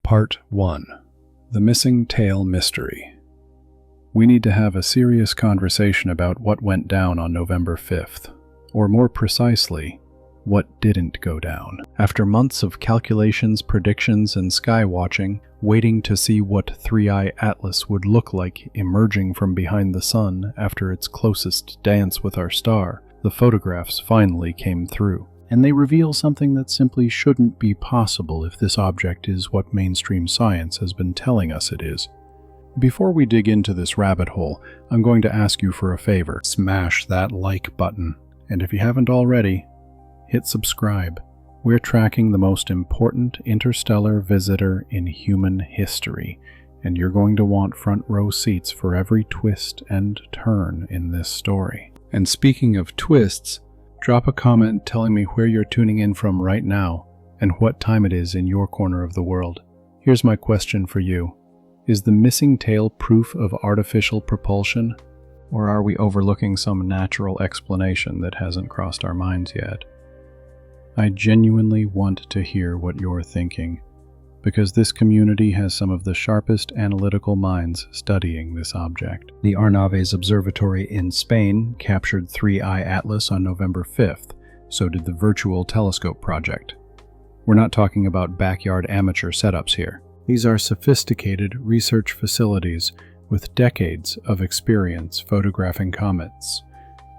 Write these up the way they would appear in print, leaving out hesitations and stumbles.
Part 1. The Missing Tail Mystery. We need to have a serious conversation about what went down on November 5th, or more precisely, what didn't go down. After months of calculations, predictions, and sky watching, waiting to see what 3I Atlas would look like emerging from behind the sun after its closest dance with our star, the photographs finally came through. And they reveal something that simply shouldn't be possible if this object is what mainstream science has been telling us it is. Before we dig into this rabbit hole, I'm going to ask you for a favor. Smash that like button. And if you haven't already, hit subscribe. We're tracking the most important interstellar visitor in human history, and you're going to want front row seats for every twist and turn in this story. And speaking of twists, drop a comment telling me where you're tuning in from right now and what time it is in your corner of the world. Here's my question for you. Is the missing tail proof of artificial propulsion? Or are we overlooking some natural explanation that hasn't crossed our minds yet? I genuinely want to hear what you're thinking, because this community has some of the sharpest analytical minds studying this object. The Arnaves Observatory in Spain captured 3I Atlas on November 5th, so did the Virtual Telescope Project. We're not talking about backyard amateur setups here. These are sophisticated research facilities with decades of experience photographing comets.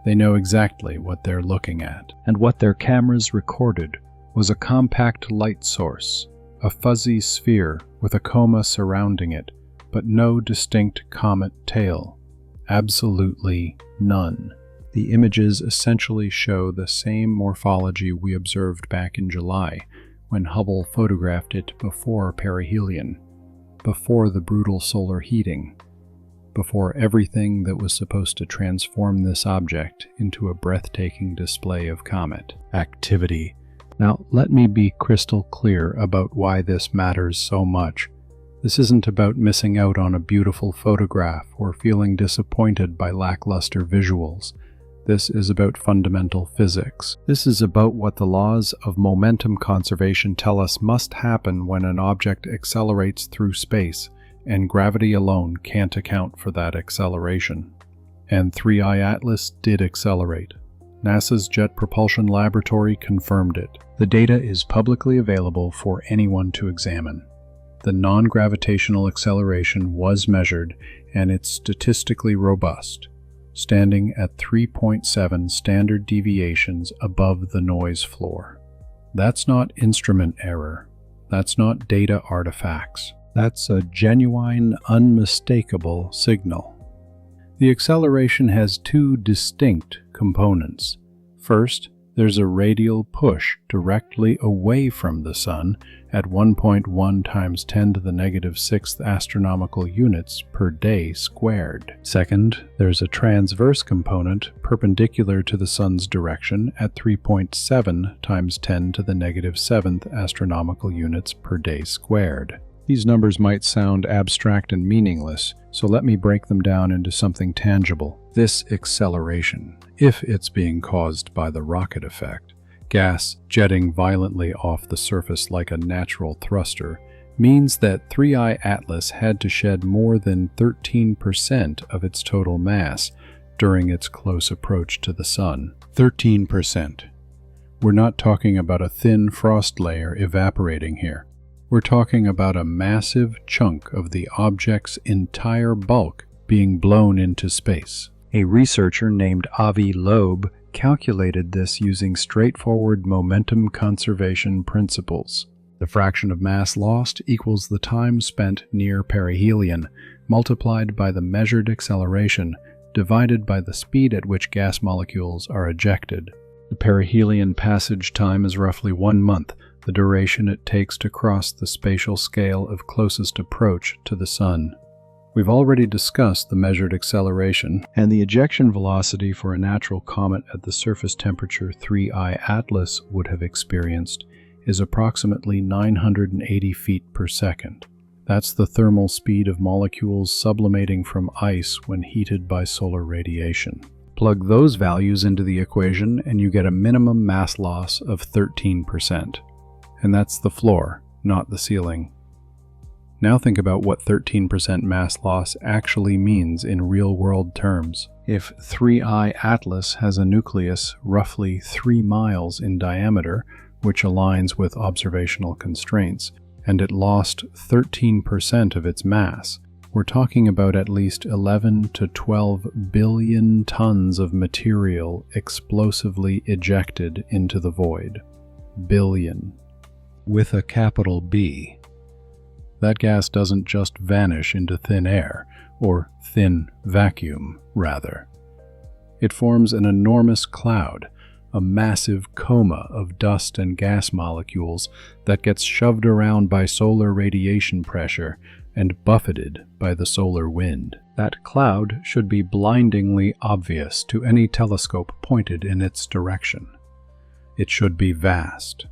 They know exactly what they're looking at. And what their cameras recorded was a compact light source, a fuzzy sphere with a coma surrounding it, but no distinct comet tail. Absolutely none. The images essentially show the same morphology we observed back in July, when Hubble photographed it before perihelion, before the brutal solar heating, before everything that was supposed to transform this object into a breathtaking display of comet activity. Now, let me be crystal clear about why this matters so much. This isn't about missing out on a beautiful photograph or feeling disappointed by lackluster visuals. This is about fundamental physics. This is about what the laws of momentum conservation tell us must happen when an object accelerates through space, and gravity alone can't account for that acceleration. And 3I Atlas did accelerate. NASA's Jet Propulsion Laboratory confirmed it. The data is publicly available for anyone to examine. The non-gravitational acceleration was measured, and it's statistically robust, standing at 3.7 standard deviations above the noise floor. That's not instrument error. That's not data artifacts. That's a genuine, unmistakable signal. The acceleration has two distinct components. First, there's a radial push directly away from the Sun at 1.1 times 10 to the negative 6th astronomical units per day squared. Second, there's a transverse component perpendicular to the Sun's direction at 3.7 times 10 to the negative 7th astronomical units per day squared. These numbers might sound abstract and meaningless, so let me break them down into something tangible. This acceleration, if it's being caused by the rocket effect, gas jetting violently off the surface like a natural thruster, means that 3I Atlas had to shed more than 13% of its total mass during its close approach to the Sun. 13%. We're not talking about a thin frost layer evaporating here. We're talking about a massive chunk of the object's entire bulk being blown into space. A researcher named Avi Loeb calculated this using straightforward momentum conservation principles. The fraction of mass lost equals the time spent near perihelion, multiplied by the measured acceleration, divided by the speed at which gas molecules are ejected. The perihelion passage time is roughly 1 month, the duration it takes to cross the spatial scale of closest approach to the Sun. We've already discussed the measured acceleration, and the ejection velocity for a natural comet at the surface temperature 3I Atlas would have experienced is approximately 980 feet per second. That's the thermal speed of molecules sublimating from ice when heated by solar radiation. Plug those values into the equation and you get a minimum mass loss of 13%. And that's the floor, not the ceiling. Now think about what 13% mass loss actually means in real-world terms. If 3I Atlas has a nucleus roughly 3 miles in diameter, which aligns with observational constraints, and it lost 13% of its mass, we're talking about at least 11 to 12 billion tons of material explosively ejected into the void. Billion. With a capital B. That gas doesn't just vanish into thin air, or thin vacuum, rather. It forms an enormous cloud, a massive coma of dust and gas molecules that gets shoved around by solar radiation pressure and buffeted by the solar wind. That cloud should be blindingly obvious to any telescope pointed in its direction. It should be vast.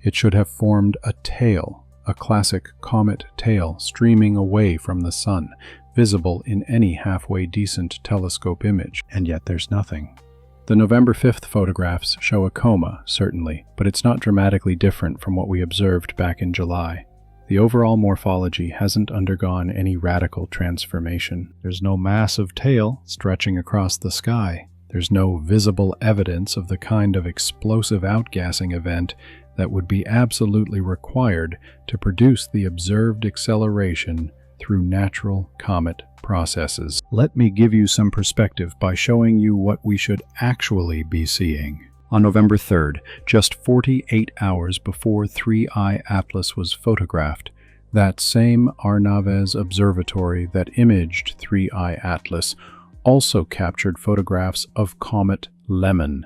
It should have formed a tail, a classic comet tail streaming away from the sun, visible in any halfway decent telescope image, and yet there's nothing. The November 5th photographs show a coma, certainly, but it's not dramatically different from what we observed back in July. The overall morphology hasn't undergone any radical transformation. There's no massive tail stretching across the sky. There's no visible evidence of the kind of explosive outgassing event that would be absolutely required to produce the observed acceleration through natural comet processes. Let me give you some perspective by showing you what we should actually be seeing. On November 3rd, just 48 hours before 3I Atlas was photographed, that same Arnaves observatory that imaged 3I Atlas also captured photographs of comet Lemon,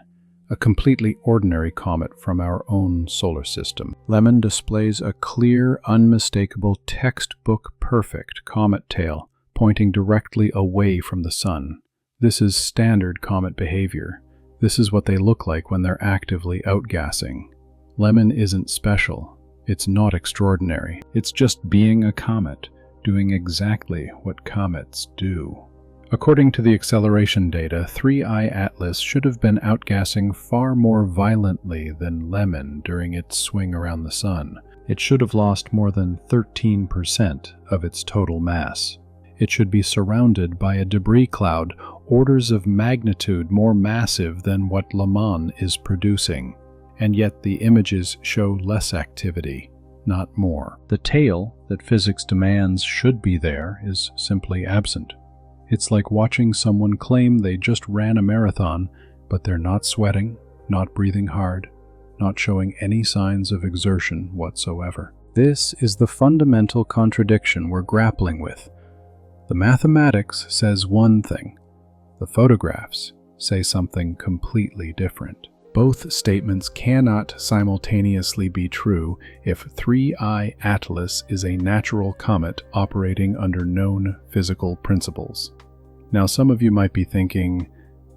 a completely ordinary comet from our own solar system. Lemon displays a clear, unmistakable, textbook-perfect comet tail pointing directly away from the sun. This is standard comet behavior. This is what they look like when they're actively outgassing. Lemon isn't special. It's not extraordinary. It's just being a comet, doing exactly what comets do. According to the acceleration data, 3I Atlas should have been outgassing far more violently than Lemon during its swing around the sun. It should have lost more than 13% of its total mass. It should be surrounded by a debris cloud orders of magnitude more massive than what Lemon is producing, and yet the images show less activity, not more. The tail that physics demands should be there is simply absent. It's like watching someone claim they just ran a marathon, but they're not sweating, not breathing hard, not showing any signs of exertion whatsoever. This is the fundamental contradiction we're grappling with. The mathematics says one thing. The photographs say something completely different. Both statements cannot simultaneously be true if 3I Atlas is a natural comet operating under known physical principles. Now, some of you might be thinking,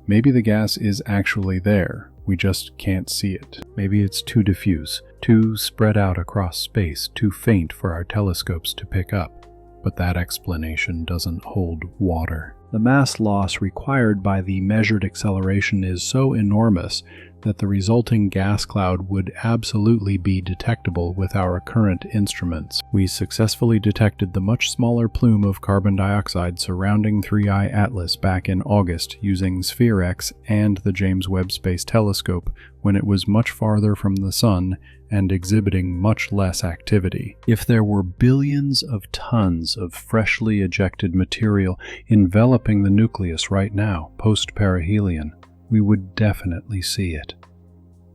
maybe the gas is actually there, we just can't see it. Maybe it's too diffuse, too spread out across space, too faint for our telescopes to pick up. But that explanation doesn't hold water. The mass loss required by the measured acceleration is so enormous that the resulting gas cloud would absolutely be detectable with our current instruments. We successfully detected the much smaller plume of carbon dioxide surrounding 3I Atlas back in August using SphereX and the James Webb Space Telescope when it was much farther from the Sun and exhibiting much less activity. If there were billions of tons of freshly ejected material enveloping the nucleus right now, post-perihelion, we would definitely see it.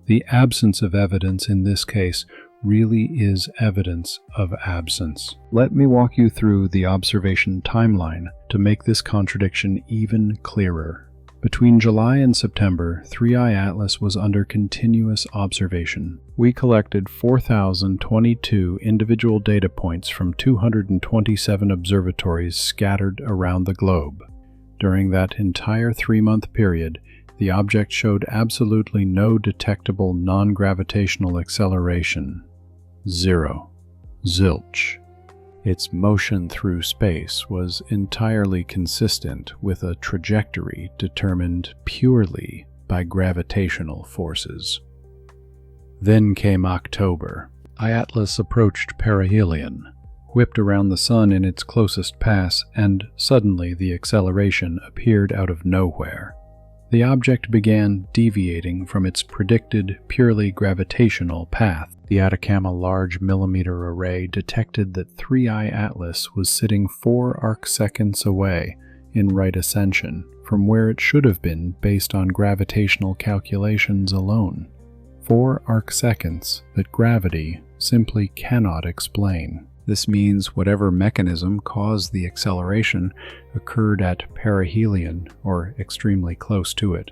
The absence of evidence in this case really is evidence of absence. Let me walk you through the observation timeline to make this contradiction even clearer. Between July and September, 3I Atlas was under continuous observation. We collected 4,022 individual data points from 227 observatories scattered around the globe. During that entire 3-month period, the object showed absolutely no detectable non-gravitational acceleration. Zero. Zilch. Its motion through space was entirely consistent with a trajectory determined purely by gravitational forces. Then came October. Atlas approached perihelion. whipped around the Sun in its closest pass, and suddenly the acceleration appeared out of nowhere. The object began deviating from its predicted, purely gravitational path. The Atacama Large Millimeter Array detected that 3I Atlas was sitting 4 arcseconds away in right ascension from where it should have been based on gravitational calculations alone. 4 arcseconds that gravity simply cannot explain. This means whatever mechanism caused the acceleration occurred at perihelion, or extremely close to it.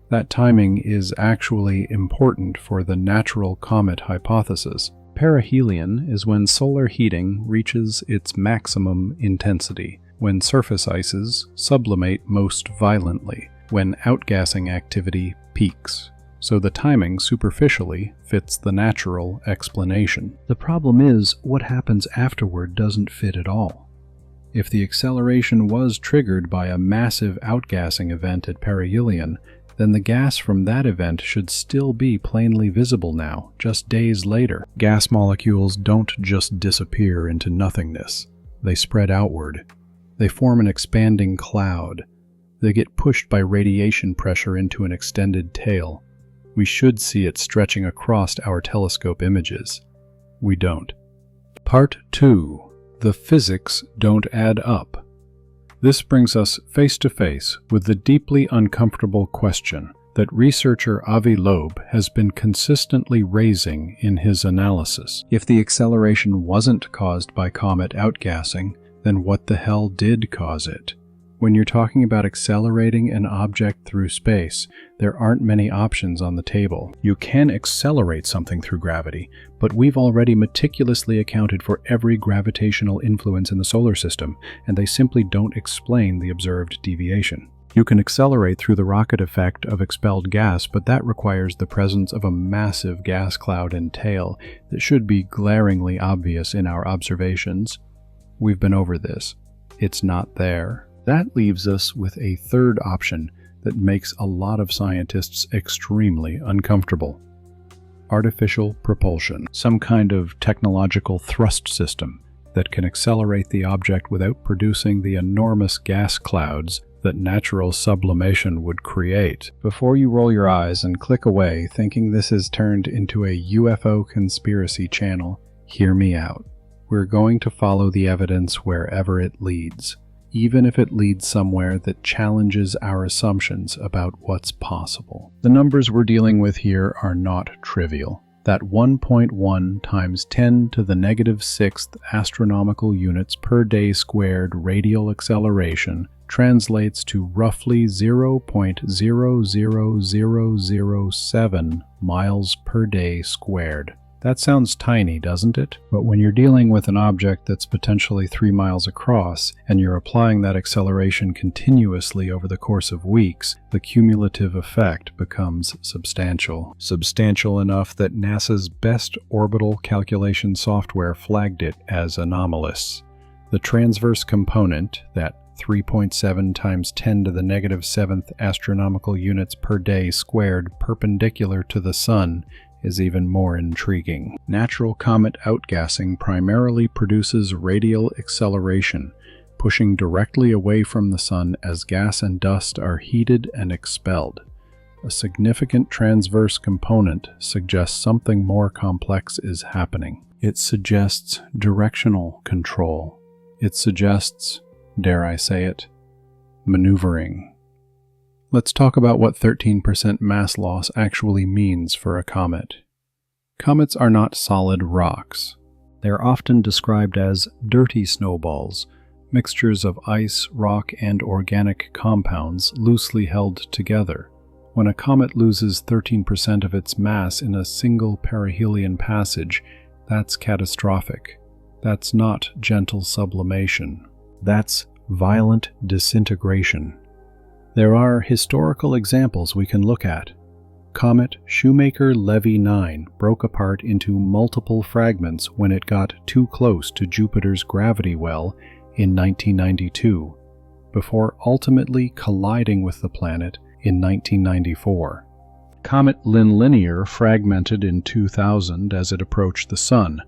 That timing is actually important for the natural comet hypothesis. Perihelion is when solar heating reaches its maximum intensity, when surface ices sublimate most violently, when outgassing activity peaks. So the timing superficially fits the natural explanation. The problem is, what happens afterward doesn't fit at all. If the acceleration was triggered by a massive outgassing event at perihelion, then the gas from that event should still be plainly visible now, just days later. Gas molecules don't just disappear into nothingness. They spread outward. They form an expanding cloud. They get pushed by radiation pressure into an extended tail. We should see it stretching across our telescope images. We don't. Part 2. The physics don't add up. This brings us face to face with the deeply uncomfortable question that researcher Avi Loeb has been consistently raising in his analysis. If the acceleration wasn't caused by comet outgassing, then what the hell did cause it? When you're talking about accelerating an object through space, there aren't many options on the table. You can accelerate something through gravity, but we've already meticulously accounted for every gravitational influence in the solar system, and they simply don't explain the observed deviation. You can accelerate through the rocket effect of expelled gas, but that requires the presence of a massive gas cloud and tail that should be glaringly obvious in our observations. We've been over this. It's not there. That leaves us with a third option that makes a lot of scientists extremely uncomfortable. Artificial propulsion, some kind of technological thrust system that can accelerate the object without producing the enormous gas clouds that natural sublimation would create. Before you roll your eyes and click away thinking this has turned into a UFO conspiracy channel, hear me out. We're going to follow the evidence wherever it leads, even if it leads somewhere that challenges our assumptions about what's possible. The numbers we're dealing with here are not trivial. That 1.1 times 10 to the negative 6th astronomical units per day squared radial acceleration translates to roughly 0.00007 miles per day squared. That sounds tiny, doesn't it? But when you're dealing with an object that's potentially 3 miles across, and you're applying that acceleration continuously over the course of weeks, the cumulative effect becomes substantial. Substantial enough that NASA's best orbital calculation software flagged it as anomalous. The transverse component, that 3.7 times 10 to the negative 7th astronomical units per day squared perpendicular to the Sun, is even more intriguing. Natural comet outgassing primarily produces radial acceleration, pushing directly away from the Sun as gas and dust are heated and expelled. A significant transverse component suggests something more complex is happening. It suggests directional control. It suggests, dare I say it, maneuvering. Let's talk about what 13% mass loss actually means for a comet. Comets are not solid rocks. They are often described as dirty snowballs, mixtures of ice, rock, and organic compounds loosely held together. When a comet loses 13% of its mass in a single perihelion passage, that's catastrophic. That's not gentle sublimation. That's violent disintegration. There are historical examples we can look at. Comet Shoemaker-Levy 9 broke apart into multiple fragments when it got too close to Jupiter's gravity well in 1992, before ultimately colliding with the planet in 1994. Comet Linn-Linear fragmented in 2000 as it approached the Sun.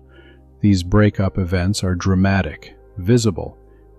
These breakup events are dramatic, visible,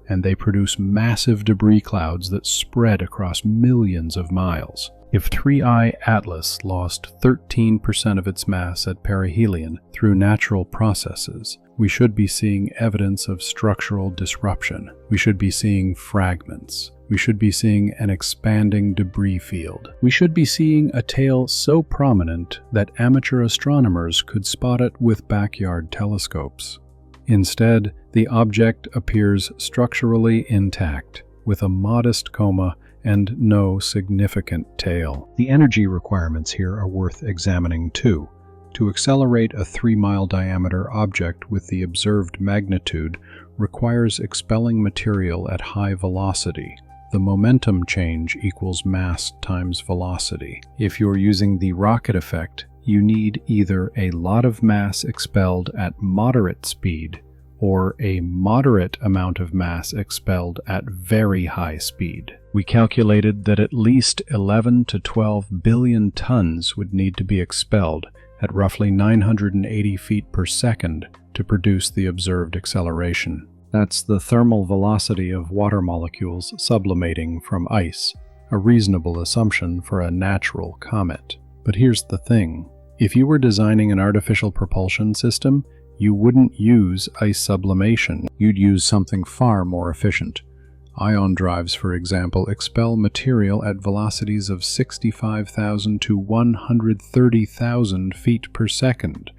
and they produce massive debris clouds that spread across millions of miles. If 3I Atlas lost 13% of its mass at perihelion through natural processes, we should be seeing evidence of structural disruption. We should be seeing fragments. We should be seeing an expanding debris field. We should be seeing a tail so prominent that amateur astronomers could spot it with backyard telescopes. Instead, the object appears structurally intact, with a modest coma and no significant tail. The energy requirements here are worth examining too. To accelerate a 3-mile diameter object with the observed magnitude requires expelling material at high velocity. The momentum change equals mass times velocity. If you're using the rocket effect, you need either a lot of mass expelled at moderate speed or a moderate amount of mass expelled at very high speed. We calculated that at least 11 to 12 billion tons would need to be expelled at roughly 980 feet per second to produce the observed acceleration. That's the thermal velocity of water molecules sublimating from ice, a reasonable assumption for a natural comet. But here's the thing. If you were designing an artificial propulsion system, you wouldn't use ice sublimation. You'd use something far more efficient. Ion drives, for example, expel material at velocities of 65,000 to 130,000 feet per second,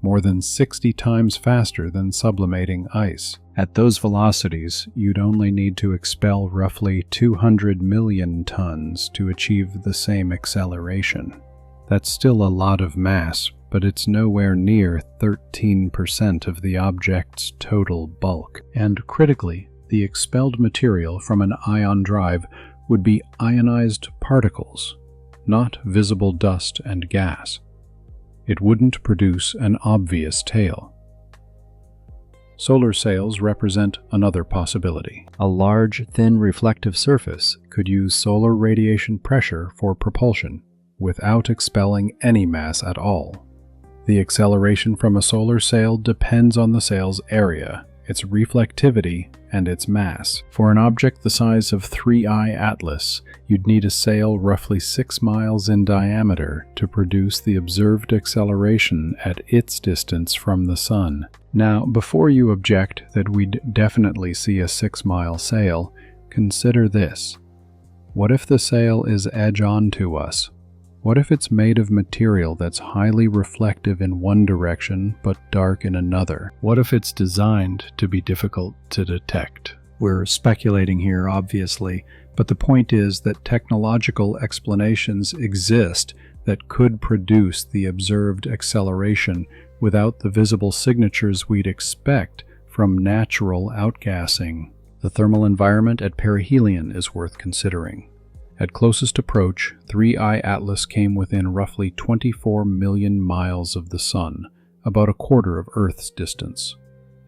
more than 60 times faster than sublimating ice. At those velocities, you'd only need to expel roughly 200 million tons to achieve the same acceleration. That's still a lot of mass, but it's nowhere near 13% of the object's total bulk. And critically, the expelled material from an ion drive would be ionized particles, not visible dust and gas. It wouldn't produce an obvious tail. Solar sails represent another possibility. A large, thin reflective surface could use solar radiation pressure for propulsion, without expelling any mass at all. The acceleration from a solar sail depends on the sail's area, its reflectivity, and its mass. For an object the size of 3I Atlas, you'd need a sail roughly 6 miles in diameter to produce the observed acceleration at its distance from the Sun. Now, before you object that we'd definitely see a 6-mile sail, consider this. What if the sail is edge-on to us? What if it's made of material that's highly reflective in one direction but dark in another? What if it's designed to be difficult to detect? We're speculating here, obviously, but the point is that technological explanations exist that could produce the observed acceleration without the visible signatures we'd expect from natural outgassing. The thermal environment at perihelion is worth considering. At closest approach, 3I Atlas came within roughly 24 million miles of the Sun, about a quarter of Earth's distance.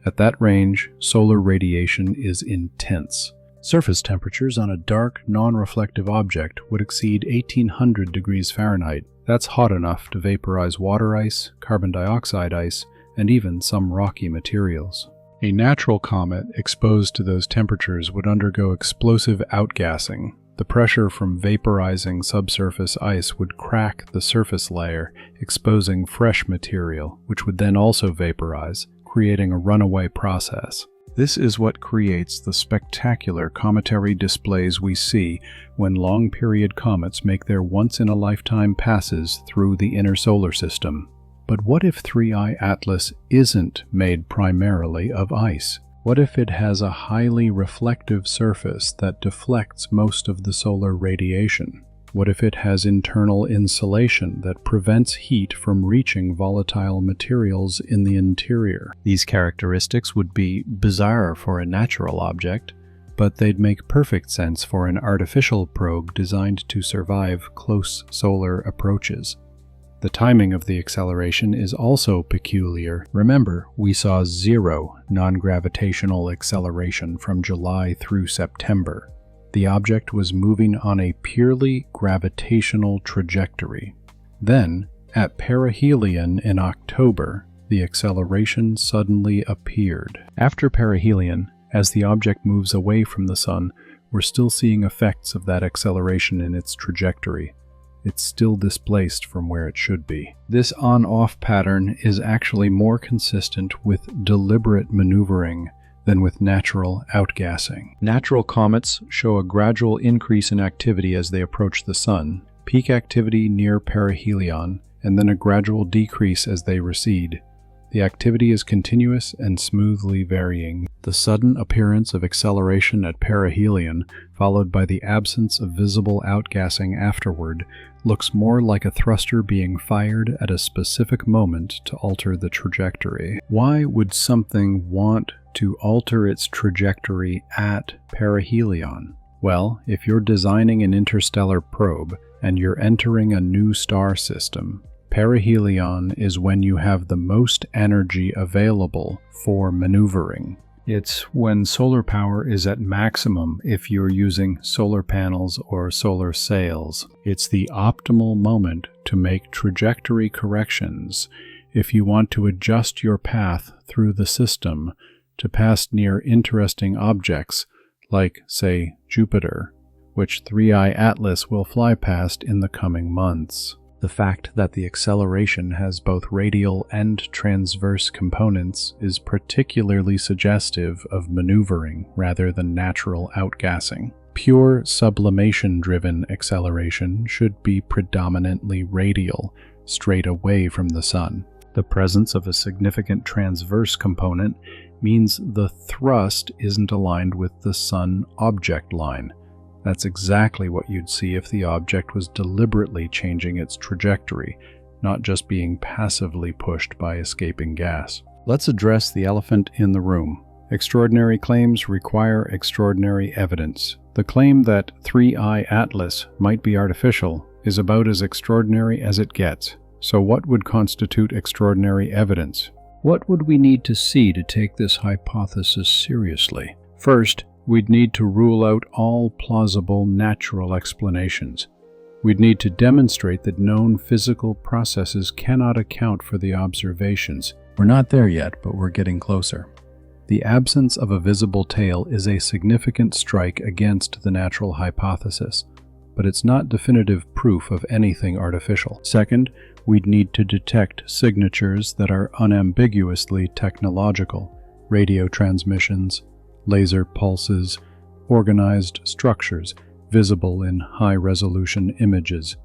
At that range, solar radiation is intense. Surface temperatures on a dark, non-reflective object would exceed 1800 degrees Fahrenheit. That's hot enough to vaporize water ice, carbon dioxide ice, and even some rocky materials. A natural comet exposed to those temperatures would undergo explosive outgassing. The pressure from vaporizing subsurface ice would crack the surface layer, exposing fresh material, which would then also vaporize, creating a runaway process. This is what creates the spectacular cometary displays we see when long-period comets make their once-in-a-lifetime passes through the inner solar system. But what if 3I Atlas isn't made primarily of ice? What if it has a highly reflective surface that deflects most of the solar radiation? What if it has internal insulation that prevents heat from reaching volatile materials in the interior? These characteristics would be bizarre for a natural object, but they'd make perfect sense for an artificial probe designed to survive close solar approaches. The timing of the acceleration is also peculiar. Remember, we saw 0 non-gravitational acceleration from July through September. The object was moving on a purely gravitational trajectory. Then, at perihelion in October, the acceleration suddenly appeared. After perihelion, as the object moves away from the Sun, we're still seeing effects of that acceleration in its trajectory. It's still displaced from where it should be. This on-off pattern is actually more consistent with deliberate maneuvering than with natural outgassing. Natural comets show a gradual increase in activity as they approach the Sun, peak activity near perihelion, and then a gradual decrease as they recede. The activity is continuous and smoothly varying. The sudden appearance of acceleration at perihelion, followed by the absence of visible outgassing afterward, looks more like a thruster being fired at a specific moment to alter the trajectory. Why would something want to alter its trajectory at perihelion? Well, if you're designing an interstellar probe and you're entering a new star system, perihelion is when you have the most energy available for maneuvering. It's when solar power is at maximum if you're using solar panels or solar sails. It's the optimal moment to make trajectory corrections if you want to adjust your path through the system to pass near interesting objects like, say, Jupiter, which 3i Atlas will fly past in the coming months. The fact that the acceleration has both radial and transverse components is particularly suggestive of maneuvering rather than natural outgassing. Pure sublimation-driven acceleration should be predominantly radial, straight away from the Sun. The presence of a significant transverse component means the thrust isn't aligned with the Sun object line. That's exactly what you'd see if the object was deliberately changing its trajectory, not just being passively pushed by escaping gas. Let's address the elephant in the room. Extraordinary claims require extraordinary evidence. The claim that 3i Atlas might be artificial is about as extraordinary as it gets. So what would constitute extraordinary evidence? What would we need to see to take this hypothesis seriously? First, we'd need to rule out all plausible natural explanations. We'd need to demonstrate that known physical processes cannot account for the observations. We're not there yet, but we're getting closer. The absence of a visible tail is a significant strike against the natural hypothesis, but it's not definitive proof of anything artificial. Second, we'd need to detect signatures that are unambiguously technological: radio transmissions, laser pulses, organized structures visible in high-resolution images,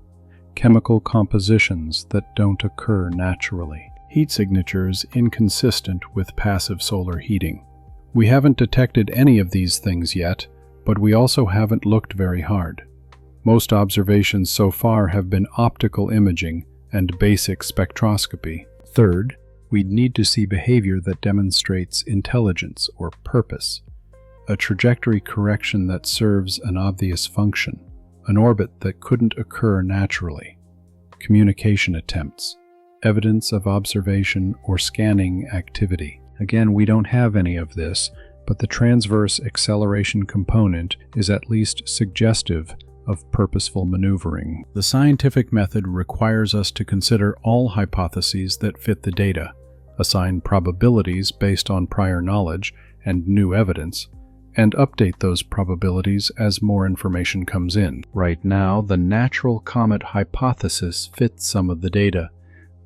chemical compositions that don't occur naturally, heat signatures inconsistent with passive solar heating. We haven't detected any of these things yet, but we also haven't looked very hard. Most observations so far have been optical imaging and basic spectroscopy. Third, we'd need to see behavior that demonstrates intelligence or purpose, a trajectory correction that serves an obvious function, an orbit that couldn't occur naturally, communication attempts, evidence of observation or scanning activity. Again, we don't have any of this, but the transverse acceleration component is at least suggestive of purposeful maneuvering. The scientific method requires us to consider all hypotheses that fit the data, assign probabilities based on prior knowledge and new evidence, and update those probabilities as more information comes in. Right now, the natural comet hypothesis fits some of the data: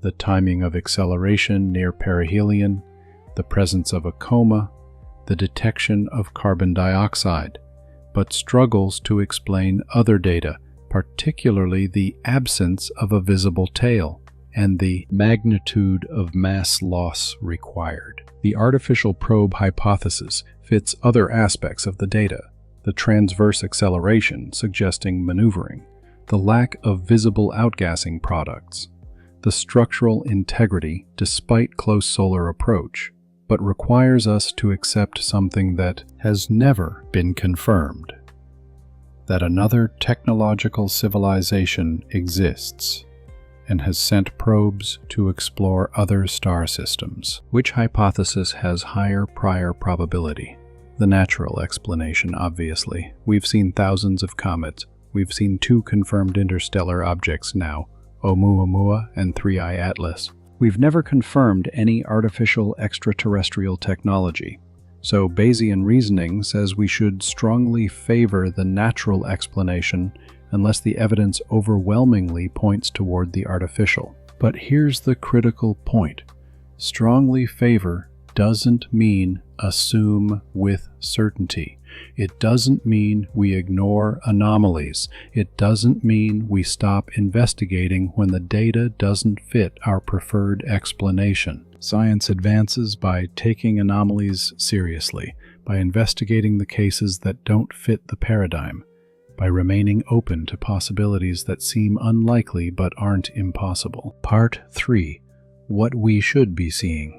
the timing of acceleration near perihelion, the presence of a coma, the detection of carbon dioxide, but struggles to explain other data, particularly the absence of a visible tail and the magnitude of mass loss required. The artificial probe hypothesis fits other aspects of the data: the transverse acceleration suggesting maneuvering, the lack of visible outgassing products, the structural integrity despite close solar approach, but requires us to accept something that has never been confirmed: that another technological civilization exists and has sent probes to explore other star systems. Which hypothesis has higher prior probability? The natural explanation, obviously. We've seen thousands of comets. We've seen 2 confirmed interstellar objects now, ʻOumuamua and 3i Atlas. We've never confirmed any artificial extraterrestrial technology, so Bayesian reasoning says we should strongly favor the natural explanation unless the evidence overwhelmingly points toward the artificial. But here's the critical point. Strongly favor doesn't mean assume with certainty. It doesn't mean we ignore anomalies. It doesn't mean we stop investigating when the data doesn't fit our preferred explanation. Science advances by taking anomalies seriously, by investigating the cases that don't fit the paradigm, by remaining open to possibilities that seem unlikely but aren't impossible. Part 3. What we should be seeing.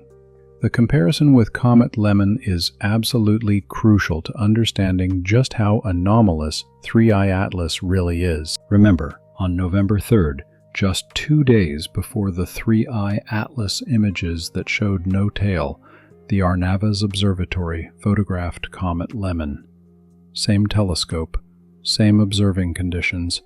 The comparison with Comet Lemon is absolutely crucial to understanding just how anomalous 3I Atlas really is. Remember, on November 3rd, just 2 days before the 3I Atlas images that showed no tail, the Arnavas Observatory photographed Comet Lemon. Same telescope, same observing conditions,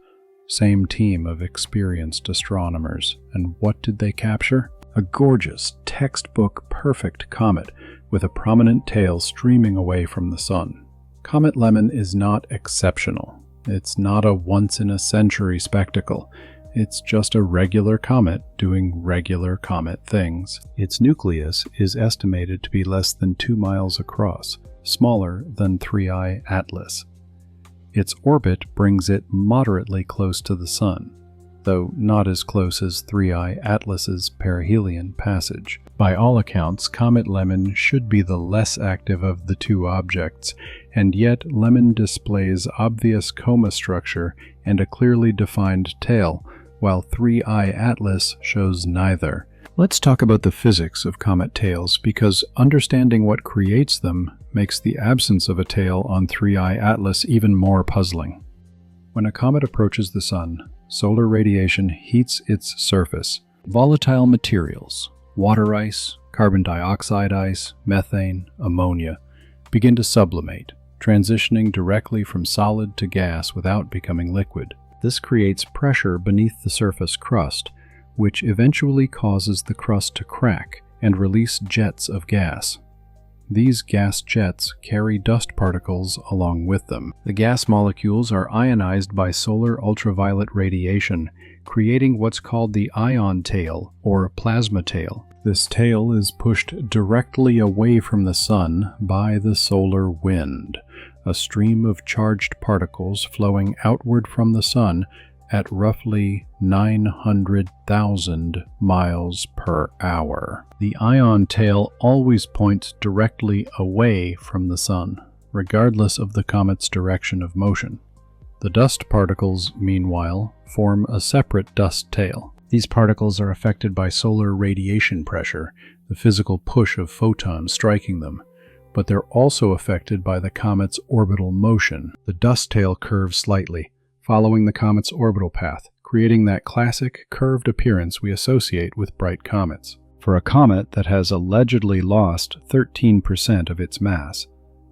same team of experienced astronomers. And what did they capture? A gorgeous, textbook-perfect comet with a prominent tail streaming away from the sun. Comet Lemon is not exceptional. It's not a once-in-a-century spectacle. It's just a regular comet doing regular comet things. Its nucleus is estimated to be less than 2 miles across, smaller than 3I Atlas. Its orbit brings it moderately close to the Sun, though not as close as 3I Atlas's perihelion passage. By all accounts, Comet Lemon should be the less active of the two objects, and yet Lemon displays obvious coma structure and a clearly defined tail, while 3I Atlas shows neither. Let's talk about the physics of comet tails, because understanding what creates them makes the absence of a tail on 3I Atlas even more puzzling. When a comet approaches the Sun, solar radiation heats its surface. Volatile materials, water ice, carbon dioxide ice, methane, ammonia, begin to sublimate, transitioning directly from solid to gas without becoming liquid. This creates pressure beneath the surface crust, which eventually causes the crust to crack and release jets of gas. These gas jets carry dust particles along with them. The gas molecules are ionized by solar ultraviolet radiation, creating what's called the ion tail or plasma tail. This tail is pushed directly away from the Sun by the solar wind, a stream of charged particles flowing outward from the Sun at roughly 900,000 miles per hour. The ion tail always points directly away from the Sun, regardless of the comet's direction of motion. The dust particles, meanwhile, form a separate dust tail. These particles are affected by solar radiation pressure, the physical push of photons striking them, but they're also affected by the comet's orbital motion. The dust tail curves slightly, following the comet's orbital path, creating that classic curved appearance we associate with bright comets. For a comet that has allegedly lost 13% of its mass,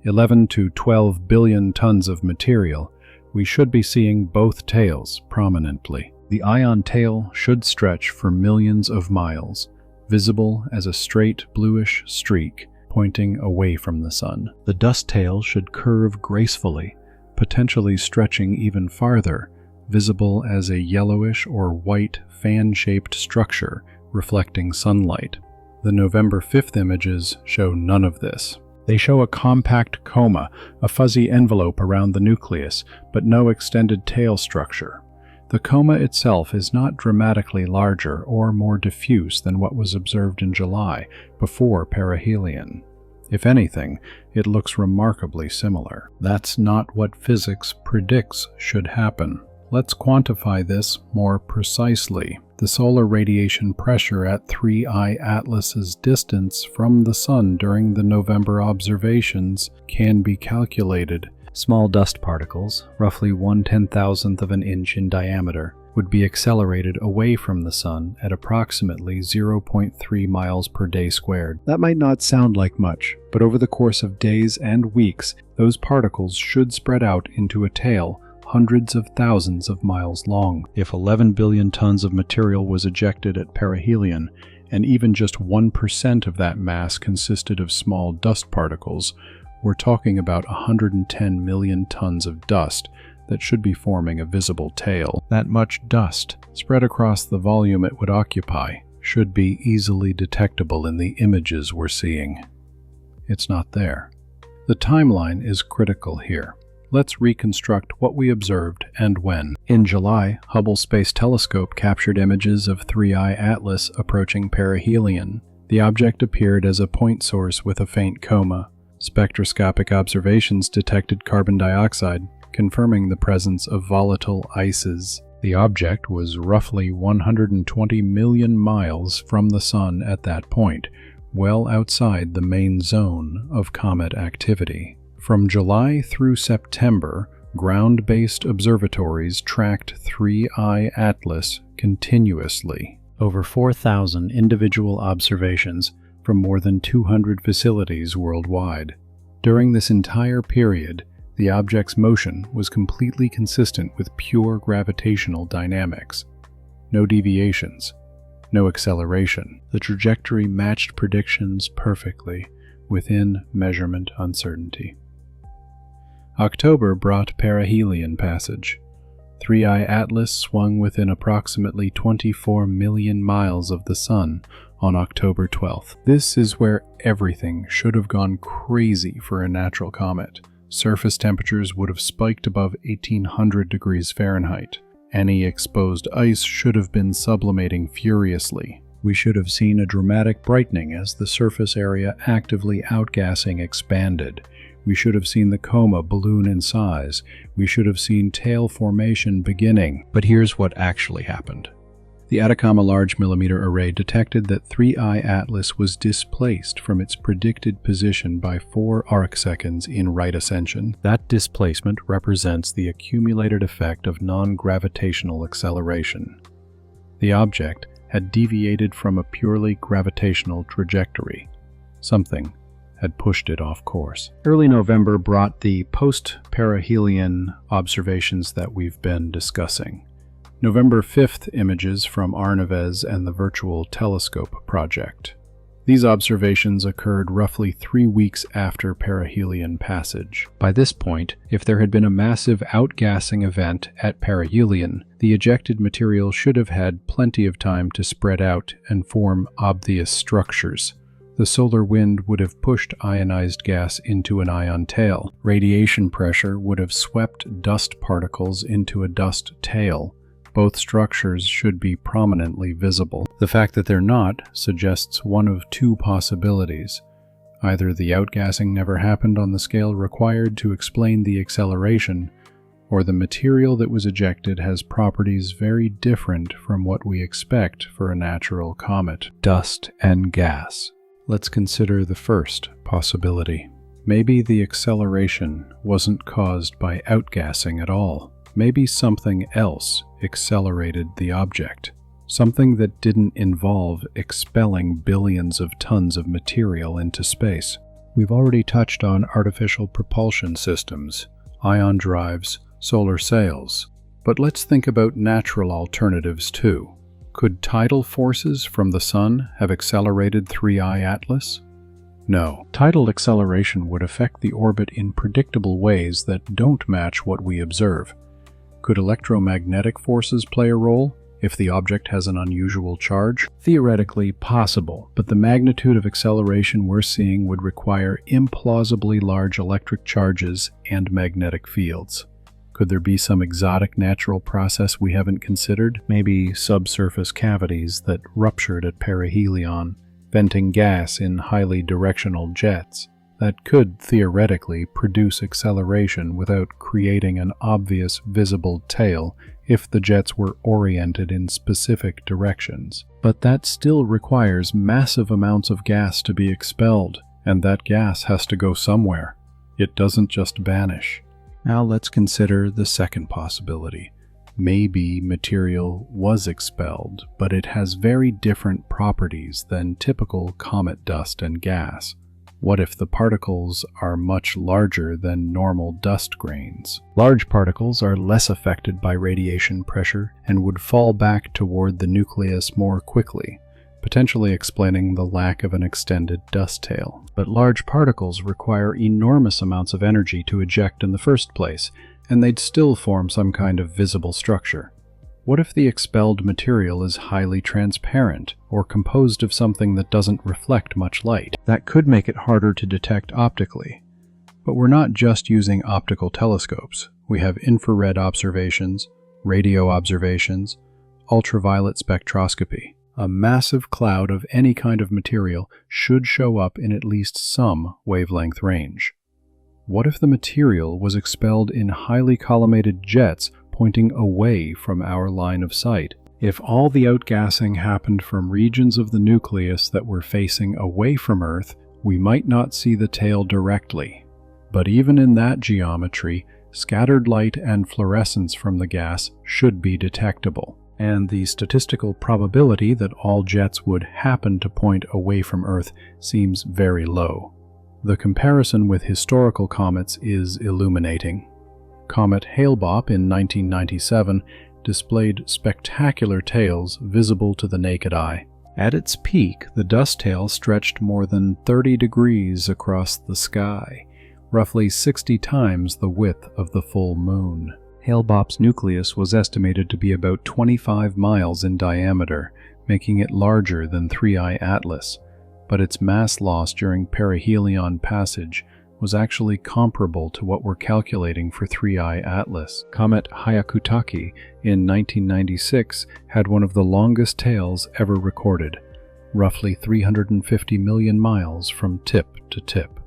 11 to 12 billion tons of material, we should be seeing both tails prominently. The ion tail should stretch for millions of miles, visible as a straight bluish streak pointing away from the Sun. The dust tail should curve gracefully, potentially stretching even farther, visible as a yellowish or white fan-shaped structure reflecting sunlight. The November 5th images show none of this. They show a compact coma, a fuzzy envelope around the nucleus, but no extended tail structure. The coma itself is not dramatically larger or more diffuse than what was observed in July, before perihelion. If anything, it looks remarkably similar. That's not what physics predicts should happen. Let's quantify this more precisely. The solar radiation pressure at 3I Atlas's distance from the Sun during the November observations can be calculated. Small dust particles, roughly 1/10,000th of an inch in diameter, would be accelerated away from the Sun at approximately 0.3 miles per day squared. That might not sound like much, but over the course of days and weeks, those particles should spread out into a tail hundreds of thousands of miles long. If 11 billion tons of material was ejected at perihelion, and even just 1% of that mass consisted of small dust particles, we're talking about 110 million tons of dust that should be forming a visible tail. That much dust, spread across the volume it would occupy, should be easily detectable in the images we're seeing. It's not there. The timeline is critical here. Let's reconstruct what we observed and when. In July, Hubble Space Telescope captured images of 3I Atlas approaching perihelion. The object appeared as a point source with a faint coma. Spectroscopic observations detected carbon dioxide, confirming the presence of volatile ices. The object was roughly 120 million miles from the Sun at that point, well outside the main zone of comet activity. From July through September, ground-based observatories tracked 3I Atlas continuously. Over 4,000 individual observations from more than 200 facilities worldwide. During this entire period, the object's motion was completely consistent with pure gravitational dynamics. No deviations, no acceleration. The trajectory matched predictions perfectly within measurement uncertainty. October brought perihelion passage. 3I Atlas swung within approximately 24 million miles of the Sun on October 12th. This is where everything should have gone crazy for a natural comet. Surface temperatures would have spiked above 1800 degrees Fahrenheit. Any exposed ice should have been sublimating furiously. We should have seen a dramatic brightening as the surface area actively outgassing expanded. We should have seen the coma balloon in size. We should have seen tail formation beginning. But here's what actually happened. The Atacama Large Millimeter Array detected that 3I Atlas was displaced from its predicted position by 4 arcseconds in right ascension. That displacement represents the accumulated effect of non-gravitational acceleration. The object had deviated from a purely gravitational trajectory. Something had pushed it off course. Early November brought the post-perihelion observations that we've been discussing. November 5th images from Arnavez and the Virtual Telescope project. These observations occurred roughly 3 weeks after perihelion passage. By this point, if there had been a massive outgassing event at perihelion, the ejected material should have had plenty of time to spread out and form obvious structures. The solar wind would have pushed ionized gas into an ion tail. Radiation pressure would have swept dust particles into a dust tail. Both structures should be prominently visible. The fact that they're not suggests one of two possibilities. Either the outgassing never happened on the scale required to explain the acceleration, or the material that was ejected has properties very different from what we expect for a natural comet: dust and gas. Let's consider the first possibility. Maybe the acceleration wasn't caused by outgassing at all. Maybe something else accelerated the object. Something that didn't involve expelling billions of tons of material into space. We've already touched on artificial propulsion systems, ion drives, solar sails. But let's think about natural alternatives too. Could tidal forces from the Sun have accelerated 3I Atlas? No. Tidal acceleration would affect the orbit in predictable ways that don't match what we observe. Could electromagnetic forces play a role if the object has an unusual charge? Theoretically possible, but the magnitude of acceleration we're seeing would require implausibly large electric charges and magnetic fields. Could there be some exotic natural process we haven't considered? Maybe subsurface cavities that ruptured at perihelion, venting gas in highly directional jets. That could theoretically produce acceleration without creating an obvious visible tail if the jets were oriented in specific directions. But that still requires massive amounts of gas to be expelled, and that gas has to go somewhere. It doesn't just vanish. Now let's consider the second possibility. Maybe material was expelled, but it has very different properties than typical comet dust and gas. What if the particles are much larger than normal dust grains? Large particles are less affected by radiation pressure and would fall back toward the nucleus more quickly. potentially explaining the lack of an extended dust tail. But large particles require enormous amounts of energy to eject in the first place, and they'd still form some kind of visible structure. What if the expelled material is highly transparent, or composed of something that doesn't reflect much light? That could make it harder to detect optically. But we're not just using optical telescopes. We have infrared observations, radio observations, ultraviolet spectroscopy. A massive cloud of any kind of material should show up in at least some wavelength range. What if the material was expelled in highly collimated jets pointing away from our line of sight? If all the outgassing happened from regions of the nucleus that were facing away from Earth, we might not see the tail directly. But even in that geometry, scattered light and fluorescence from the gas should be detectable, and the statistical probability that all jets would happen to point away from Earth seems very low. The comparison with historical comets is illuminating. Comet Hale-Bopp in 1997 displayed spectacular tails visible to the naked eye. At its peak, the dust tail stretched more than 30 degrees across the sky, roughly 60 times the width of the full moon. Hale-Bopp's nucleus was estimated to be about 25 miles in diameter, making it larger than 3I Atlas, but its mass loss during perihelion passage was actually comparable to what we're calculating for 3I Atlas. Comet Hyakutake in 1996 had one of the longest tails ever recorded, roughly 350 million miles from tip to tip.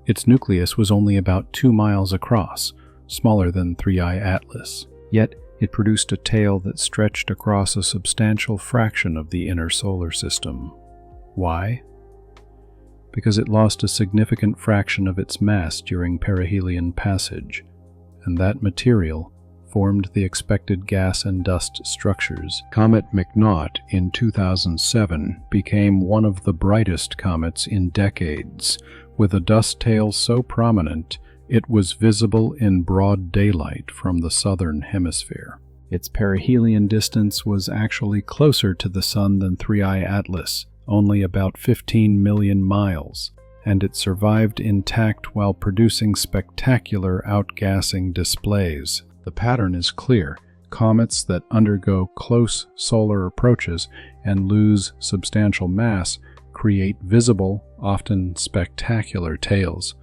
Its nucleus was only about 2 miles across, smaller than 3I Atlas. Yet, it produced a tail that stretched across a substantial fraction of the inner solar system. Why? Because it lost a significant fraction of its mass during perihelion passage, and that material formed the expected gas and dust structures. Comet McNaught in 2007 became one of the brightest comets in decades, with a dust tail so prominent it was visible in broad daylight from the southern hemisphere. Its perihelion distance was actually closer to the Sun than 3I Atlas, only about 15 million miles, and it survived intact while producing spectacular outgassing displays. The pattern is clear. Comets that undergo close solar approaches and lose substantial mass create visible, often spectacular tails.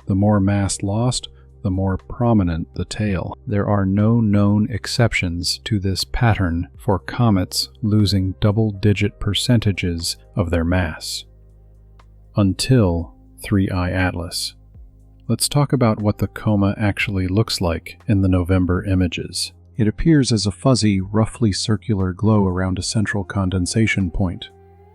The more mass lost, the more prominent the tail. There are no known exceptions to this pattern for comets losing double-digit percentages of their mass. Until 3I Atlas. Let's talk about what the coma actually looks like in the November images. It appears as a fuzzy, roughly circular glow around a central condensation point.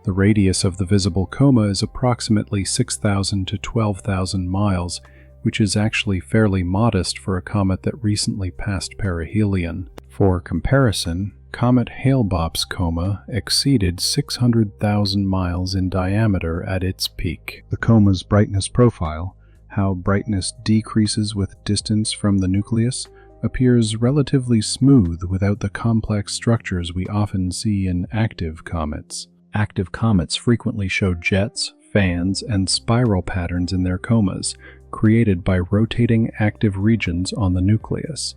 The radius of the visible coma is approximately 6,000 to 12,000 miles, which is actually fairly modest for a comet that recently passed perihelion. For comparison, Comet Hale-Bopp's coma exceeded 600,000 miles in diameter at its peak. The coma's brightness profile, how brightness decreases with distance from the nucleus, appears relatively smooth without the complex structures we often see in active comets. Active comets frequently show jets, fans, and spiral patterns in their comas, created by rotating active regions on the nucleus.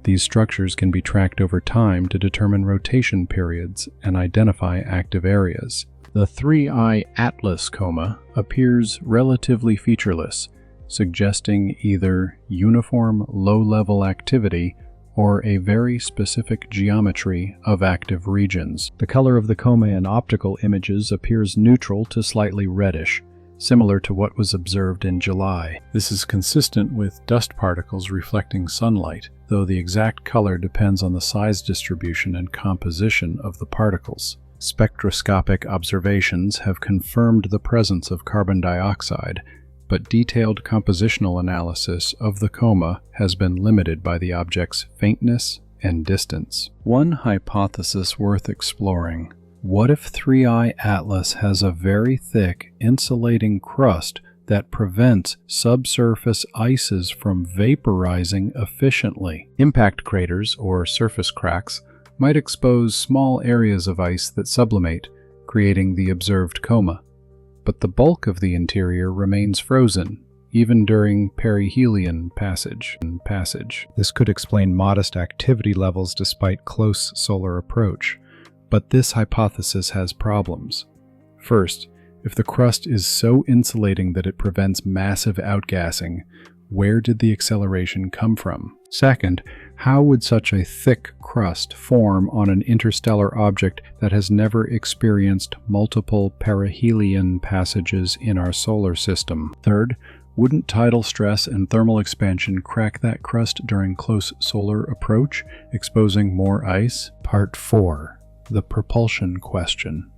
These structures can be tracked over time to determine rotation periods and identify active areas. The 3I Atlas coma appears relatively featureless, suggesting either uniform low-level activity or a very specific geometry of active regions. The color of the coma in optical images appears neutral to slightly reddish, similar to what was observed in July. This is consistent with dust particles reflecting sunlight, though the exact color depends on the size distribution and composition of the particles. Spectroscopic observations have confirmed the presence of carbon dioxide, but detailed compositional analysis of the coma has been limited by the object's faintness and distance. One hypothesis worth exploring: what if 3I Atlas has a very thick, insulating crust that prevents subsurface ices from vaporizing efficiently? Impact craters, or surface cracks, might expose small areas of ice that sublimate, creating the observed coma. But the bulk of the interior remains frozen, even during perihelion passage. This could explain modest activity levels despite close solar approach. But this hypothesis has problems. First, if the crust is so insulating that it prevents massive outgassing, where did the acceleration come from? Second, how would such a thick crust form on an interstellar object that has never experienced multiple perihelion passages in our solar system? Third, wouldn't tidal stress and thermal expansion crack that crust during close solar approach, exposing more ice? Part 4. The propulsion question.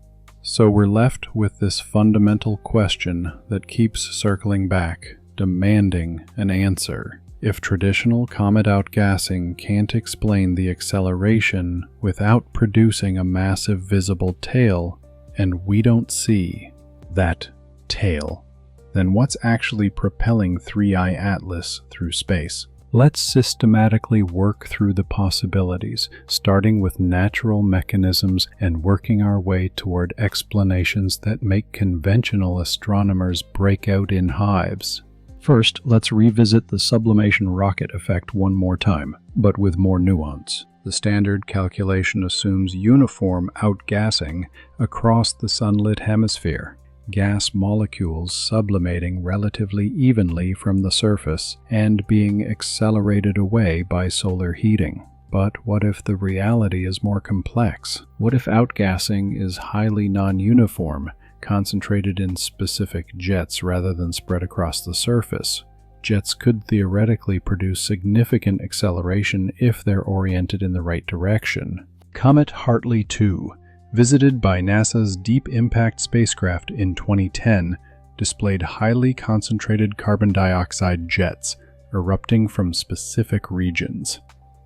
So we're left with this fundamental question that keeps circling back, demanding an answer. If traditional comet outgassing can't explain the acceleration without producing a massive visible tail, and we don't see that tail, then what's actually propelling 3I Atlas through space? Let's systematically work through the possibilities, starting with natural mechanisms and working our way toward explanations that make conventional astronomers break out in hives. First, let's revisit the sublimation rocket effect one more time, but with more nuance. The standard calculation assumes uniform outgassing across the sunlit hemisphere, gas molecules sublimating relatively evenly from the surface and being accelerated away by solar heating. But what if the reality is more complex? What if outgassing is highly non-uniform, concentrated in specific jets rather than spread across the surface? Jets could theoretically produce significant acceleration if they're oriented in the right direction. Comet Hartley 2, visited by NASA's Deep Impact spacecraft in 2010, displayed highly concentrated carbon dioxide jets erupting from specific regions.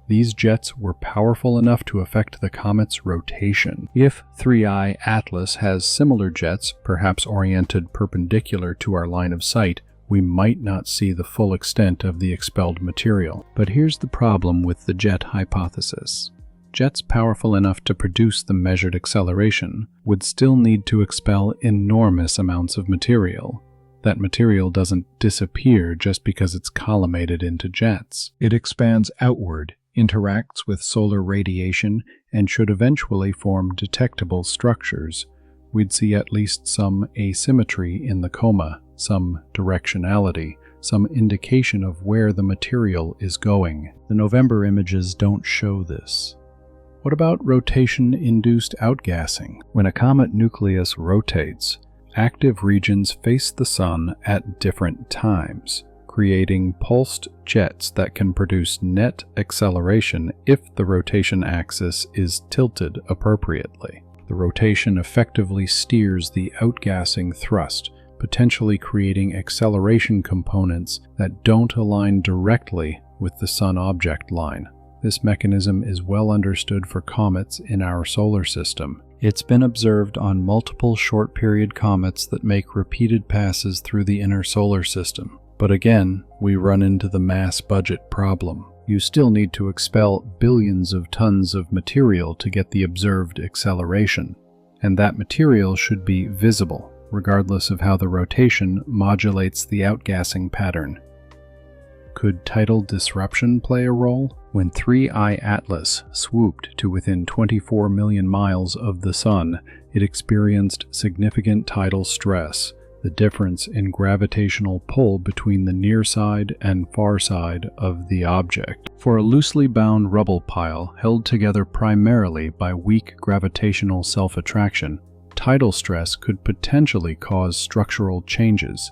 These jets were powerful enough to affect the comet's rotation. If 3I Atlas has similar jets, perhaps oriented perpendicular to our line of sight, we might not see the full extent of the expelled material. But here's the problem with the jet hypothesis. Jets powerful enough to produce the measured acceleration would still need to expel enormous amounts of material. That material doesn't disappear just because it's collimated into jets. It expands outward, interacts with solar radiation, and should eventually form detectable structures. We'd see at least some asymmetry in the coma, some directionality, some indication of where the material is going. The November images don't show this. What about rotation-induced outgassing? When a comet nucleus rotates, active regions face the sun at different times, creating pulsed jets that can produce net acceleration if the rotation axis is tilted appropriately. The rotation effectively steers the outgassing thrust, potentially creating acceleration components that don't align directly with the sun object line. This mechanism is well understood for comets in our solar system. It's been observed on multiple short-period comets that make repeated passes through the inner solar system. But again, we run into the mass budget problem. You still need to expel billions of tons of material to get the observed acceleration, and that material should be visible, regardless of how the rotation modulates the outgassing pattern. Could tidal disruption play a role? When 3I Atlas swooped to within 24 million miles of the Sun, it experienced significant tidal stress, the difference in gravitational pull between the near side and far side of the object. For a loosely bound rubble pile held together primarily by weak gravitational self-attraction, tidal stress could potentially cause structural changes,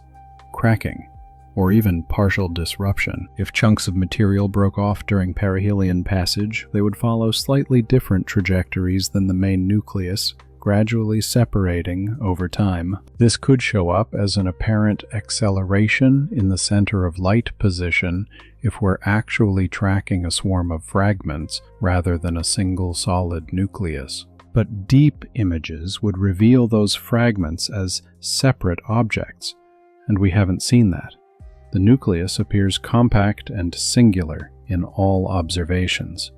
cracking, or even partial disruption. If chunks of material broke off during perihelion passage, they would follow slightly different trajectories than the main nucleus, gradually separating over time. This could show up as an apparent acceleration in the center of light position if we're actually tracking a swarm of fragments rather than a single solid nucleus. But deep images would reveal those fragments as separate objects, and we haven't seen that. The nucleus appears compact and singular in all observations.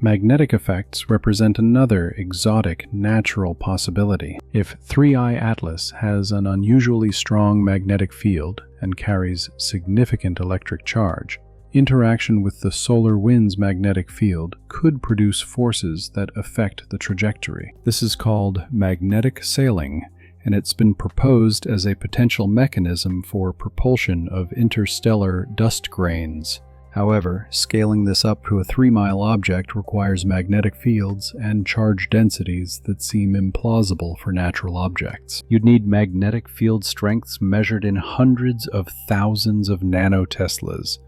Magnetic effects represent another exotic natural possibility. If 3I Atlas has an unusually strong magnetic field and carries significant electric charge, interaction with the solar wind's magnetic field could produce forces that affect the trajectory. This is called magnetic sailing, and it's been proposed as a potential mechanism for propulsion of interstellar dust grains. However, scaling this up to a 3-mile object requires magnetic fields and charge densities that seem implausible for natural objects. You'd need magnetic field strengths measured in hundreds of thousands of nanoteslas,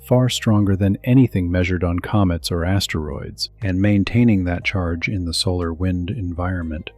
far stronger than anything measured on comets or asteroids, and maintaining that charge in the solar wind environment,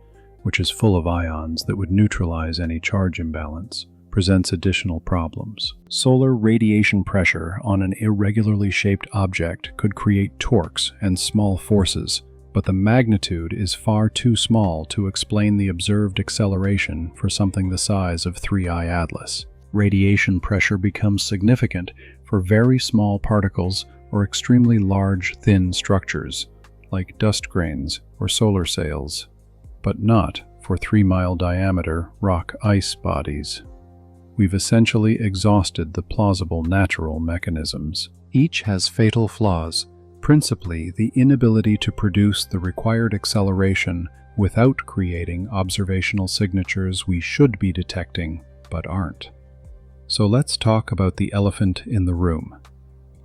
which is full of ions that would neutralize any charge imbalance, presents additional problems. Solar radiation pressure on an irregularly shaped object could create torques and small forces, but the magnitude is far too small to explain the observed acceleration for something the size of 3I Atlas. Radiation pressure becomes significant for very small particles or extremely large, thin structures, like dust grains or solar sails, but not for 3-mile diameter rock ice bodies. We've essentially exhausted the plausible natural mechanisms. Each has fatal flaws, principally the inability to produce the required acceleration without creating observational signatures we should be detecting, but aren't. So let's talk about the elephant in the room: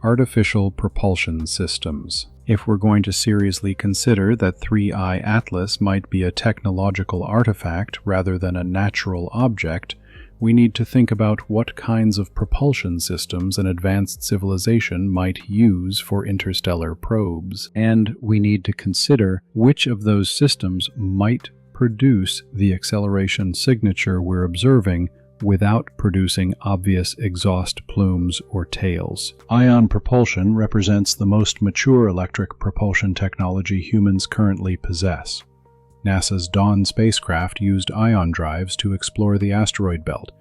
artificial propulsion systems. If we're going to seriously consider that 3I Atlas might be a technological artifact rather than a natural object, we need to think about what kinds of propulsion systems an advanced civilization might use for interstellar probes. And we need to consider which of those systems might produce the acceleration signature we're observing without producing obvious exhaust plumes or tails. Ion propulsion represents the most mature electric propulsion technology humans currently possess. NASA's Dawn spacecraft used ion drives to explore the asteroid belt,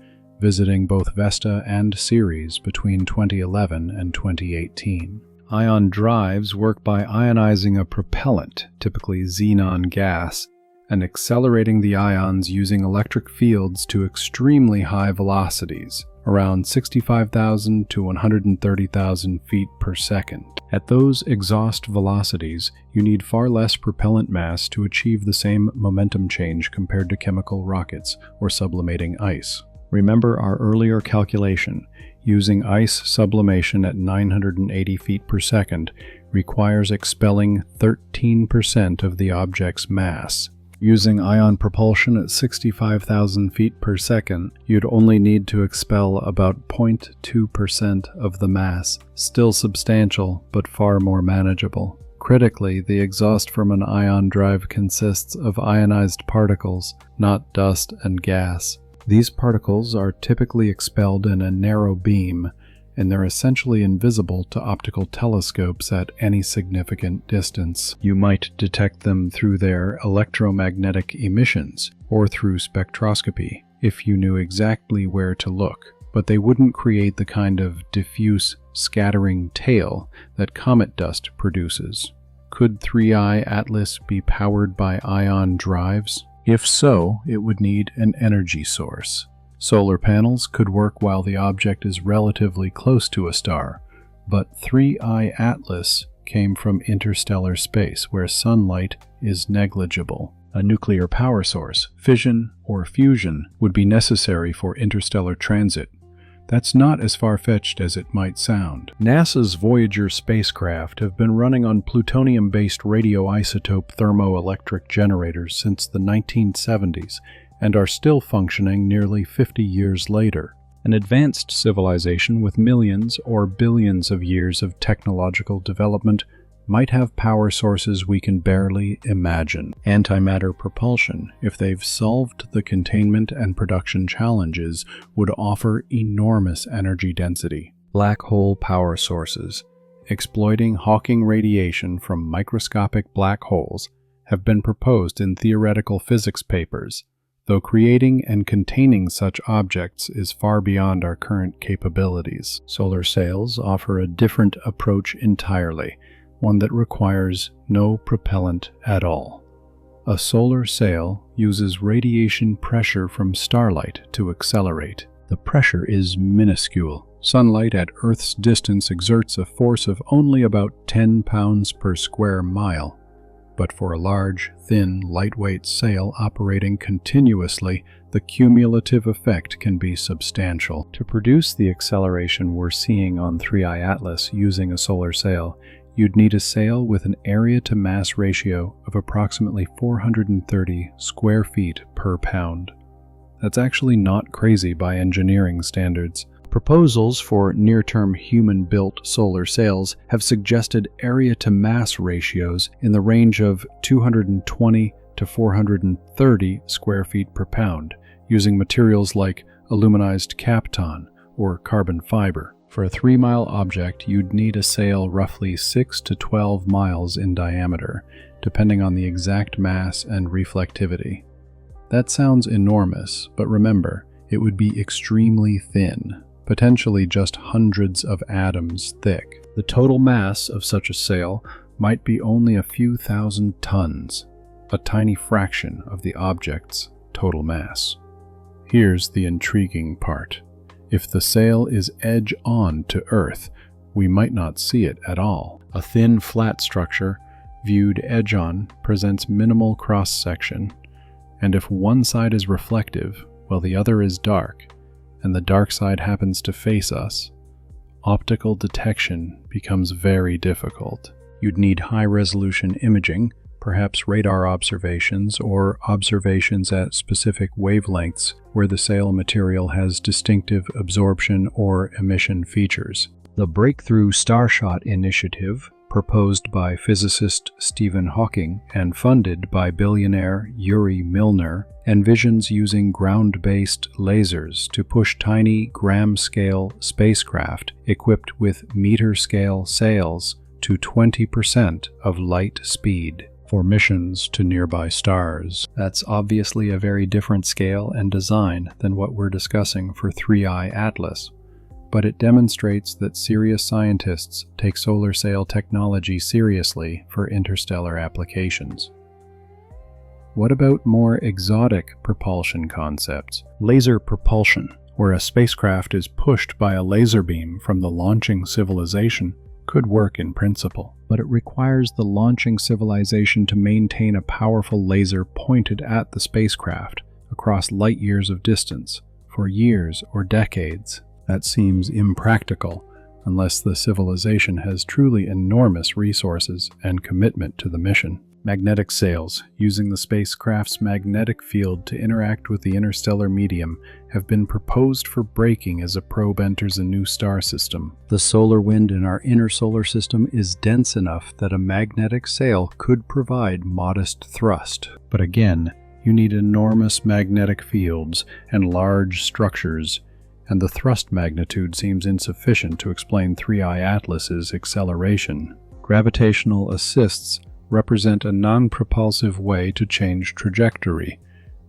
visiting both Vesta and Ceres between 2011 and 2018. Ion drives work by ionizing a propellant, typically xenon gas, and accelerating the ions using electric fields to extremely high velocities, around 65,000 to 130,000 feet per second. At those exhaust velocities, you need far less propellant mass to achieve the same momentum change compared to chemical rockets or sublimating ice. Remember our earlier calculation: using ice sublimation at 980 feet per second requires expelling 13% of the object's mass. Using ion propulsion at 65,000 feet per second, you'd only need to expel about 0.2% of the mass, still substantial but far more manageable. Critically, the exhaust from an ion drive consists of ionized particles, not dust and gas. These particles are typically expelled in a narrow beam, and they're essentially invisible to optical telescopes at any significant distance. You might detect them through their electromagnetic emissions or through spectroscopy if you knew exactly where to look, but they wouldn't create the kind of diffuse, scattering tail that comet dust produces. Could 3I Atlas be powered by ion drives? If so, it would need an energy source. Solar panels could work while the object is relatively close to a star, but 3I Atlas came from interstellar space where sunlight is negligible. A nuclear power source, fission or fusion, would be necessary for interstellar transit. That's not as far-fetched as it might sound. NASA's Voyager spacecraft have been running on plutonium-based radioisotope thermoelectric generators since the 1970s, and are still functioning nearly 50 years later. An advanced civilization with millions or billions of years of technological development might have power sources we can barely imagine. Antimatter propulsion, if they've solved the containment and production challenges, would offer enormous energy density. Black hole power sources, exploiting Hawking radiation from microscopic black holes, have been proposed in theoretical physics papers, though creating and containing such objects is far beyond our current capabilities. Solar sails offer a different approach entirely, one that requires no propellant at all. A solar sail uses radiation pressure from starlight to accelerate. The pressure is minuscule. Sunlight at Earth's distance exerts a force of only about 10 pounds per square mile. But for a large, thin, lightweight sail operating continuously, the cumulative effect can be substantial. To produce the acceleration we're seeing on 3I Atlas using a solar sail, you'd need a sail with an area-to-mass ratio of approximately 430 square feet per pound. That's actually not crazy by engineering standards. Proposals for near-term human-built solar sails have suggested area-to-mass ratios in the range of 220 to 430 square feet per pound, using materials like aluminized kapton or carbon fiber. For a 3-mile object, you'd need a sail roughly 6 to 12 miles in diameter, depending on the exact mass and reflectivity. That sounds enormous, but remember, it would be extremely thin, potentially just hundreds of atoms thick. The total mass of such a sail might be only a few thousand tons, a tiny fraction of the object's total mass. Here's the intriguing part. If the sail is edge-on to Earth, we might not see it at all. A thin, flat structure, viewed edge-on, presents minimal cross-section, and if one side is reflective, while the other is dark, and the dark side happens to face us, optical detection becomes very difficult. You'd need high-resolution imaging, perhaps radar observations or observations at specific wavelengths where the sail material has distinctive absorption or emission features. The Breakthrough Starshot initiative, proposed by physicist Stephen Hawking and funded by billionaire Yuri Milner, envisions using ground-based lasers to push tiny gram-scale spacecraft equipped with meter-scale sails to 20% of light speed for missions to nearby stars. That's obviously a very different scale and design than what we're discussing for 3I Atlas, but it demonstrates that serious scientists take solar sail technology seriously for interstellar applications. What about more exotic propulsion concepts? Laser propulsion, where a spacecraft is pushed by a laser beam from the launching civilization, could work in principle, but it requires the launching civilization to maintain a powerful laser pointed at the spacecraft across light years of distance for years or decades. That seems impractical unless the civilization has truly enormous resources and commitment to the mission. Magnetic sails, using the spacecraft's magnetic field to interact with the interstellar medium, have been proposed for braking as a probe enters a new star system. The solar wind in our inner solar system is dense enough that a magnetic sail could provide modest thrust. But again, you need enormous magnetic fields and large structures, and the thrust magnitude seems insufficient to explain 3I Atlas's acceleration. Gravitational assists represent a non-propulsive way to change trajectory,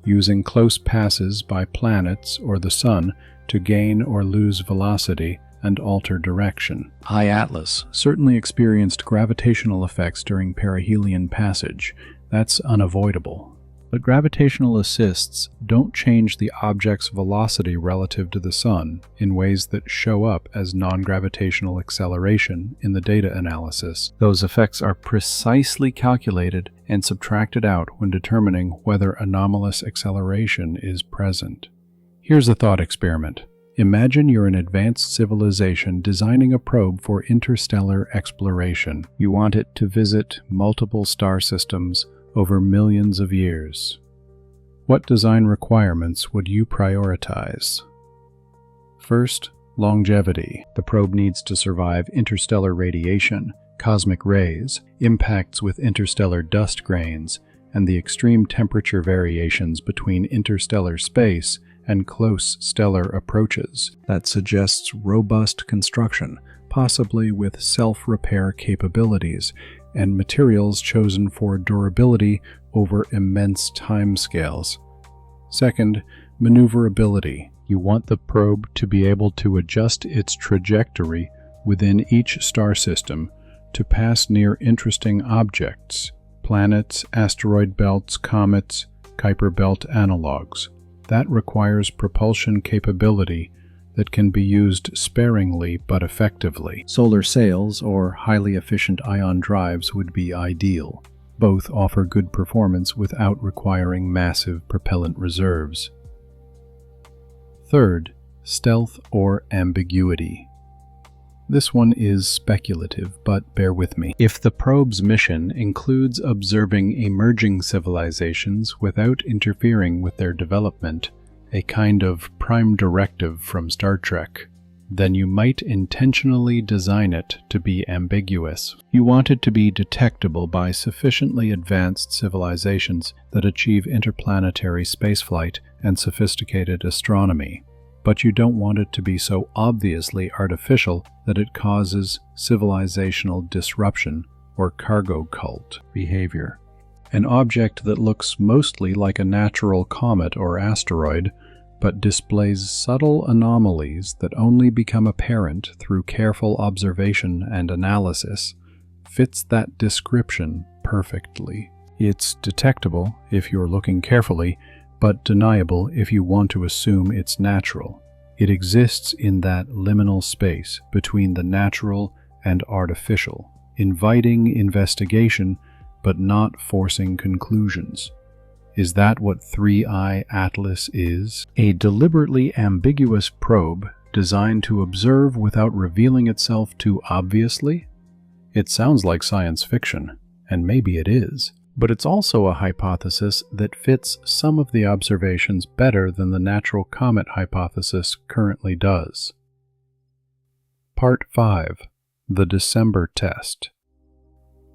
using close passes by planets or the Sun to gain or lose velocity and alter direction. I Atlas certainly experienced gravitational effects during perihelion passage. That's unavoidable. But gravitational assists don't change the object's velocity relative to the Sun in ways that show up as non-gravitational acceleration in the data analysis. Those effects are precisely calculated and subtracted out when determining whether anomalous acceleration is present. Here's a thought experiment. Imagine you're an advanced civilization designing a probe for interstellar exploration. You want it to visit multiple star systems over millions of years. What design requirements would you prioritize? First, longevity. The probe needs to survive interstellar radiation, cosmic rays, impacts with interstellar dust grains, and the extreme temperature variations between interstellar space and close stellar approaches. That suggests robust construction, possibly with self-repair capabilities, and materials chosen for durability over immense timescales. Second, maneuverability. You want the probe to be able to adjust its trajectory within each star system to pass near interesting objects, planets, asteroid belts, comets, Kuiper belt analogs. That requires propulsion capability that can be used sparingly but effectively. Solar sails or highly efficient ion drives would be ideal. Both offer good performance without requiring massive propellant reserves. Third, stealth or ambiguity. This one is speculative, but bear with me. If the probe's mission includes observing emerging civilizations without interfering with their development, a kind of prime directive from Star Trek, then you might intentionally design it to be ambiguous. You want it to be detectable by sufficiently advanced civilizations that achieve interplanetary spaceflight and sophisticated astronomy. But you don't want it to be so obviously artificial that it causes civilizational disruption or cargo cult behavior. An object that looks mostly like a natural comet or asteroid, but displays subtle anomalies that only become apparent through careful observation and analysis, fits that description perfectly. It's detectable if you're looking carefully, but deniable if you want to assume it's natural. It exists in that liminal space between the natural and artificial, inviting investigation but not forcing conclusions. Is that what 3i Atlas is? A deliberately ambiguous probe designed to observe without revealing itself too obviously? It sounds like science fiction, and maybe it is. But it's also a hypothesis that fits some of the observations better than the natural comet hypothesis currently does. Part 5. The December Test.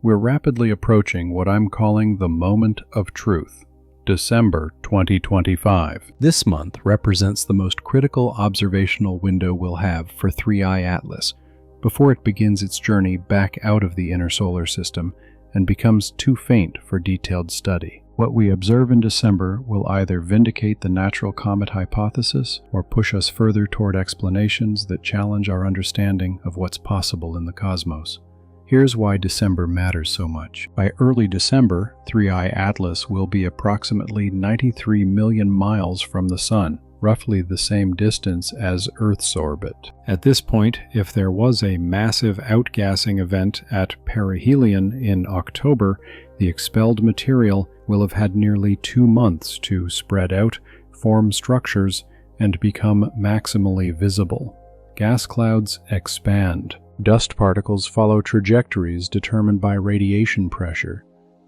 We're rapidly approaching what I'm calling the moment of truth, December 2025. This month represents the most critical observational window we'll have for 3i Atlas before it begins its journey back out of the inner solar system and becomes too faint for detailed study. What we observe in December will either vindicate the natural comet hypothesis or push us further toward explanations that challenge our understanding of what's possible in the cosmos. Here's why December matters so much. By early December, 3i Atlas will be approximately 93 million miles from the Sun, roughly the same distance as Earth's orbit. At this point, if there was a massive outgassing event at perihelion in October, the expelled material will have had nearly 2 months to spread out, form structures, and become maximally visible. Gas clouds expand. Dust particles follow trajectories determined by radiation pressure.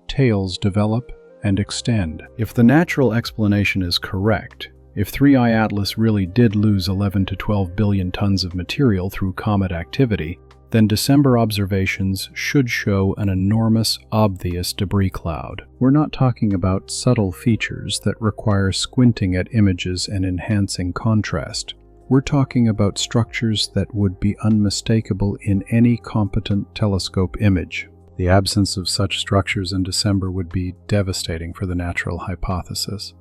Tails develop and extend. If the natural explanation is correct, if 3i Atlas really did lose 11 to 12 billion tons of material through comet activity, then December observations should show an enormous, obvious debris cloud. We're not talking about subtle features that require squinting at images and enhancing contrast. We're talking about structures that would be unmistakable in any competent telescope image. The absence of such structures in December would be devastating for the natural hypothesis.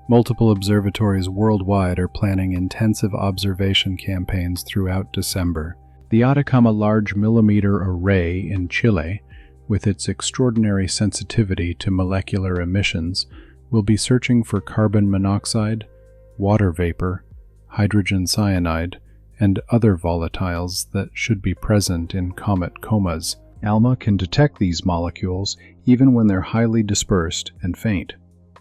Multiple observatories worldwide are planning intensive observation campaigns throughout December. The Atacama Large Millimeter Array in Chile, with its extraordinary sensitivity to molecular emissions, will be searching for carbon monoxide, water vapor, hydrogen cyanide, and other volatiles that should be present in comet comas. ALMA can detect these molecules even when they're highly dispersed and faint.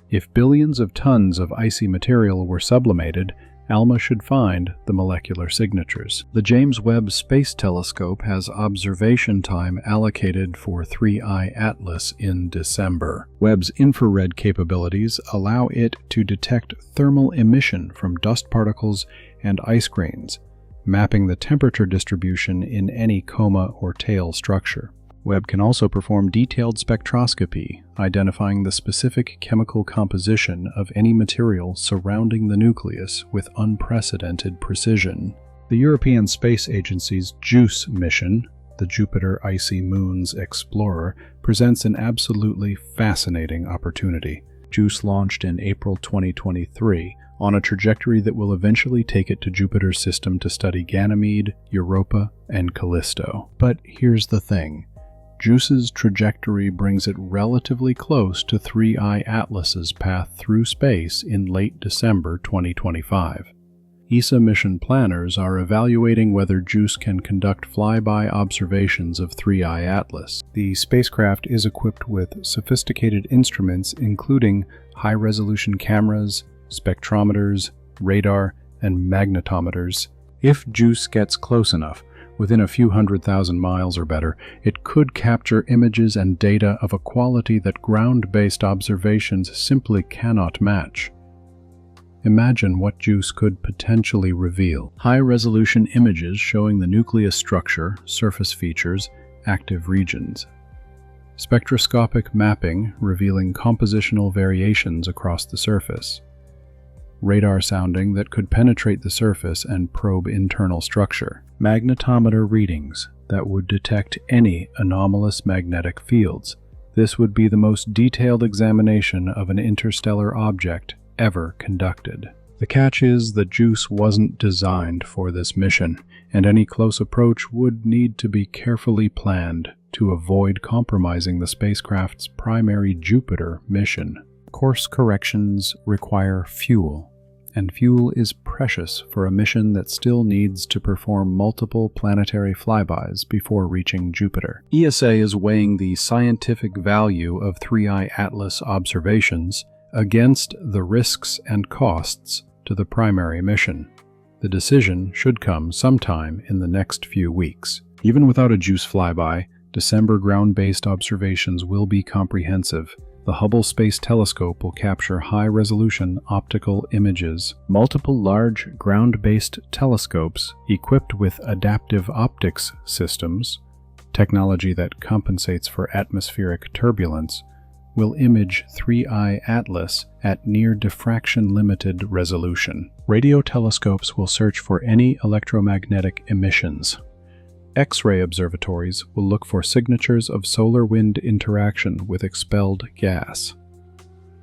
If billions of tons of icy material were sublimated, ALMA should find the molecular signatures. The James Webb Space Telescope has observation time allocated for 3i Atlas in December. Webb's infrared capabilities allow it to detect thermal emission from dust particles and ice grains, mapping the temperature distribution in any coma or tail structure. Webb can also perform detailed spectroscopy, identifying the specific chemical composition of any material surrounding the nucleus with unprecedented precision. The European Space Agency's JUICE mission, the Jupiter Icy Moons Explorer, presents an absolutely fascinating opportunity. JUICE launched in April 2023, on a trajectory that will eventually take it to Jupiter's system to study Ganymede, Europa, and Callisto. But here's the thing. JUICE's trajectory brings it relatively close to 3I Atlas's path through space in late December 2025. ESA mission planners are evaluating whether JUICE can conduct flyby observations of 3I Atlas. The spacecraft is equipped with sophisticated instruments including high-resolution cameras, spectrometers, radar, and magnetometers. If JUICE gets close enough, within a few 100,000 miles or better, it could capture images and data of a quality that ground-based observations simply cannot match. Imagine what JUICE could potentially reveal. High-resolution images showing the nucleus structure, surface features, active regions. Spectroscopic mapping revealing compositional variations across the surface. Radar sounding that could penetrate the surface and probe internal structure. Magnetometer readings that would detect any anomalous magnetic fields. This would be the most detailed examination of an interstellar object ever conducted. The catch is that JUICE wasn't designed for this mission, and any close approach would need to be carefully planned to avoid compromising the spacecraft's primary Jupiter mission. Course corrections require fuel, and fuel is precious for a mission that still needs to perform multiple planetary flybys before reaching Jupiter. ESA is weighing the scientific value of 3I Atlas observations against the risks and costs to the primary mission. The decision should come sometime in the next few weeks. Even without a JUICE flyby, December ground-based observations will be comprehensive. The Hubble Space Telescope will capture high-resolution optical images. Multiple large ground-based telescopes equipped with adaptive optics systems, technology that compensates for atmospheric turbulence, will image 3I Atlas at near diffraction-limited resolution. Radio telescopes will search for any electromagnetic emissions. X-ray observatories will look for signatures of solar-wind interaction with expelled gas.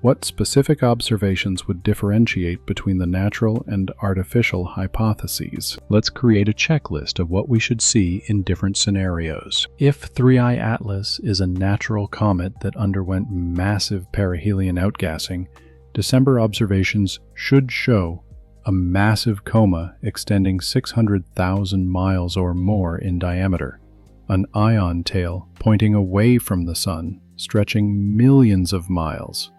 What specific observations would differentiate between the natural and artificial hypotheses? Let's create a checklist of what we should see in different scenarios. If 3I Atlas is a natural comet that underwent massive perihelion outgassing, December observations should show a massive coma extending 600,000 miles or more in diameter, an ion tail pointing away from the Sun, stretching millions of miles,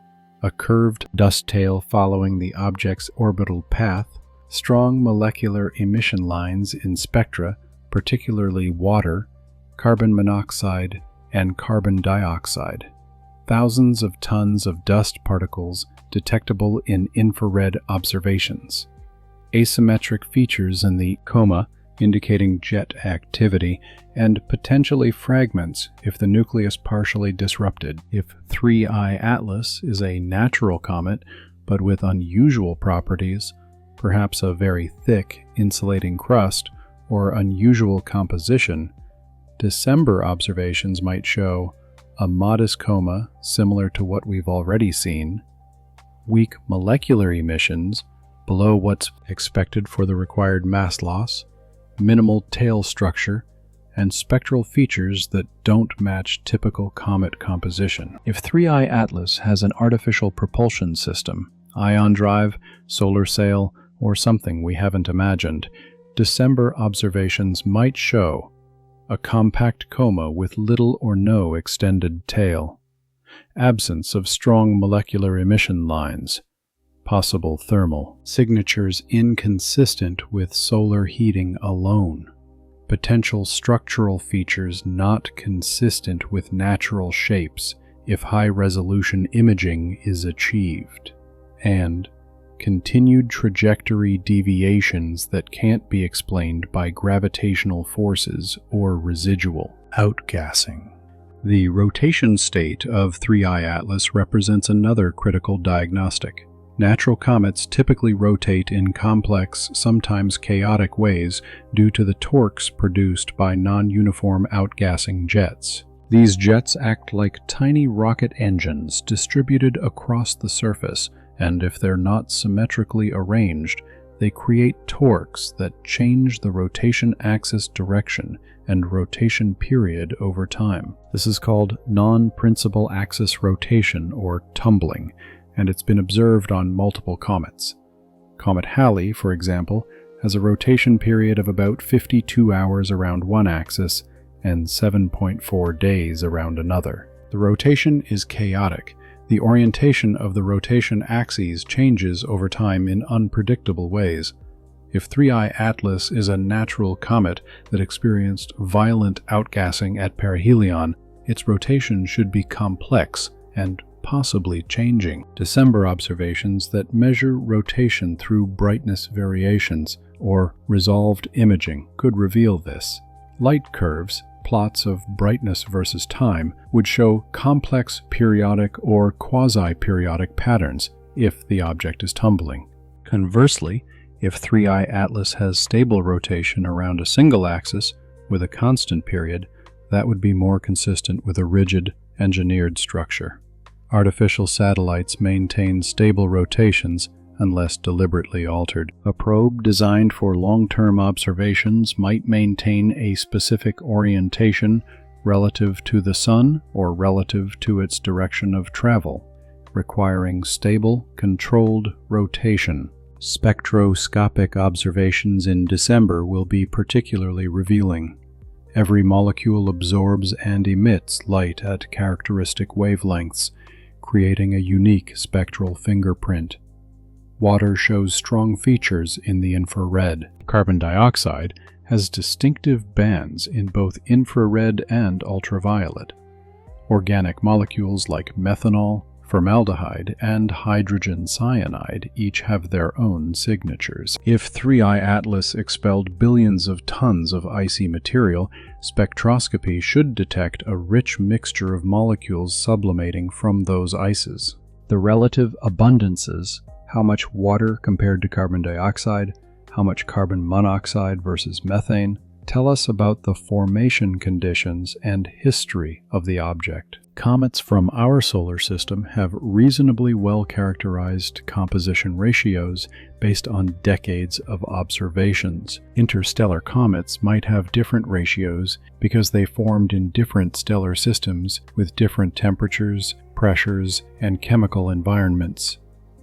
a curved dust tail following the object's orbital path, strong molecular emission lines in spectra, particularly water, carbon monoxide, and carbon dioxide, thousands of tons of dust particles detectable in infrared observations, asymmetric features in the coma indicating jet activity, and potentially fragments if the nucleus partially disrupted. If 3I Atlas is a natural comet, but with unusual properties, perhaps a very thick insulating crust or unusual composition, December observations might show a modest coma similar to what we've already seen, weak molecular emissions below what's expected for the required mass loss, minimal tail structure, and spectral features that don't match typical comet composition. If 3I Atlas has an artificial propulsion system, ion drive, solar sail, or something we haven't imagined, December observations might show a compact coma with little or no extended tail, absence of strong molecular emission lines, possible thermal signatures inconsistent with solar heating alone, potential structural features not consistent with natural shapes if high-resolution imaging is achieved, and continued trajectory deviations that can't be explained by gravitational forces or residual outgassing. The rotation state of 3I Atlas represents another critical diagnostic. Natural comets typically rotate in complex, sometimes chaotic ways due to the torques produced by non-uniform outgassing jets. These jets act like tiny rocket engines distributed across the surface and if they're not symmetrically arranged, they create torques that change the rotation axis direction and rotation period over time. This is called non-principal axis rotation, or tumbling, and it's been observed on multiple comets. Comet Halley, for example, has a rotation period of about 52 hours around one axis and 7.4 days around another. The rotation is chaotic. The orientation of the rotation axes changes over time in unpredictable ways. If 3I Atlas is a natural comet that experienced violent outgassing at perihelion, its rotation should be complex and possibly changing. December observations that measure rotation through brightness variations, or resolved imaging, could reveal this. Light curves, plots of brightness versus time, would show complex periodic or quasi-periodic patterns if the object is tumbling. Conversely, if 3I Atlas has stable rotation around a single axis with a constant period, that would be more consistent with a rigid, engineered structure. Artificial satellites maintain stable rotations unless deliberately altered. A probe designed for long-term observations might maintain a specific orientation relative to the Sun or relative to its direction of travel, requiring stable, controlled rotation. Spectroscopic observations in December will be particularly revealing. Every molecule absorbs and emits light at characteristic wavelengths, creating a unique spectral fingerprint. Water shows strong features in the infrared. Carbon dioxide has distinctive bands in both infrared and ultraviolet. Organic molecules like methanol, formaldehyde, and hydrogen cyanide each have their own signatures. If 3I Atlas expelled billions of tons of icy material, spectroscopy should detect a rich mixture of molecules sublimating from those ices. The relative abundances, how much water compared to carbon dioxide, how much carbon monoxide versus methane, tell us about the formation conditions and history of the object. Comets from our solar system have reasonably well-characterized composition ratios based on decades of observations. Interstellar comets might have different ratios because they formed in different stellar systems with different temperatures, pressures, and chemical environments.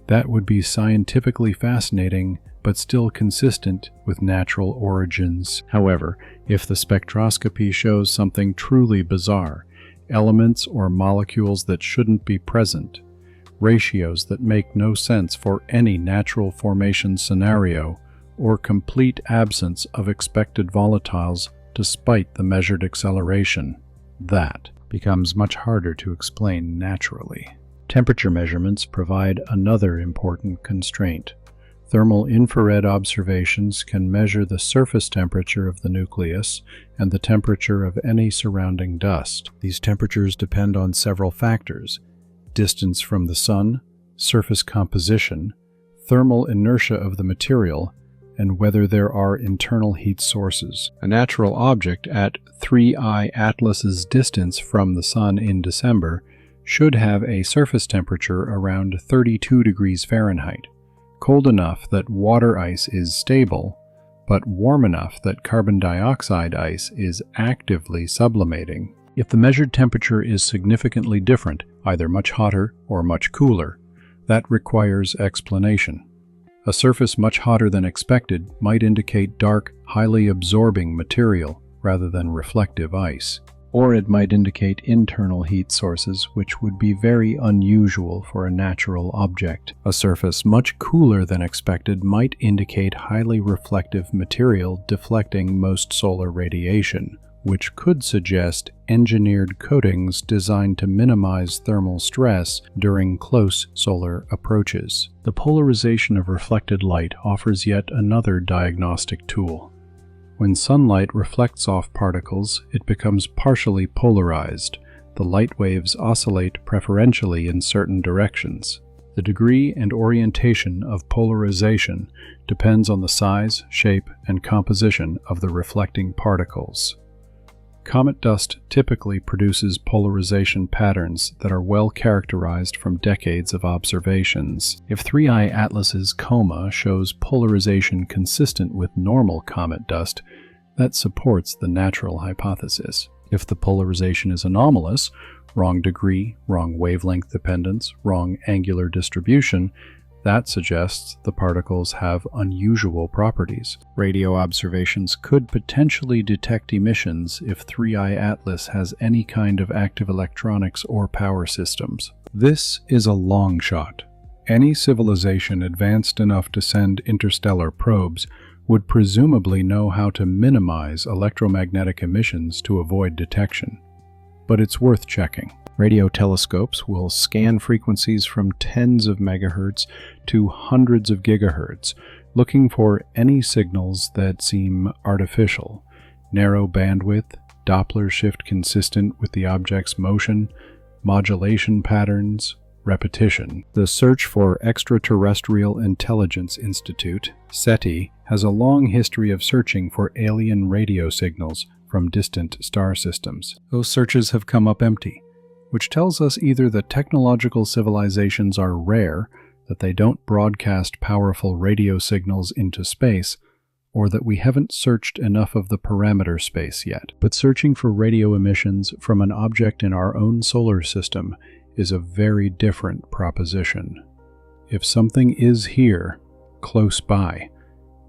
That would be scientifically fascinating, but still consistent with natural origins. However, if the spectroscopy shows something truly bizarre, elements or molecules that shouldn't be present, ratios that make no sense for any natural formation scenario, or complete absence of expected volatiles despite the measured acceleration, that becomes much harder to explain naturally. Temperature measurements provide another important constraint. Thermal infrared observations can measure the surface temperature of the nucleus and the temperature of any surrounding dust. These temperatures depend on several factors: distance from the Sun, surface composition, thermal inertia of the material, and whether there are internal heat sources. A natural object at 3I Atlas's distance from the Sun in December should have a surface temperature around 32 degrees Fahrenheit. Cold enough that water ice is stable, but warm enough that carbon dioxide ice is actively sublimating. If the measured temperature is significantly different, either much hotter or much cooler, that requires explanation. A surface much hotter than expected might indicate dark, highly absorbing material rather than reflective ice. Or it might indicate internal heat sources, which would be very unusual for a natural object. A surface much cooler than expected might indicate highly reflective material deflecting most solar radiation, which could suggest engineered coatings designed to minimize thermal stress during close solar approaches. The polarization of reflected light offers yet another diagnostic tool. When sunlight reflects off particles, it becomes partially polarized. The light waves oscillate preferentially in certain directions. The degree and orientation of polarization depends on the size, shape, and composition of the reflecting particles. Comet dust typically produces polarization patterns that are well characterized from decades of observations. If 3I Atlas's coma shows polarization consistent with normal comet dust, that supports the natural hypothesis. If the polarization is anomalous, wrong degree, wrong wavelength dependence, wrong angular distribution, that suggests the particles have unusual properties. Radio observations could potentially detect emissions if 3I Atlas has any kind of active electronics or power systems. This is a long shot. Any civilization advanced enough to send interstellar probes would presumably know how to minimize electromagnetic emissions to avoid detection. But it's worth checking. Radio telescopes will scan frequencies from tens of megahertz to hundreds of gigahertz, looking for any signals that seem artificial, narrow bandwidth, Doppler shift consistent with the object's motion, modulation patterns, repetition. The Search for Extraterrestrial Intelligence Institute, SETI, has a long history of searching for alien radio signals from distant star systems. Those searches have come up empty, which tells us either that technological civilizations are rare, that they don't broadcast powerful radio signals into space, or that we haven't searched enough of the parameter space yet. But searching for radio emissions from an object in our own solar system is a very different proposition. If something is here, close by,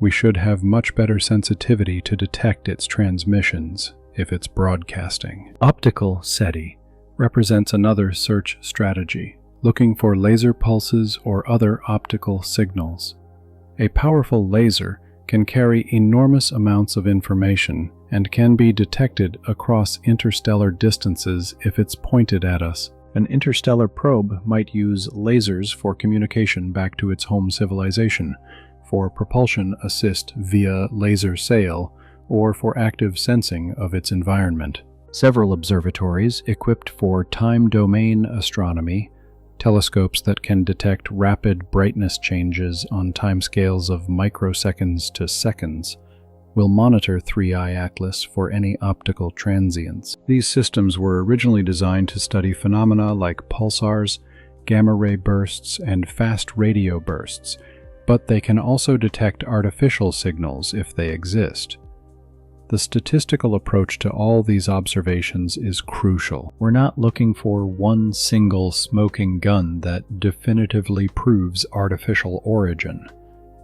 we should have much better sensitivity to detect its transmissions if it's broadcasting. Optical SETI represents another search strategy, looking for laser pulses or other optical signals. A powerful laser can carry enormous amounts of information and can be detected across interstellar distances if it's pointed at us. An interstellar probe might use lasers for communication back to its home civilization, for propulsion assist via laser sail, or for active sensing of its environment. Several observatories equipped for time-domain astronomy, telescopes that can detect rapid brightness changes on timescales of microseconds to seconds, will monitor 3I Atlas for any optical transients. These systems were originally designed to study phenomena like pulsars, gamma-ray bursts, and fast radio bursts, but they can also detect artificial signals if they exist. The statistical approach to all these observations is crucial. We're not looking for one single smoking gun that definitively proves artificial origin.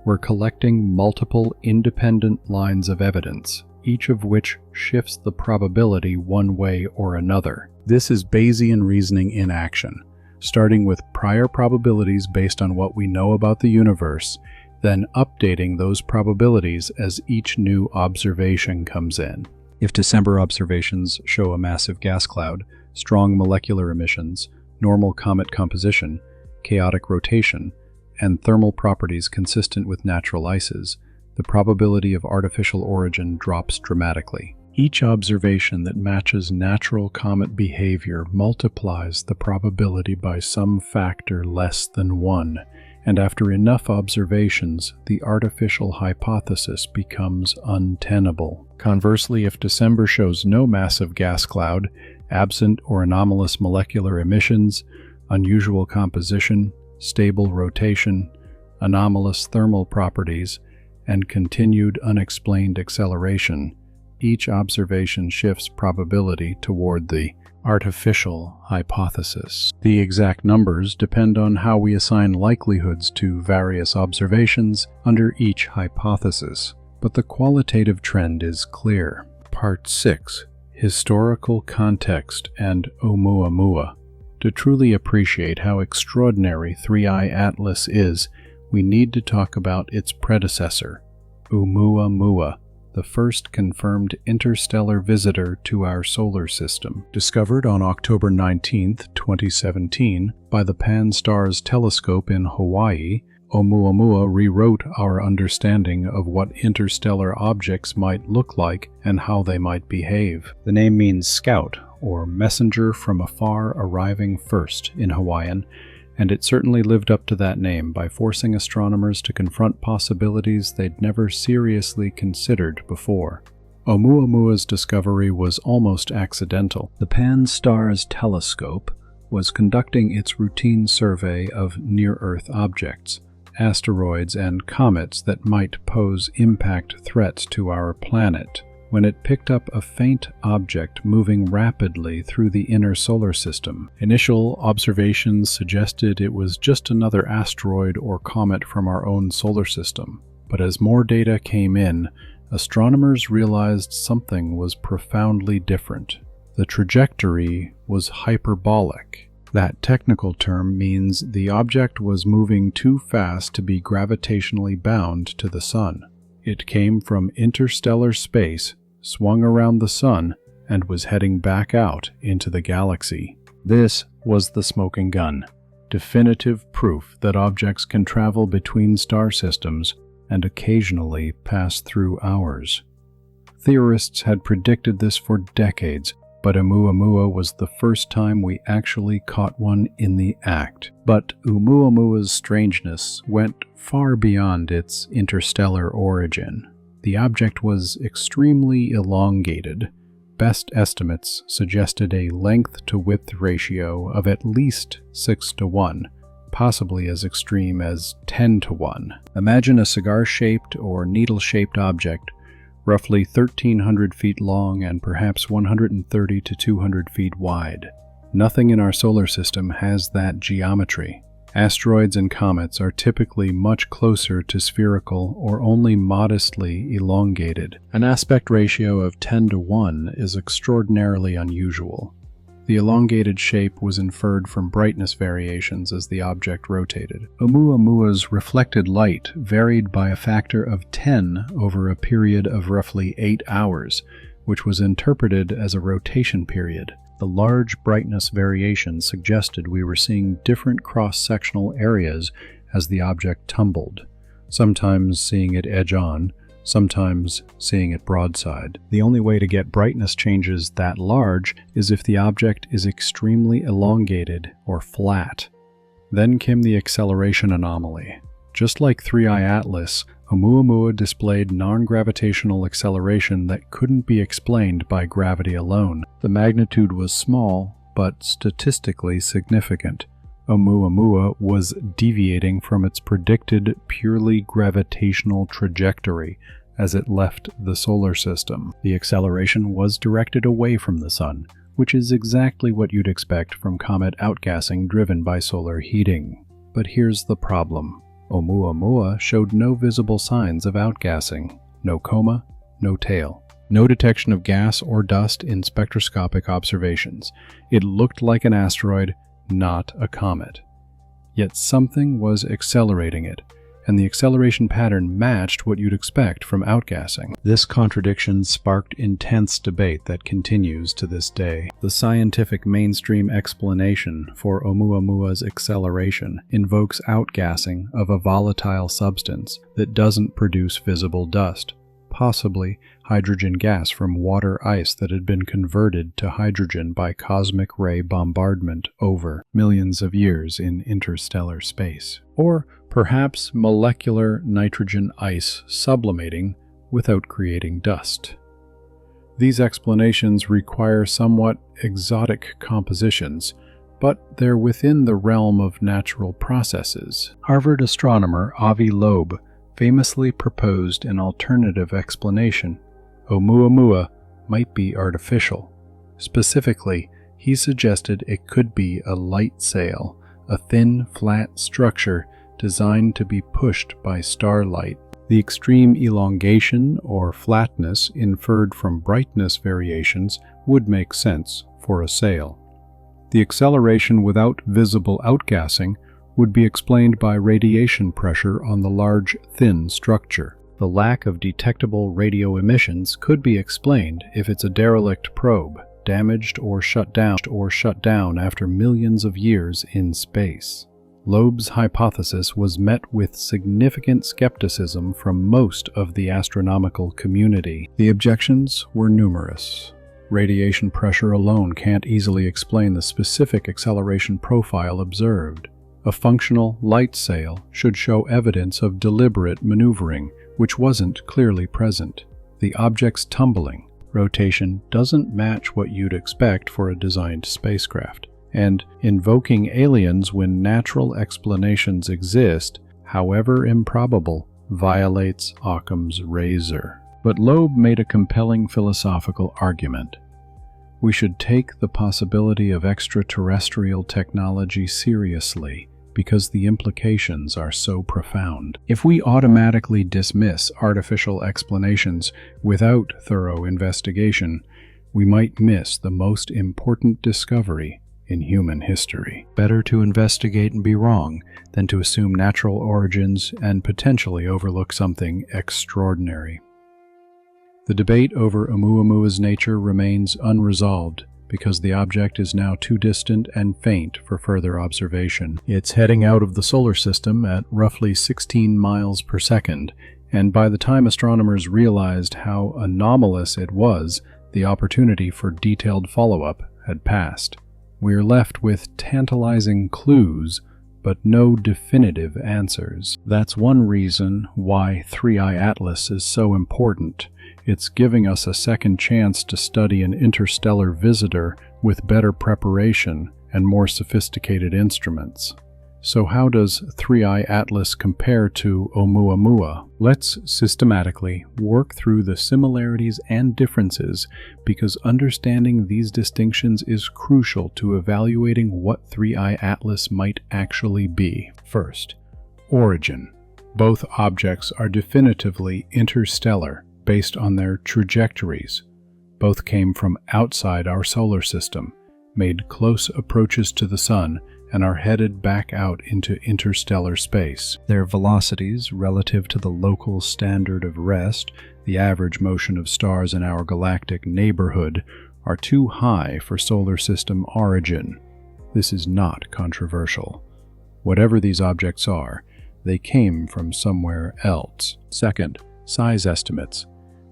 We're collecting multiple independent lines of evidence, each of which shifts the probability one way or another. This is Bayesian reasoning in action, starting with prior probabilities based on what we know about the universe, then updating those probabilities as each new observation comes in. If December observations show a massive gas cloud, strong molecular emissions, normal comet composition, chaotic rotation, and thermal properties consistent with natural ices, the probability of artificial origin drops dramatically. Each observation that matches natural comet behavior multiplies the probability by some factor less than 1, and after enough observations, the artificial hypothesis becomes untenable. Conversely, if December shows no massive gas cloud, absent or anomalous molecular emissions, unusual composition, stable rotation, anomalous thermal properties, and continued unexplained acceleration, each observation shifts probability toward the artificial hypothesis. The exact numbers depend on how we assign likelihoods to various observations under each hypothesis, but the qualitative trend is clear. Part 6. Historical Context and ʻOumuamua. To truly appreciate how extraordinary 3I Atlas is, we need to talk about its predecessor, ʻOumuamua, the first confirmed interstellar visitor to our solar system. Discovered on October 19, 2017, by the Pan-STARRS telescope in Hawaii, ʻOumuamua rewrote our understanding of what interstellar objects might look like and how they might behave. The name means scout, or messenger from afar arriving first in Hawaiian, and it certainly lived up to that name by forcing astronomers to confront possibilities they'd never seriously considered before. Oumuamua's discovery was almost accidental. The Pan-STARRS telescope was conducting its routine survey of near-Earth objects, asteroids and comets that might pose impact threats to our planet, when it picked up a faint object moving rapidly through the inner solar system. Initial observations suggested it was just another asteroid or comet from our own solar system, but as more data came in, astronomers realized something was profoundly different. The trajectory was hyperbolic. That technical term means the object was moving too fast to be gravitationally bound to the Sun. It came from interstellar space, swung around the Sun, and was heading back out into the galaxy. This was the smoking gun, definitive proof that objects can travel between star systems and occasionally pass through ours. Theorists had predicted this for decades, but ʻOumuamua was the first time we actually caught one in the act. But Oumuamua's strangeness went far beyond its interstellar origin. The object was extremely elongated. Best estimates suggested a length-to-width ratio of at least 6:1, possibly as extreme as 10:1. Imagine a cigar-shaped or needle-shaped object, roughly 1,300 feet long and perhaps 130 to 200 feet wide. Nothing in our solar system has that geometry. Asteroids and comets are typically much closer to spherical or only modestly elongated. An aspect ratio of 10:1 is extraordinarily unusual. The elongated shape was inferred from brightness variations as the object rotated. Oumuamua's reflected light varied by a factor of 10 over a period of roughly 8 hours, which was interpreted as a rotation period. The large brightness variations suggested we were seeing different cross-sectional areas as the object tumbled, sometimes seeing it edge on, sometimes seeing it broadside. The only way to get brightness changes that large is if the object is extremely elongated or flat. Then came the acceleration anomaly. Just like 3I Atlas, Oumuamua displayed non-gravitational acceleration that couldn't be explained by gravity alone. The magnitude was small, but statistically significant. Oumuamua was deviating from its predicted purely gravitational trajectory as it left the solar system. The acceleration was directed away from the Sun, which is exactly what you'd expect from comet outgassing driven by solar heating. But here's the problem. Oumuamua showed no visible signs of outgassing. No coma, no tail. No detection of gas or dust in spectroscopic observations. It looked like an asteroid, not a comet. Yet something was accelerating it, and the acceleration pattern matched what you'd expect from outgassing. This contradiction sparked intense debate that continues to this day. The scientific mainstream explanation for Oumuamua's acceleration invokes outgassing of a volatile substance that doesn't produce visible dust, possibly hydrogen gas from water ice that had been converted to hydrogen by cosmic ray bombardment over millions of years in interstellar space. Or perhaps molecular nitrogen ice sublimating without creating dust. These explanations require somewhat exotic compositions, but they're within the realm of natural processes. Harvard astronomer Avi Loeb famously proposed an alternative explanation. Oumuamua might be artificial. Specifically, he suggested it could be a light sail, a thin, flat structure designed to be pushed by starlight. The extreme elongation or flatness inferred from brightness variations would make sense for a sail. The acceleration without visible outgassing would be explained by radiation pressure on the large, thin structure. The lack of detectable radio emissions could be explained if it's a derelict probe, damaged or shut down after millions of years in space. Loeb's hypothesis was met with significant skepticism from most of the astronomical community. The objections were numerous. Radiation pressure alone can't easily explain the specific acceleration profile observed. A functional light sail should show evidence of deliberate maneuvering, which wasn't clearly present. The object's tumbling rotation doesn't match what you'd expect for a designed spacecraft, and invoking aliens when natural explanations exist, however improbable, violates Occam's razor. But Loeb made a compelling philosophical argument. We should take the possibility of extraterrestrial technology seriously because the implications are so profound. If we automatically dismiss artificial explanations without thorough investigation, we might miss the most important discovery in human history. Better to investigate and be wrong than to assume natural origins and potentially overlook something extraordinary. The debate over Oumuamua's nature remains unresolved because the object is now too distant and faint for further observation. It's heading out of the solar system at roughly 16 miles per second, and by the time astronomers realized how anomalous it was, the opportunity for detailed follow-up had passed. We're left with tantalizing clues, but no definitive answers. That's one reason why 3I Atlas is so important. It's giving us a second chance to study an interstellar visitor with better preparation and more sophisticated instruments. So how does 3I Atlas compare to Oumuamua? Let's systematically work through the similarities and differences because understanding these distinctions is crucial to evaluating what 3I Atlas might actually be. First, origin. Both objects are definitively interstellar based on their trajectories. Both came from outside our solar system, made close approaches to the Sun, and are headed back out into interstellar space. Their velocities relative to the local standard of rest, the average motion of stars in our galactic neighborhood, are too high for solar system origin. This is not controversial. Whatever these objects are, they came from somewhere else. Second, size estimates.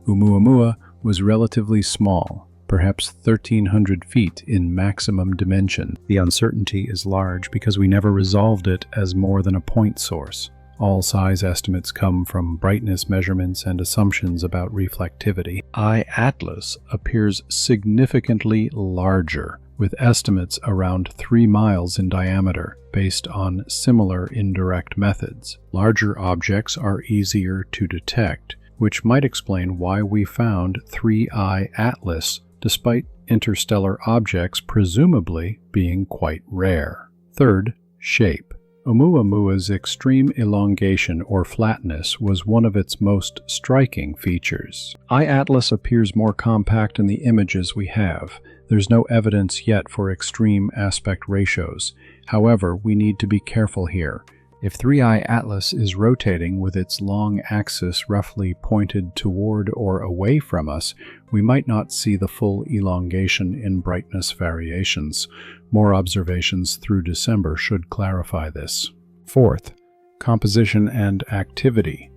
Oumuamua was relatively small, perhaps 1,300 feet in maximum dimension. The uncertainty is large because we never resolved it as more than a point source. All size estimates come from brightness measurements and assumptions about reflectivity. I-Atlas appears significantly larger, with estimates around 3 miles in diameter, based on similar indirect methods. Larger objects are easier to detect, which might explain why we found 3I Atlas despite interstellar objects presumably being quite rare. Third, shape. Oumuamua's extreme elongation or flatness was one of its most striking features. I-Atlas appears more compact in the images we have. There's no evidence yet for extreme aspect ratios. However, we need to be careful here. If 3I Atlas is rotating with its long axis roughly pointed toward or away from us, we might not see the full elongation in brightness variations. More observations through December should clarify this. Fourth, composition and activity.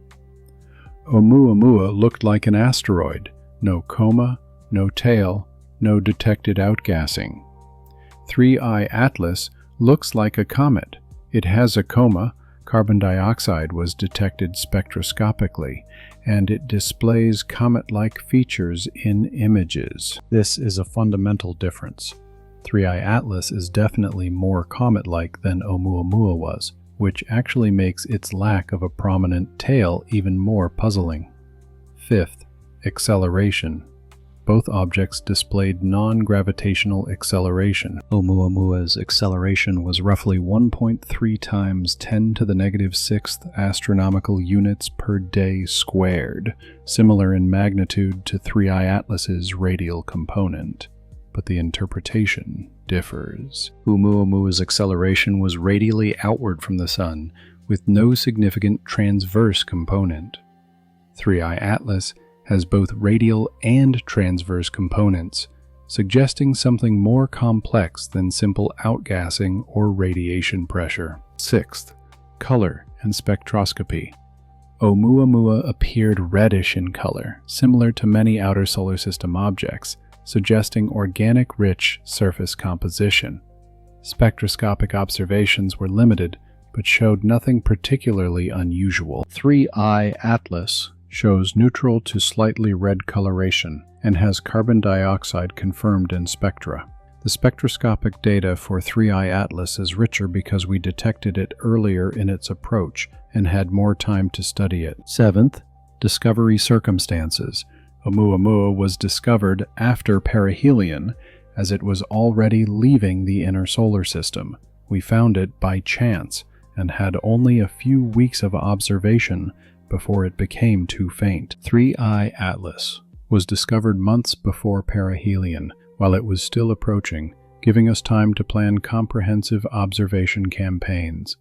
Oumuamua looked like an asteroid. No coma, no tail, no detected outgassing. 3I Atlas looks like a comet. It has a coma, carbon dioxide was detected spectroscopically, and it displays comet-like features in images. This is a fundamental difference. 3I Atlas is definitely more comet-like than Oumuamua was, which actually makes its lack of a prominent tail even more puzzling. Fifth, acceleration. Both objects displayed non-gravitational acceleration. Oumuamua's acceleration was roughly 1.3 times 10 to the negative 6th astronomical units per day squared, similar in magnitude to 3I Atlas's radial component. But the interpretation differs. Oumuamua's acceleration was radially outward from the Sun, with no significant transverse component. 3I Atlas has both radial and transverse components, suggesting something more complex than simple outgassing or radiation pressure. Sixth, color and spectroscopy. Oumuamua appeared reddish in color, similar to many outer solar system objects, suggesting organic-rich surface composition. Spectroscopic observations were limited, but showed nothing particularly unusual. 3I Atlas shows neutral to slightly red coloration and has carbon dioxide confirmed in spectra. The spectroscopic data for 3I Atlas is richer because we detected it earlier in its approach and had more time to study it. Seventh, discovery circumstances. ʻOumuamua was discovered after perihelion, as it was already leaving the inner solar system. We found it by chance and had only a few weeks of observation before it became too faint. 3I Atlas was discovered months before perihelion, while it was still approaching, giving us time to plan comprehensive observation campaigns.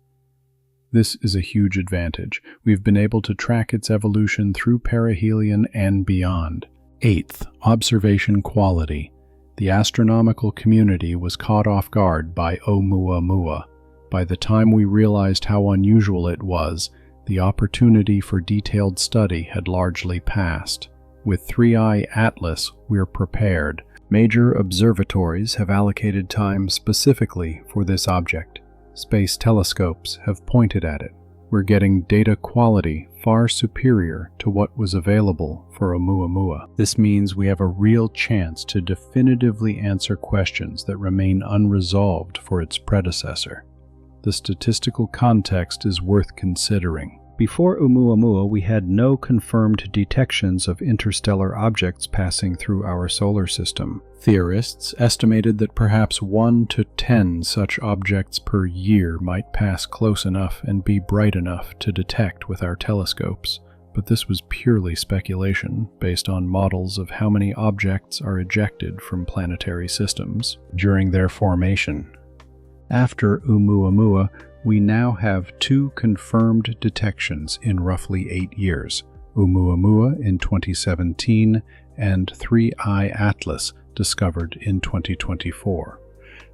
This is a huge advantage. We've been able to track its evolution through perihelion and beyond. Eighth, observation quality. The astronomical community was caught off guard by ʻOumuamua. By the time we realized how unusual it was, the opportunity for detailed study had largely passed. With 3I Atlas, we're prepared. Major observatories have allocated time specifically for this object. Space telescopes have pointed at it. We're getting data quality far superior to what was available for ʻOumuamua. This means we have a real chance to definitively answer questions that remain unresolved for its predecessor. The statistical context is worth considering. Before ʻOumuamua, we had no confirmed detections of interstellar objects passing through our solar system. Theorists estimated that perhaps 1 to 10 such objects per year might pass close enough and be bright enough to detect with our telescopes. But this was purely speculation, based on models of how many objects are ejected from planetary systems during their formation. After ʻOumuamua, we now have 2 confirmed detections in roughly 8 years, ʻOumuamua in 2017 and 3I Atlas discovered in 2024.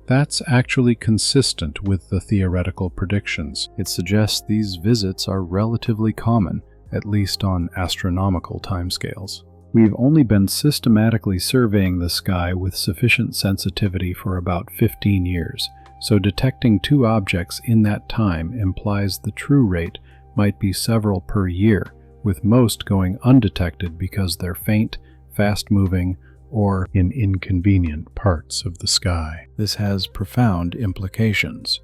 That's actually consistent with the theoretical predictions. It suggests these visits are relatively common, at least on astronomical timescales. We've only been systematically surveying the sky with sufficient sensitivity for about 15 years. So detecting 2 objects in that time implies the true rate might be several per year, with most going undetected because they're faint, fast-moving, or in inconvenient parts of the sky. This has profound implications.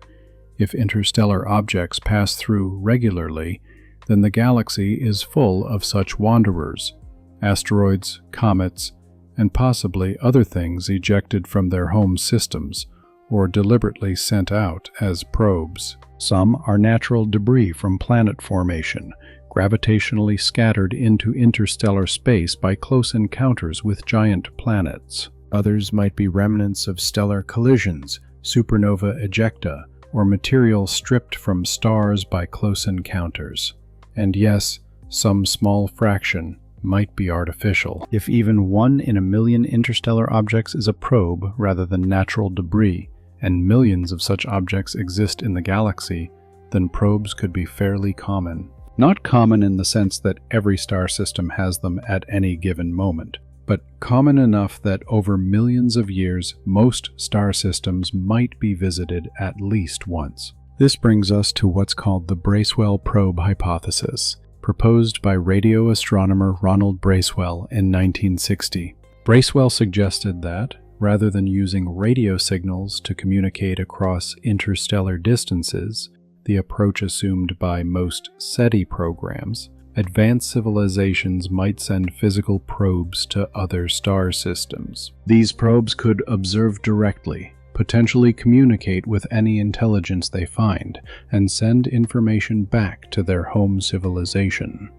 If interstellar objects pass through regularly, then the galaxy is full of such wanderers, asteroids, comets, and possibly other things ejected from their home systems, or deliberately sent out as probes. Some are natural debris from planet formation, gravitationally scattered into interstellar space by close encounters with giant planets. Others might be remnants of stellar collisions, supernova ejecta, or material stripped from stars by close encounters. And yes, some small fraction might be artificial. If even 1 in a million interstellar objects is a probe rather than natural debris, and millions of such objects exist in the galaxy, then probes could be fairly common. Not common in the sense that every star system has them at any given moment, but common enough that over millions of years, most star systems might be visited at least once. This brings us to what's called the Bracewell probe hypothesis, proposed by radio astronomer Ronald Bracewell in 1960. Bracewell suggested that, rather than using radio signals to communicate across interstellar distances, the approach assumed by most SETI programs, advanced civilizations might send physical probes to other star systems. These probes could observe directly, potentially communicate with any intelligence they find, and send information back to their home civilization.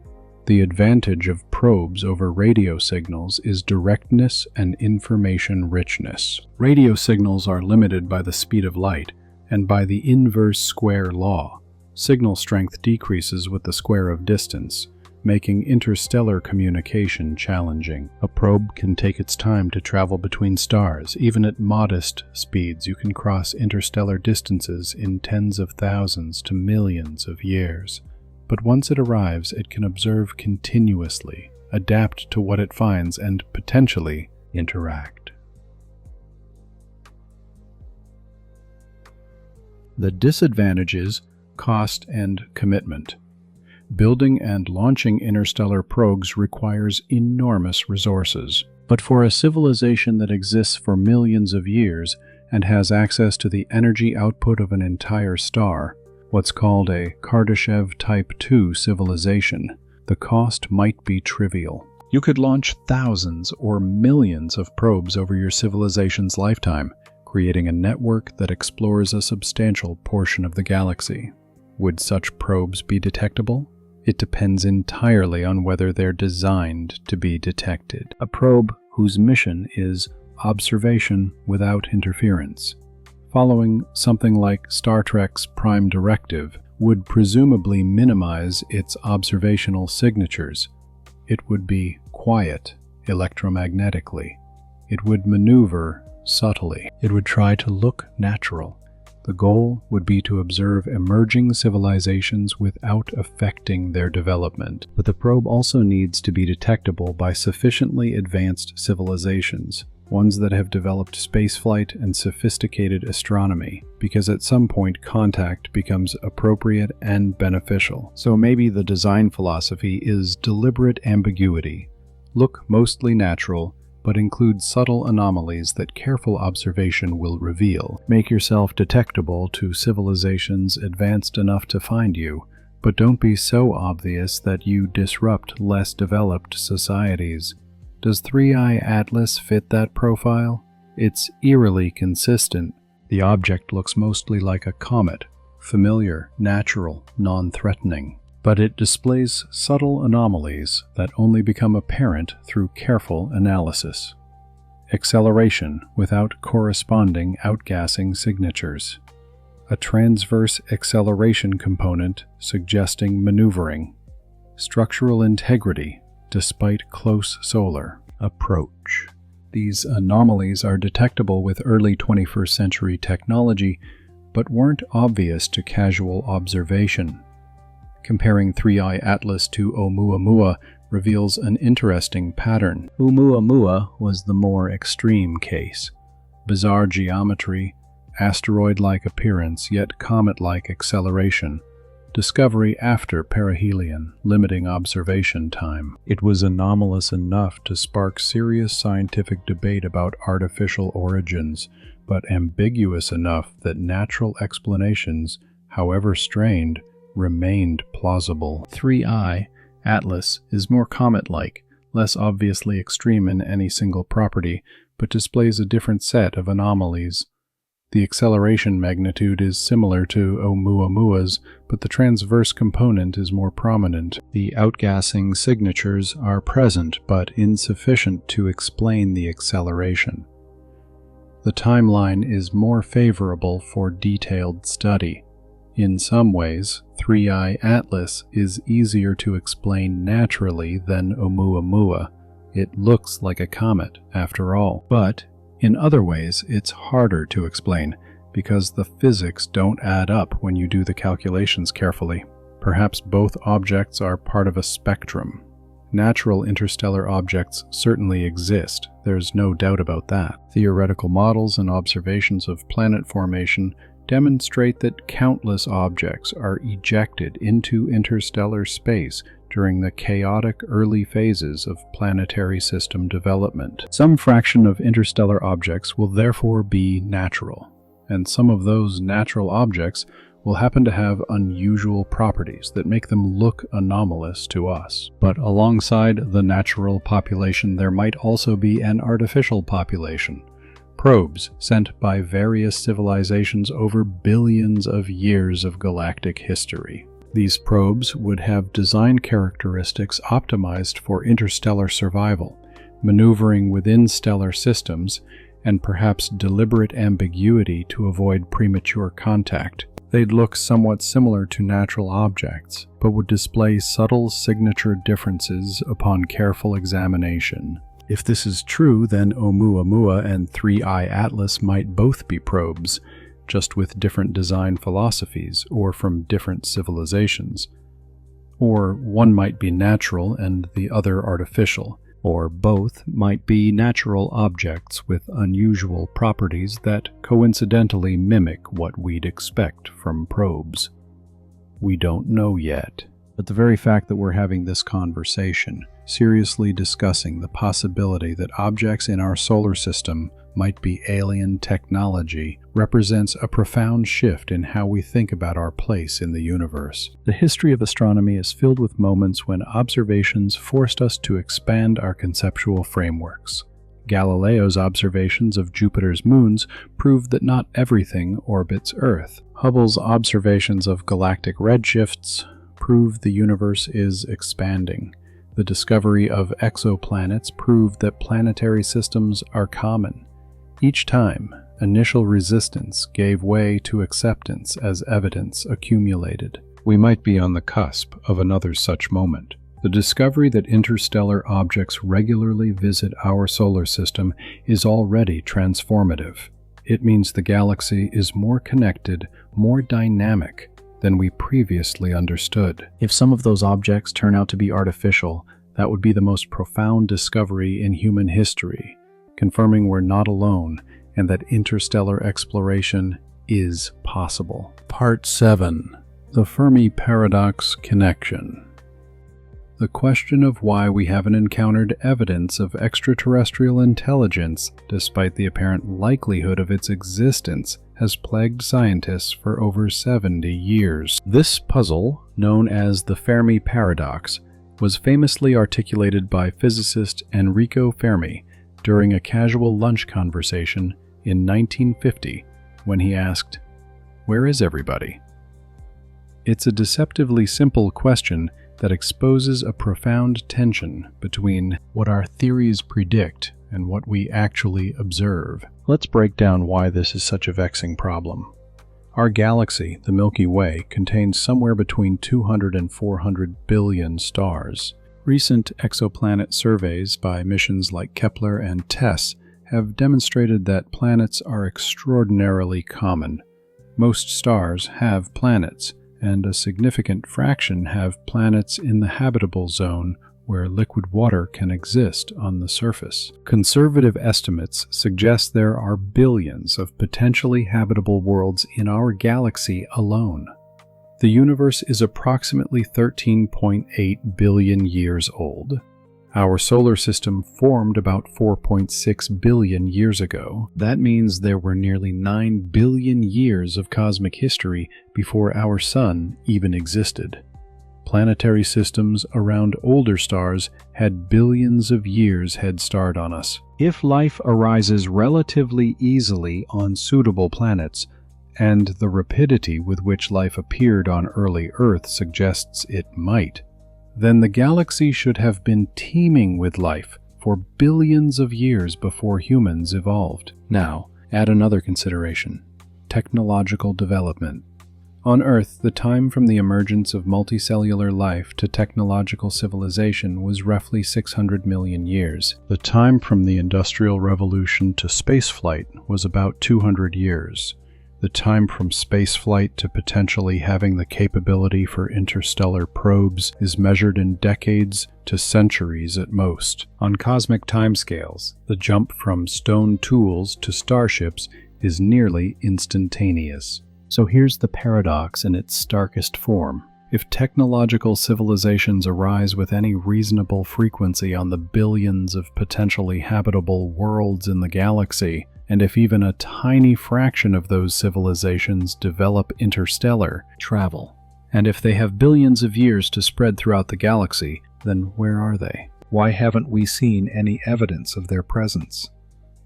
The advantage of probes over radio signals is directness and information richness. Radio signals are limited by the speed of light and by the inverse square law. Signal strength decreases with the square of distance, making interstellar communication challenging. A probe can take its time to travel between stars. Even at modest speeds, you can cross interstellar distances in tens of thousands to millions of years. But once it arrives, it can observe continuously, adapt to what it finds, and potentially interact. The disadvantages: cost and commitment. Building and launching interstellar probes requires enormous resources. But for a civilization that exists for millions of years and has access to the energy output of an entire star, what's called a Kardashev Type II civilization, the cost might be trivial. You could launch thousands or millions of probes over your civilization's lifetime, creating a network that explores a substantial portion of the galaxy. Would such probes be detectable? It depends entirely on whether they're designed to be detected. A probe whose mission is observation without interference, following something like Star Trek's Prime Directive, would presumably minimize its observational signatures. It would be quiet electromagnetically. It would maneuver subtly. It would try to look natural. The goal would be to observe emerging civilizations without affecting their development. But the probe also needs to be detectable by sufficiently advanced civilizations, ones that have developed spaceflight and sophisticated astronomy, because at some point contact becomes appropriate and beneficial. So maybe the design philosophy is deliberate ambiguity. Look mostly natural, but include subtle anomalies that careful observation will reveal. Make yourself detectable to civilizations advanced enough to find you, but don't be so obvious that you disrupt less developed societies. Does 3i Atlas fit that profile? It's eerily consistent. The object looks mostly like a comet, familiar, natural, non-threatening. But it displays subtle anomalies that only become apparent through careful analysis. Acceleration without corresponding outgassing signatures. A transverse acceleration component suggesting maneuvering. Structural integrity despite close solar approach. These anomalies are detectable with early 21st century technology, but weren't obvious to casual observation. Comparing 3i Atlas to ʻOumuamua reveals an interesting pattern. ʻOumuamua was the more extreme case. Bizarre geometry, asteroid-like appearance, yet comet-like acceleration. Discovery after perihelion, limiting observation time. It was anomalous enough to spark serious scientific debate about artificial origins, but ambiguous enough that natural explanations, however strained, remained plausible. 3i Atlas is more comet-like, less obviously extreme in any single property, but displays a different set of anomalies. The acceleration magnitude is similar to ʻOumuamua's, but the transverse component is more prominent. The outgassing signatures are present, but insufficient to explain the acceleration. The timeline is more favorable for detailed study. In some ways, 3i Atlas is easier to explain naturally than ʻOumuamua. It looks like a comet, after all. But in other ways, it's harder to explain, because the physics don't add up when you do the calculations carefully. Perhaps both objects are part of a spectrum. Natural interstellar objects certainly exist, there's no doubt about that. Theoretical models and observations of planet formation demonstrate that countless objects are ejected into interstellar space during the chaotic early phases of planetary system development. Some fraction of interstellar objects will therefore be natural, and some of those natural objects will happen to have unusual properties that make them look anomalous to us. But alongside the natural population, there might also be an artificial population. Probes sent by various civilizations over billions of years of galactic history. These probes would have design characteristics optimized for interstellar survival, maneuvering within stellar systems, and perhaps deliberate ambiguity to avoid premature contact. They'd look somewhat similar to natural objects, but would display subtle signature differences upon careful examination. If this is true, then ʻOumuamua and 3i Atlas might both be probes, just with different design philosophies, or from different civilizations. Or one might be natural and the other artificial, or both might be natural objects with unusual properties that coincidentally mimic what we'd expect from probes. We don't know yet. But the very fact that we're having this conversation, seriously discussing the possibility that objects in our solar system might be alien technology, represents a profound shift in how we think about our place in the universe. The history of astronomy is filled with moments when observations forced us to expand our conceptual frameworks. Galileo's observations of Jupiter's moons proved that not everything orbits Earth. Hubble's observations of galactic redshifts prove the universe is expanding. The discovery of exoplanets proved that planetary systems are common. Each time, initial resistance gave way to acceptance as evidence accumulated. We might be on the cusp of another such moment. The discovery that interstellar objects regularly visit our solar system is already transformative. It means the galaxy is more connected, more dynamic than we previously understood. If some of those objects turn out to be artificial, that would be the most profound discovery in human history, confirming we're not alone and that interstellar exploration is possible. Part 7. The Fermi Paradox Connection. The question of why we haven't encountered evidence of extraterrestrial intelligence, despite the apparent likelihood of its existence, has plagued scientists for over 70 years. This puzzle, known as the Fermi Paradox, was famously articulated by physicist Enrico Fermi during a casual lunch conversation in 1950 when he asked, "Where is everybody?" It's a deceptively simple question that exposes a profound tension between what our theories predict and what we actually observe. Let's break down why this is such a vexing problem. Our galaxy, the Milky Way, contains somewhere between 200 and 400 billion stars. Recent exoplanet surveys by missions like Kepler and TESS have demonstrated that planets are extraordinarily common. Most stars have planets, and a significant fraction have planets in the habitable zone where liquid water can exist on the surface. Conservative estimates suggest there are billions of potentially habitable worlds in our galaxy alone. The universe is approximately 13.8 billion years old. Our solar system formed about 4.6 billion years ago. That means there were nearly 9 billion years of cosmic history before our sun even existed. Planetary systems around older stars had billions of years head start on us. If life arises relatively easily on suitable planets, and the rapidity with which life appeared on early Earth suggests it might, then the galaxy should have been teeming with life for billions of years before humans evolved. Now, add another consideration: technological development. On Earth, the time from the emergence of multicellular life to technological civilization was roughly 600 million years. The time from the Industrial Revolution to spaceflight was about 200 years. The time from spaceflight to potentially having the capability for interstellar probes is measured in decades to centuries at most. On cosmic timescales, the jump from stone tools to starships is nearly instantaneous. So here's the paradox in its starkest form. If technological civilizations arise with any reasonable frequency on the billions of potentially habitable worlds in the galaxy, and if even a tiny fraction of those civilizations develop interstellar travel, and if they have billions of years to spread throughout the galaxy, then where are they? Why haven't we seen any evidence of their presence?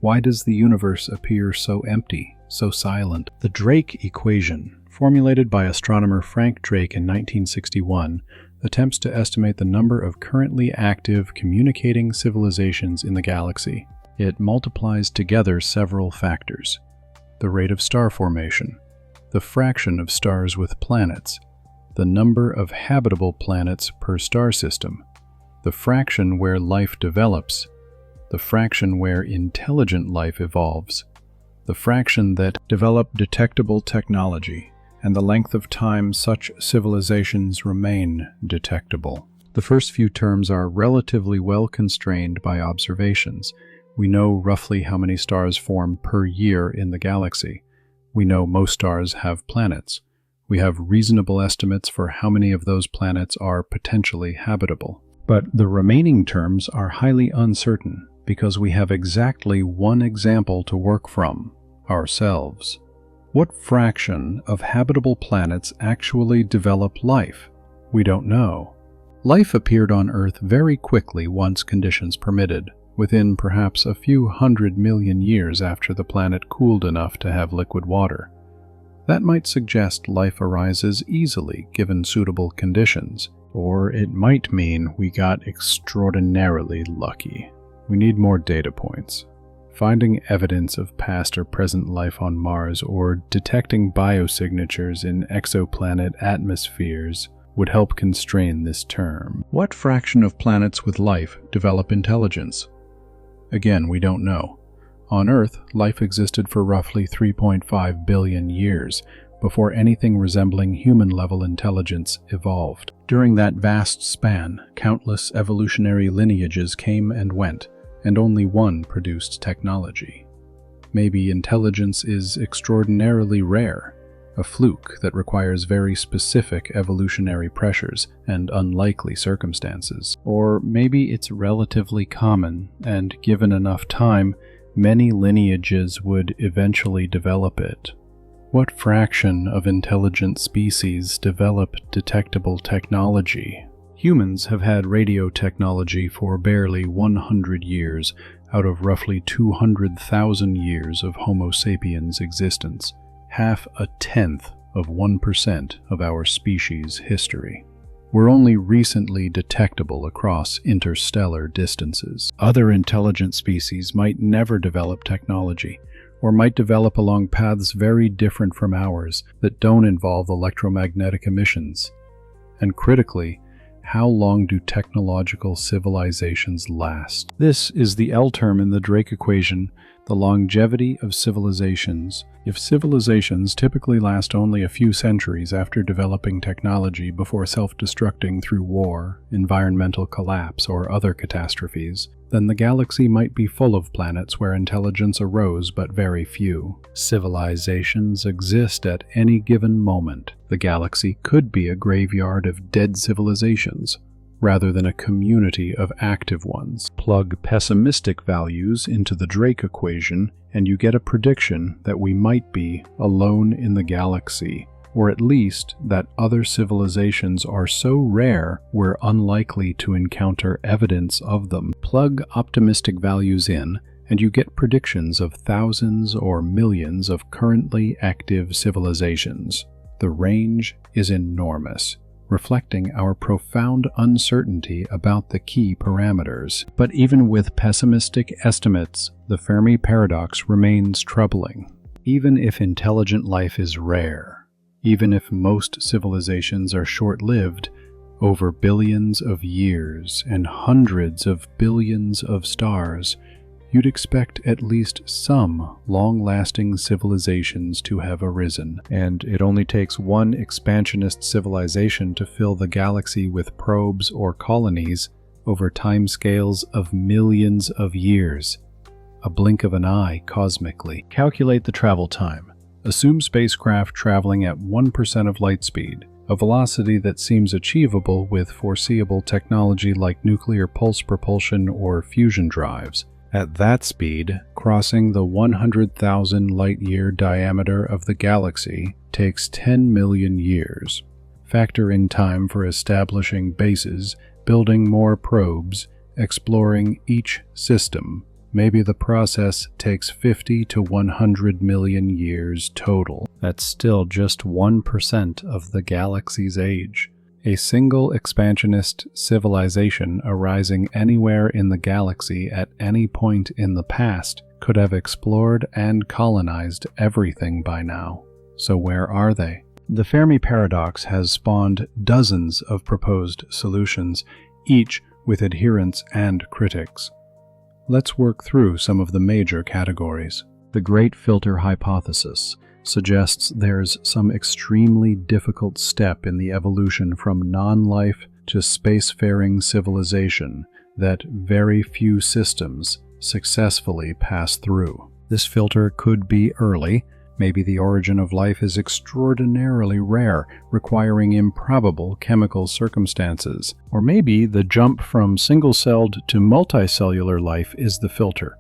Why does the universe appear so empty, so silent? The Drake equation, formulated by astronomer Frank Drake in 1961, attempts to estimate the number of currently active communicating civilizations in the galaxy. It multiplies together several factors: the rate of star formation, the fraction of stars with planets, the number of habitable planets per star system, the fraction where life develops, the fraction where intelligent life evolves, the fraction that develop detectable technology, and the length of time such civilizations remain detectable. The first few terms are relatively well constrained by observations. We know roughly how many stars form per year in the galaxy. We know most stars have planets. We have reasonable estimates for how many of those planets are potentially habitable. But the remaining terms are highly uncertain because we have exactly one example to work from: ourselves. What fraction of habitable planets actually develop life? We don't know. Life appeared on Earth very quickly once conditions permitted, within perhaps a few 100 million years after the planet cooled enough to have liquid water. That might suggest life arises easily given suitable conditions, or it might mean we got extraordinarily lucky. We need more data points. Finding evidence of past or present life on Mars or detecting biosignatures in exoplanet atmospheres would help constrain this term. What fraction of planets with life develop intelligence? Again, we don't know. On Earth, life existed for roughly 3.5 billion years before anything resembling human-level intelligence evolved. During that vast span, countless evolutionary lineages came and went, and only one produced technology. Maybe intelligence is extraordinarily rare, a fluke that requires very specific evolutionary pressures and unlikely circumstances. Or maybe it's relatively common, and given enough time, many lineages would eventually develop it. What fraction of intelligent species develop detectable technology? Humans have had radio technology for barely 100 years out of roughly 200,000 years of Homo sapiens' existence, half a tenth of 1% of our species' history. We're only recently detectable across interstellar distances. Other intelligent species might never develop technology, or might develop along paths very different from ours that don't involve electromagnetic emissions. And critically, how long do technological civilizations last? This is the L term in the Drake equation, the longevity of civilizations. If civilizations typically last only a few centuries after developing technology before self-destructing through war, environmental collapse, or other catastrophes, then the galaxy might be full of planets where intelligence arose but very few. Civilizations exist at any given moment. The galaxy could be a graveyard of dead civilizations, rather than a community of active ones. Plug pessimistic values into the Drake equation, and you get a prediction that we might be alone in the galaxy, or at least that other civilizations are so rare we're unlikely to encounter evidence of them. Plug optimistic values in, and you get predictions of thousands or millions of currently active civilizations. The range is enormous, reflecting our profound uncertainty about the key parameters. But even with pessimistic estimates, the Fermi Paradox remains troubling. Even if intelligent life is rare, even if most civilizations are short-lived, over billions of years and hundreds of billions of stars, you'd expect at least some long-lasting civilizations to have arisen. And it only takes one expansionist civilization to fill the galaxy with probes or colonies over timescales of millions of years. A blink of an eye cosmically. Calculate the travel time. Assume spacecraft traveling at 1% of light speed, a velocity that seems achievable with foreseeable technology like nuclear pulse propulsion or fusion drives. At that speed, crossing the 100,000 light-year diameter of the galaxy takes 10 million years. Factor in time for establishing bases, building more probes, exploring each system. Maybe the process takes 50 to 100 million years total. That's still just 1% of the galaxy's age. A single expansionist civilization arising anywhere in the galaxy at any point in the past could have explored and colonized everything by now. So where are they? The Fermi Paradox has spawned dozens of proposed solutions, each with adherents and critics. Let's work through some of the major categories. The Great Filter Hypothesis suggests there's some extremely difficult step in the evolution from non-life to spacefaring civilization that very few systems successfully pass through. This filter could be early, Maybe the origin of life is extraordinarily rare, requiring improbable chemical circumstances. Or maybe the jump from single-celled to multicellular life is the filter.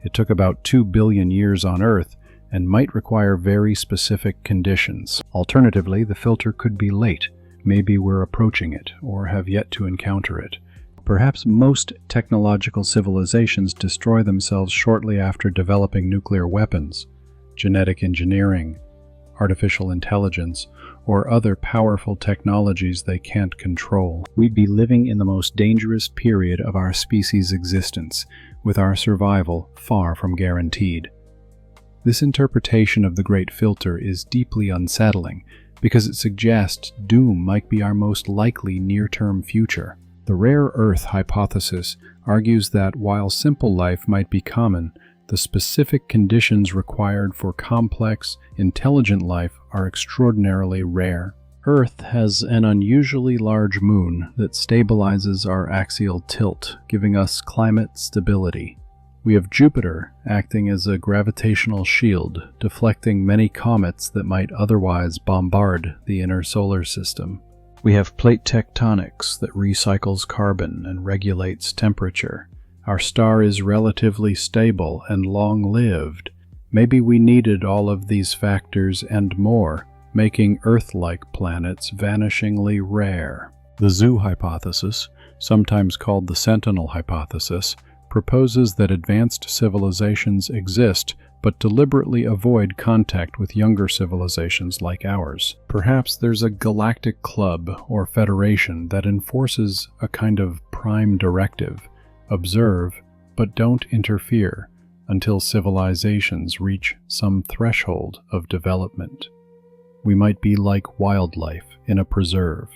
It took about 2 billion years on Earth and might require very specific conditions. Alternatively, the filter could be late. Maybe we're approaching it, or have yet to encounter it. Perhaps most technological civilizations destroy themselves shortly after developing nuclear weapons, genetic engineering, artificial intelligence, or other powerful technologies they can't control. We'd be living in the most dangerous period of our species' existence, with our survival far from guaranteed. This interpretation of the Great Filter is deeply unsettling because it suggests doom might be our most likely near-term future. The rare Earth hypothesis argues that while simple life might be common, the specific conditions required for complex, intelligent life are extraordinarily rare. Earth has an unusually large moon that stabilizes our axial tilt, giving us climate stability. We have Jupiter acting as a gravitational shield, deflecting many comets that might otherwise bombard the inner solar system. We have plate tectonics that recycles carbon and regulates temperature. Our star is relatively stable and long-lived. Maybe we needed all of these factors and more, making Earth-like planets vanishingly rare. The Zoo hypothesis, sometimes called the Sentinel hypothesis, proposes that advanced civilizations exist but deliberately avoid contact with younger civilizations like ours. Perhaps there's a galactic club or federation that enforces a kind of prime directive: observe, but don't interfere until civilizations reach some threshold of development. We might be like wildlife in a preserve,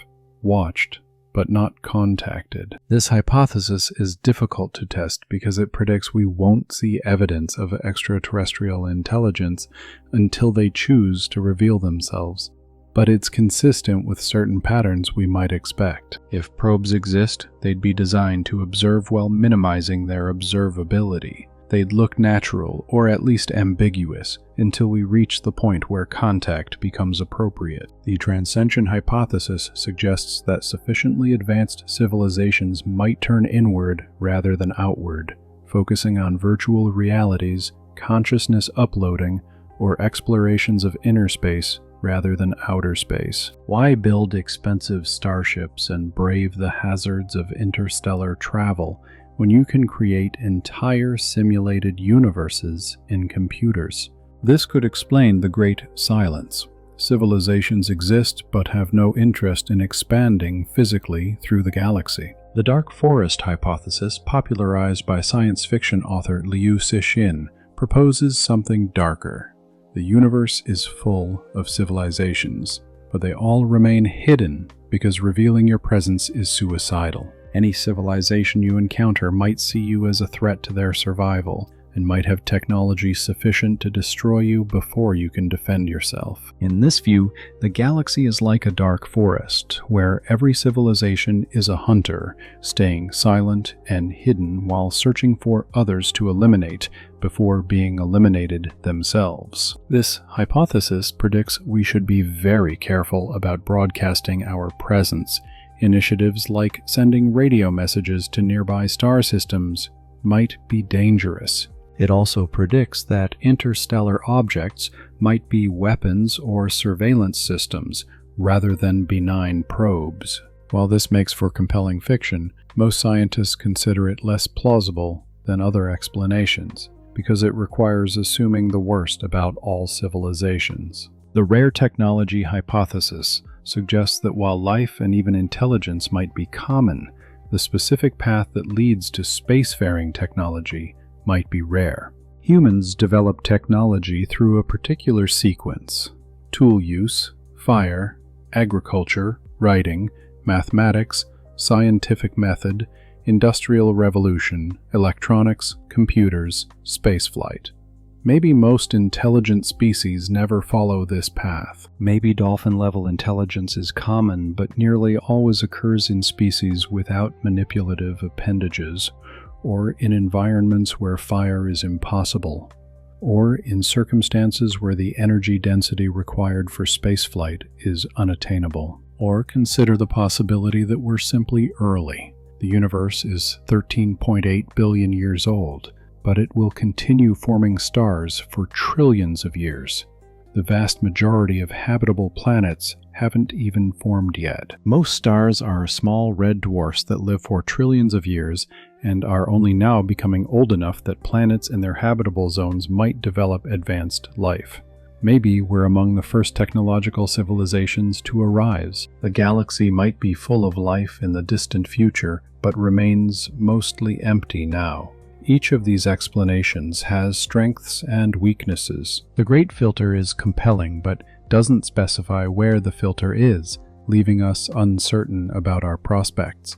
watched but not contacted. This hypothesis is difficult to test because it predicts we won't see evidence of extraterrestrial intelligence until they choose to reveal themselves. But it's consistent with certain patterns we might expect. If probes exist, they'd be designed to observe while minimizing their observability. They'd look natural, or at least ambiguous, until we reach the point where contact becomes appropriate. The transcension hypothesis suggests that sufficiently advanced civilizations might turn inward rather than outward, focusing on virtual realities, consciousness uploading, or explorations of inner space rather than outer space. Why build expensive starships and brave the hazards of interstellar travel when you can create entire simulated universes in computers? This could explain the Great Silence. Civilizations exist but have no interest in expanding physically through the galaxy. The dark forest hypothesis, popularized by science fiction author Liu Cixin, proposes something darker. The universe is full of civilizations, but they all remain hidden because revealing your presence is suicidal. Any civilization you encounter might see you as a threat to their survival, and might have technology sufficient to destroy you before you can defend yourself. In this view, the galaxy is like a dark forest, where every civilization is a hunter, staying silent and hidden while searching for others to eliminate before being eliminated themselves. This hypothesis predicts we should be very careful about broadcasting our presence. Initiatives like sending radio messages to nearby star systems might be dangerous. It also predicts that interstellar objects might be weapons or surveillance systems rather than benign probes. While this makes for compelling fiction, most scientists consider it less plausible than other explanations, because it requires assuming the worst about all civilizations. The rare technology hypothesis suggests that while life and even intelligence might be common, the specific path that leads to spacefaring technology might be rare. Humans develop technology through a particular sequence: tool use, fire, agriculture, writing, mathematics, scientific method, industrial revolution, electronics, computers, spaceflight. Maybe most intelligent species never follow this path. Maybe dolphin-level intelligence is common, but nearly always occurs in species without manipulative appendages, or in environments where fire is impossible. or in circumstances where the energy density required for spaceflight is unattainable. Or consider the possibility that we're simply early. The universe is 13.8 billion years old, but it will continue forming stars for trillions of years. The vast majority of habitable planets haven't even formed yet. Most stars are small red dwarfs that live for trillions of years and are only now becoming old enough that planets in their habitable zones might develop advanced life. Maybe we're among the first technological civilizations to arise. The galaxy might be full of life in the distant future, but remains mostly empty now. Each of these explanations has strengths and weaknesses. The Great Filter is compelling, but doesn't specify where the filter is, leaving us uncertain about our prospects.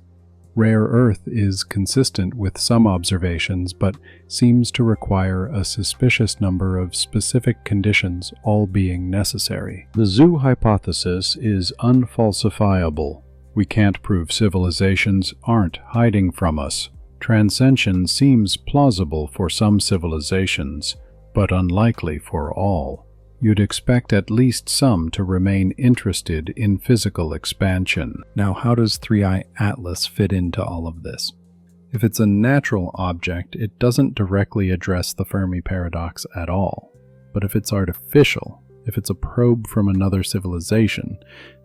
Rare Earth is consistent with some observations, but seems to require a suspicious number of specific conditions, all being necessary. The zoo hypothesis is unfalsifiable. We can't prove civilizations aren't hiding from us. Transcension seems plausible for some civilizations, but unlikely for all. You'd expect at least some to remain interested in physical expansion. Now, how does 3I Atlas fit into all of this? If it's a natural object, it doesn't directly address the Fermi Paradox at all. But if it's artificial, if it's a probe from another civilization,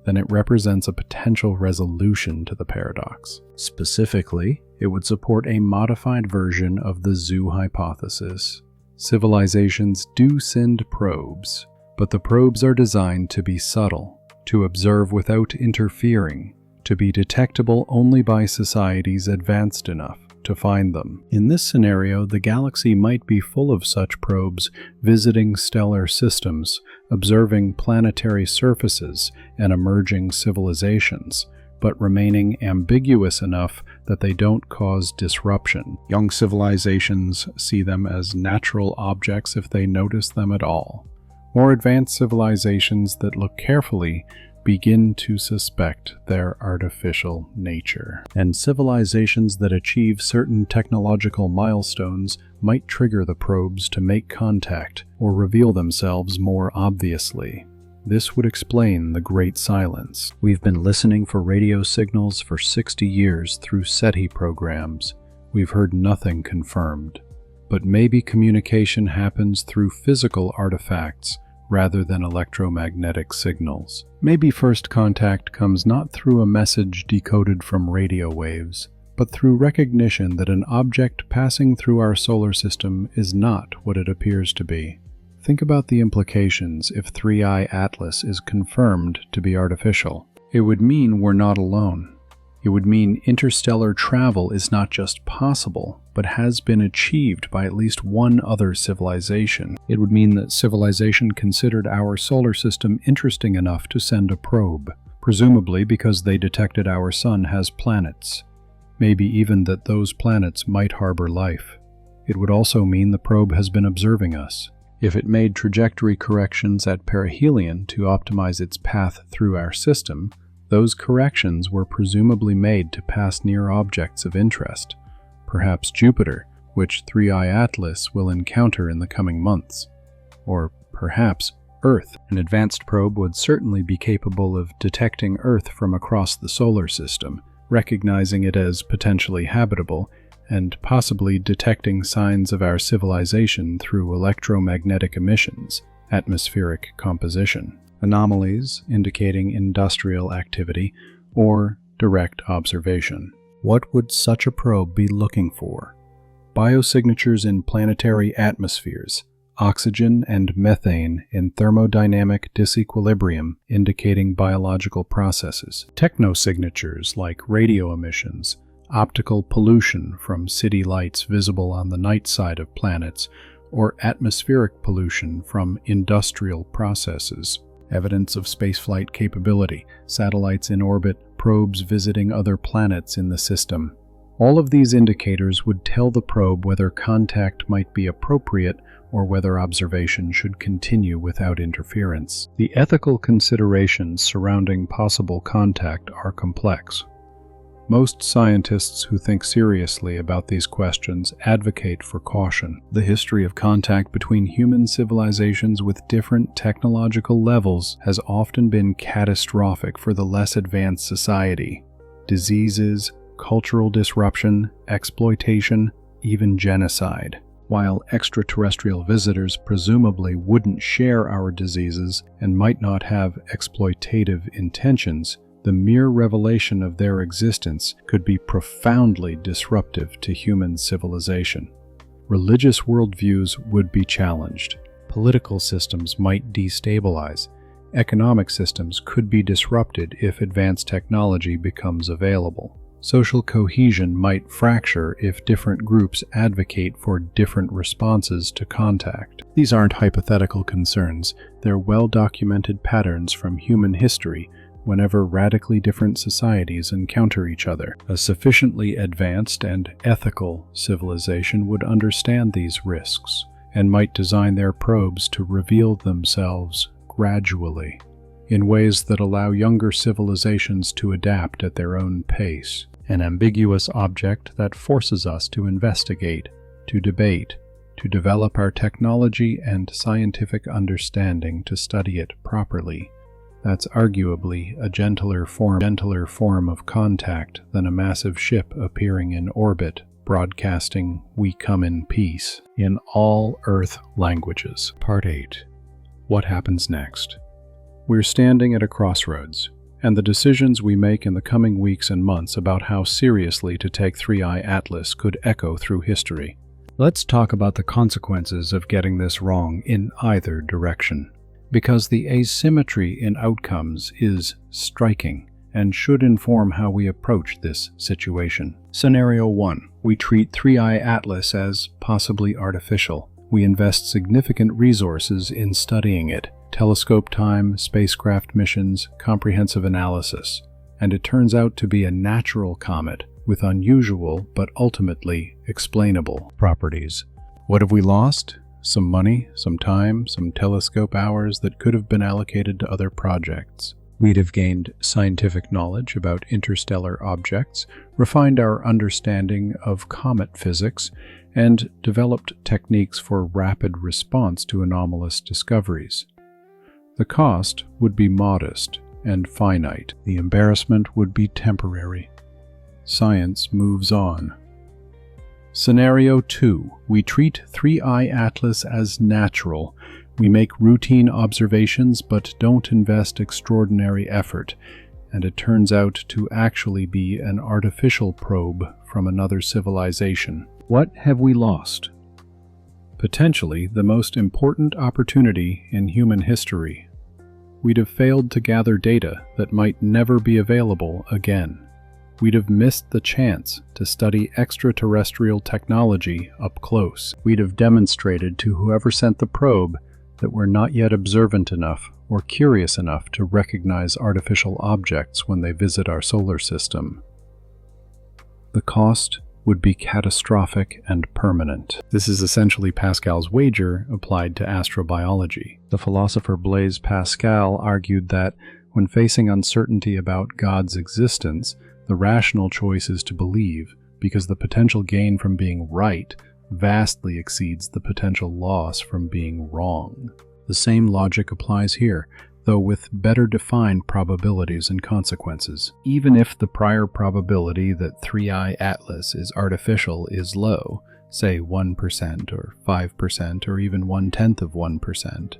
then it represents a potential resolution to the paradox. Specifically, it would support a modified version of the zoo hypothesis. Civilizations do send probes, but the probes are designed to be subtle, to observe without interfering, to be detectable only by societies advanced enough to find them. In this scenario, the galaxy might be full of such probes visiting stellar systems, observing planetary surfaces and emerging civilizations, but remaining ambiguous enough that they don't cause disruption. Young civilizations see them as natural objects if they notice them at all. More advanced civilizations that look carefully begin to suspect their artificial nature. And civilizations that achieve certain technological milestones might trigger the probes to make contact or reveal themselves more obviously. This would explain the Great Silence. We've been listening for radio signals for 60 years through SETI programs. We've heard nothing confirmed. But maybe communication happens through physical artifacts rather than electromagnetic signals. Maybe first contact comes not through a message decoded from radio waves, but through recognition that an object passing through our solar system is not what it appears to be. Think about the implications if 3I Atlas is confirmed to be artificial. It would mean we're not alone. It would mean interstellar travel is not just possible, but has been achieved by at least one other civilization. It would mean that civilization considered our solar system interesting enough to send a probe, presumably because they detected our sun has planets. Maybe even that those planets might harbor life. It would also mean the probe has been observing us. If it made trajectory corrections at perihelion to optimize its path through our system, those corrections were presumably made to pass near objects of interest, perhaps Jupiter, which 3I Atlas will encounter in the coming months, or perhaps Earth. An advanced probe would certainly be capable of detecting Earth from across the solar system, recognizing it as potentially habitable, and possibly detecting signs of our civilization through electromagnetic emissions, atmospheric composition, anomalies indicating industrial activity, or direct observation. What would such a probe be looking for? Biosignatures in planetary atmospheres, oxygen and methane in thermodynamic disequilibrium indicating biological processes, technosignatures like radio emissions, optical pollution from city lights visible on the night side of planets, or atmospheric pollution from industrial processes, evidence of spaceflight capability, satellites in orbit, probes visiting other planets in the system. All of these indicators would tell the probe whether contact might be appropriate or whether observation should continue without interference. The ethical considerations surrounding possible contact are complex. Most scientists who think seriously about these questions advocate for caution. The history of contact between human civilizations with different technological levels has often been catastrophic for the less advanced society. Diseases, cultural disruption, exploitation, even genocide. While extraterrestrial visitors presumably wouldn't share our diseases and might not have exploitative intentions, the mere revelation of their existence could be profoundly disruptive to human civilization. Religious worldviews would be challenged. Political systems might destabilize. Economic systems could be disrupted if advanced technology becomes available. Social cohesion might fracture if different groups advocate for different responses to contact. These aren't hypothetical concerns. They're well-documented patterns from human history whenever radically different societies encounter each other. A sufficiently advanced and ethical civilization would understand these risks and might design their probes to reveal themselves gradually, in ways that allow younger civilizations to adapt at their own pace. An ambiguous object that forces us to investigate, to debate, to develop our technology and scientific understanding to study it properly. That's arguably a gentler form of contact than a massive ship appearing in orbit, broadcasting "We come in peace" in all Earth languages. Part 8. What happens next? We're standing at a crossroads, and the decisions we make in the coming weeks and months about how seriously to take 3i Atlas could echo through history. Let's talk about the consequences of getting this wrong in either direction, because the asymmetry in outcomes is striking and should inform how we approach this situation. Scenario 1. We treat 3i Atlas as possibly artificial. We invest significant resources in studying it, telescope time, spacecraft missions, comprehensive analysis, and it turns out to be a natural comet with unusual but ultimately explainable properties. What have we lost? Some money, some time, some telescope hours that could have been allocated to other projects. We'd have gained scientific knowledge about interstellar objects, refined our understanding of comet physics, and developed techniques for rapid response to anomalous discoveries. The cost would be modest and finite. The embarrassment would be temporary. Science moves on. Scenario 2. We treat 3i Atlas as natural. We make routine observations but don't invest extraordinary effort, and it turns out to actually be an artificial probe from another civilization. What have we lost? Potentially the most important opportunity in human history. We'd have failed to gather data that might never be available again. We'd have missed the chance to study extraterrestrial technology up close. We'd have demonstrated to whoever sent the probe that we're not yet observant enough or curious enough to recognize artificial objects when they visit our solar system. The cost would be catastrophic and permanent. This is essentially Pascal's wager applied to astrobiology. The philosopher Blaise Pascal argued that when facing uncertainty about God's existence, the rational choice is to believe, because the potential gain from being right vastly exceeds the potential loss from being wrong. The same logic applies here, though with better defined probabilities and consequences. Even if the prior probability that 3i Atlas is artificial is low, say 1% or 5% or even 1/10%,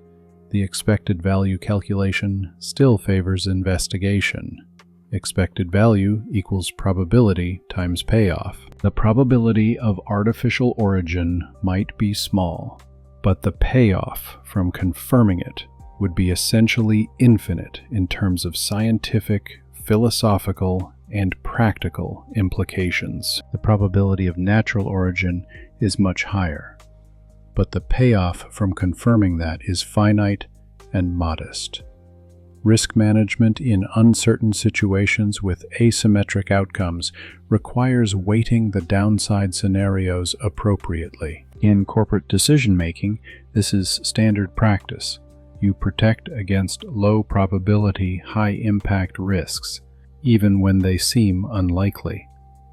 the expected value calculation still favors investigation. Expected value equals probability times payoff. The probability of artificial origin might be small, but the payoff from confirming it would be essentially infinite in terms of scientific, philosophical, and practical implications. The probability of natural origin is much higher, but the payoff from confirming that is finite and modest. Risk management in uncertain situations with asymmetric outcomes requires weighting the downside scenarios appropriately. In corporate decision-making, this is standard practice. You protect against low-probability, high-impact risks, even when they seem unlikely,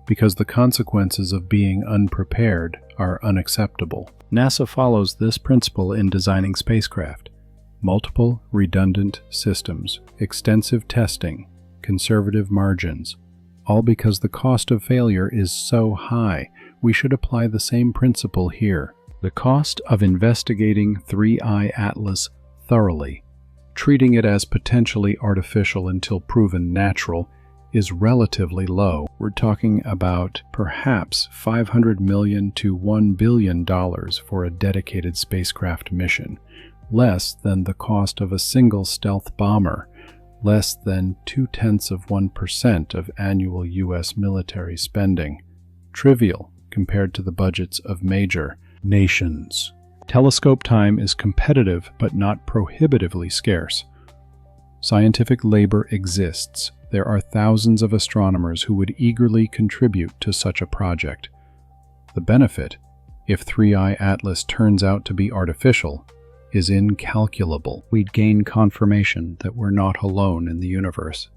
because the consequences of being unprepared are unacceptable. NASA follows this principle in designing spacecraft. Multiple, redundant systems, extensive testing, conservative margins, all because the cost of failure is so high. We should apply the same principle here. The cost of investigating 3I Atlas thoroughly, treating it as potentially artificial until proven natural, is relatively low. We're talking about perhaps $500 million to $1 billion for a dedicated spacecraft mission, less than the cost of a single stealth bomber, less than 0.2% of annual U.S. military spending, trivial compared to the budgets of major nations. Telescope time is competitive but not prohibitively scarce. Scientific labor exists. There are thousands of astronomers who would eagerly contribute to such a project. The benefit, if 3I Atlas turns out to be artificial, is incalculable. We'd gain confirmation that we're not alone in the universe.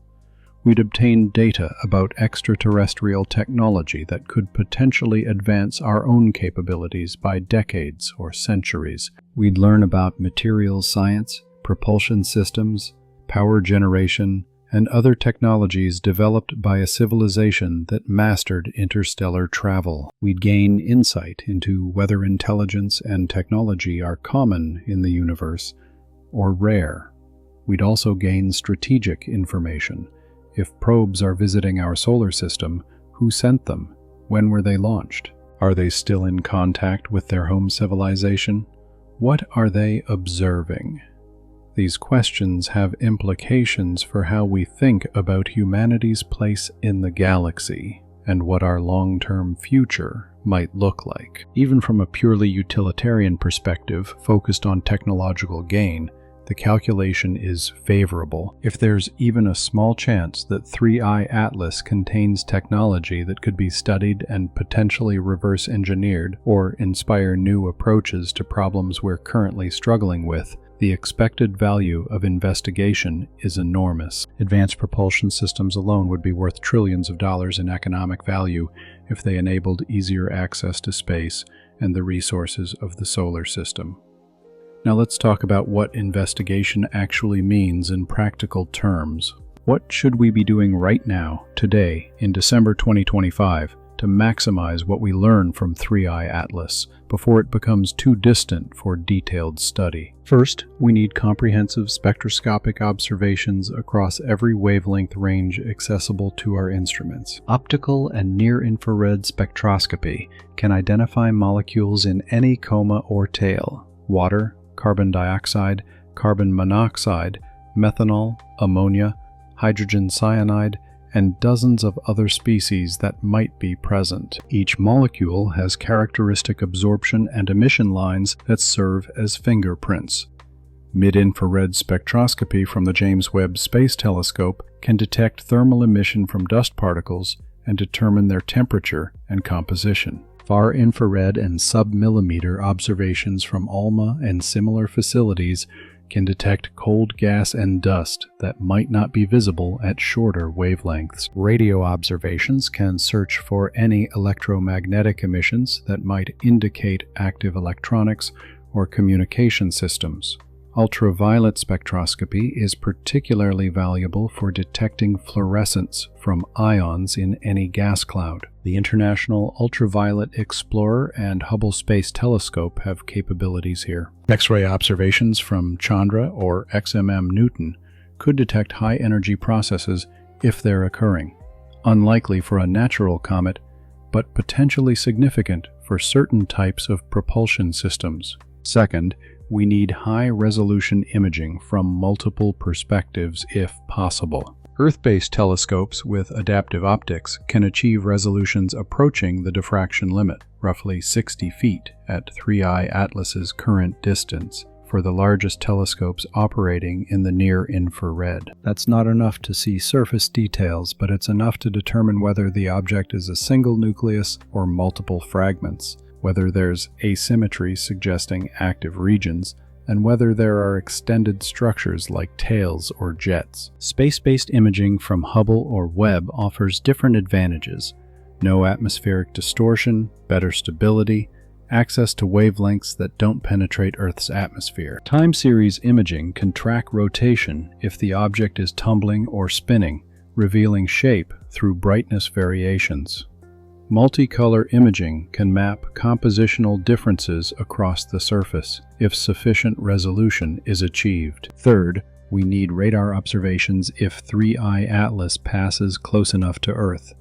We'd obtain data about extraterrestrial technology that could potentially advance our own capabilities by decades or centuries. We'd learn about materials science, propulsion systems, power generation, and other technologies developed by a civilization that mastered interstellar travel. We'd gain insight into whether intelligence and technology are common in the universe or rare. We'd also gain strategic information. If probes are visiting our solar system, who sent them? When were they launched? Are they still in contact with their home civilization? What are they observing? These questions have implications for how we think about humanity's place in the galaxy and what our long-term future might look like. Even from a purely utilitarian perspective focused on technological gain, the calculation is favorable. If there's even a small chance that 3I Atlas contains technology that could be studied and potentially reverse engineered or inspire new approaches to problems we're currently struggling with, the expected value of investigation is enormous. Advanced propulsion systems alone would be worth trillions of dollars in economic value if they enabled easier access to space and the resources of the solar system. Now let's talk about what investigation actually means in practical terms. What should we be doing right now, today, in December 2025, to maximize what we learn from 3I Atlas before it becomes too distant for detailed study? First, we need comprehensive spectroscopic observations across every wavelength range accessible to our instruments. Optical and near-infrared spectroscopy can identify molecules in any coma or tail: water, carbon dioxide, carbon monoxide, methanol, ammonia, hydrogen cyanide, and dozens of other species that might be present. Each molecule has characteristic absorption and emission lines that serve as fingerprints. Mid-infrared spectroscopy from the James Webb Space Telescope can detect thermal emission from dust particles and determine their temperature and composition. Far-infrared and sub-millimeter observations from ALMA and similar facilities can detect cold gas and dust that might not be visible at shorter wavelengths. Radio observations can search for any electromagnetic emissions that might indicate active electronics or communication systems. Ultraviolet spectroscopy is particularly valuable for detecting fluorescence from ions in any gas cloud. The International Ultraviolet Explorer and Hubble Space Telescope have capabilities here. X-ray observations from Chandra or XMM Newton could detect high-energy processes if they're occurring, unlikely for a natural comet, but potentially significant for certain types of propulsion systems. Second, we need high-resolution imaging from multiple perspectives if possible. Earth-based telescopes with adaptive optics can achieve resolutions approaching the diffraction limit, roughly 60 feet at 3I Atlas's current distance, for the largest telescopes operating in the near-infrared. That's not enough to see surface details, but it's enough to determine whether the object is a single nucleus or multiple fragments, whether there's asymmetry suggesting active regions, and whether there are extended structures like tails or jets. Space-based imaging from Hubble or Webb offers different advantages: no atmospheric distortion, better stability, access to wavelengths that don't penetrate Earth's atmosphere. Time series imaging can track rotation if the object is tumbling or spinning, revealing shape through brightness variations. Multicolor imaging can map compositional differences across the surface if sufficient resolution is achieved. Third, we need radar observations if 3I Atlas passes close enough to Earth.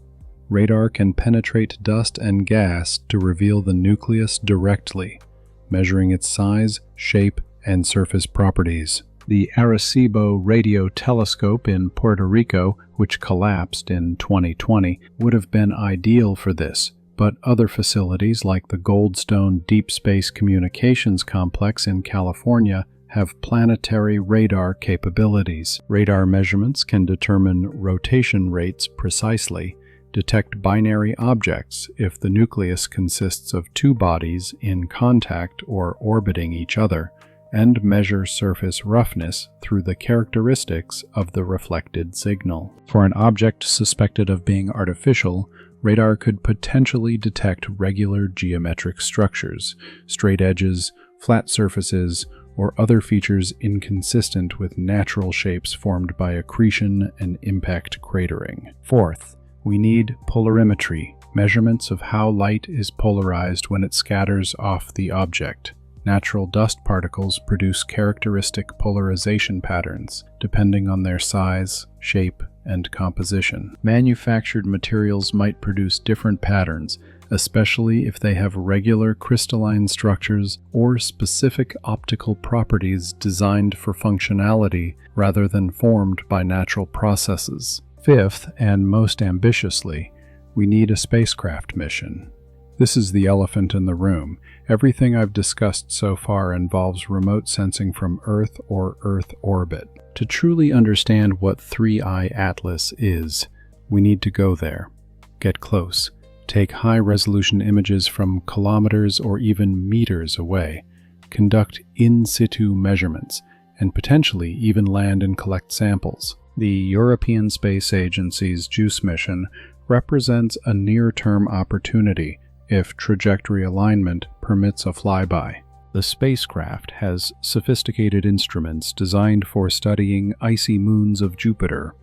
Radar can penetrate dust and gas to reveal the nucleus directly, measuring its size, shape, and surface properties. The Arecibo radio telescope in Puerto Rico, which collapsed in 2020, would have been ideal for this, but other facilities like the Goldstone Deep Space Communications Complex in California have planetary radar capabilities. Radar measurements can determine rotation rates precisely, detect binary objects if the nucleus consists of two bodies in contact or orbiting each other, and measure surface roughness through the characteristics of the reflected signal. For an object suspected of being artificial, radar could potentially detect regular geometric structures, straight edges, flat surfaces, or other features inconsistent with natural shapes formed by accretion and impact cratering. Fourth, we need polarimetry, measurements of how light is polarized when it scatters off the object. Natural dust particles produce characteristic polarization patterns, depending on their size, shape, and composition. Manufactured materials might produce different patterns, especially if they have regular crystalline structures or specific optical properties designed for functionality rather than formed by natural processes. Fifth, and most ambitiously, we need a spacecraft mission. This is the elephant in the room. Everything I've discussed so far involves remote sensing from Earth or Earth orbit. To truly understand what 3I Atlas is, we need to go there, get close, take high-resolution images from kilometers or even meters away, conduct in-situ measurements, and potentially even land and collect samples. The European Space Agency's JUICE mission represents a near-term opportunity if trajectory alignment permits a flyby. The spacecraft has sophisticated instruments designed for studying icy moons of Jupiter,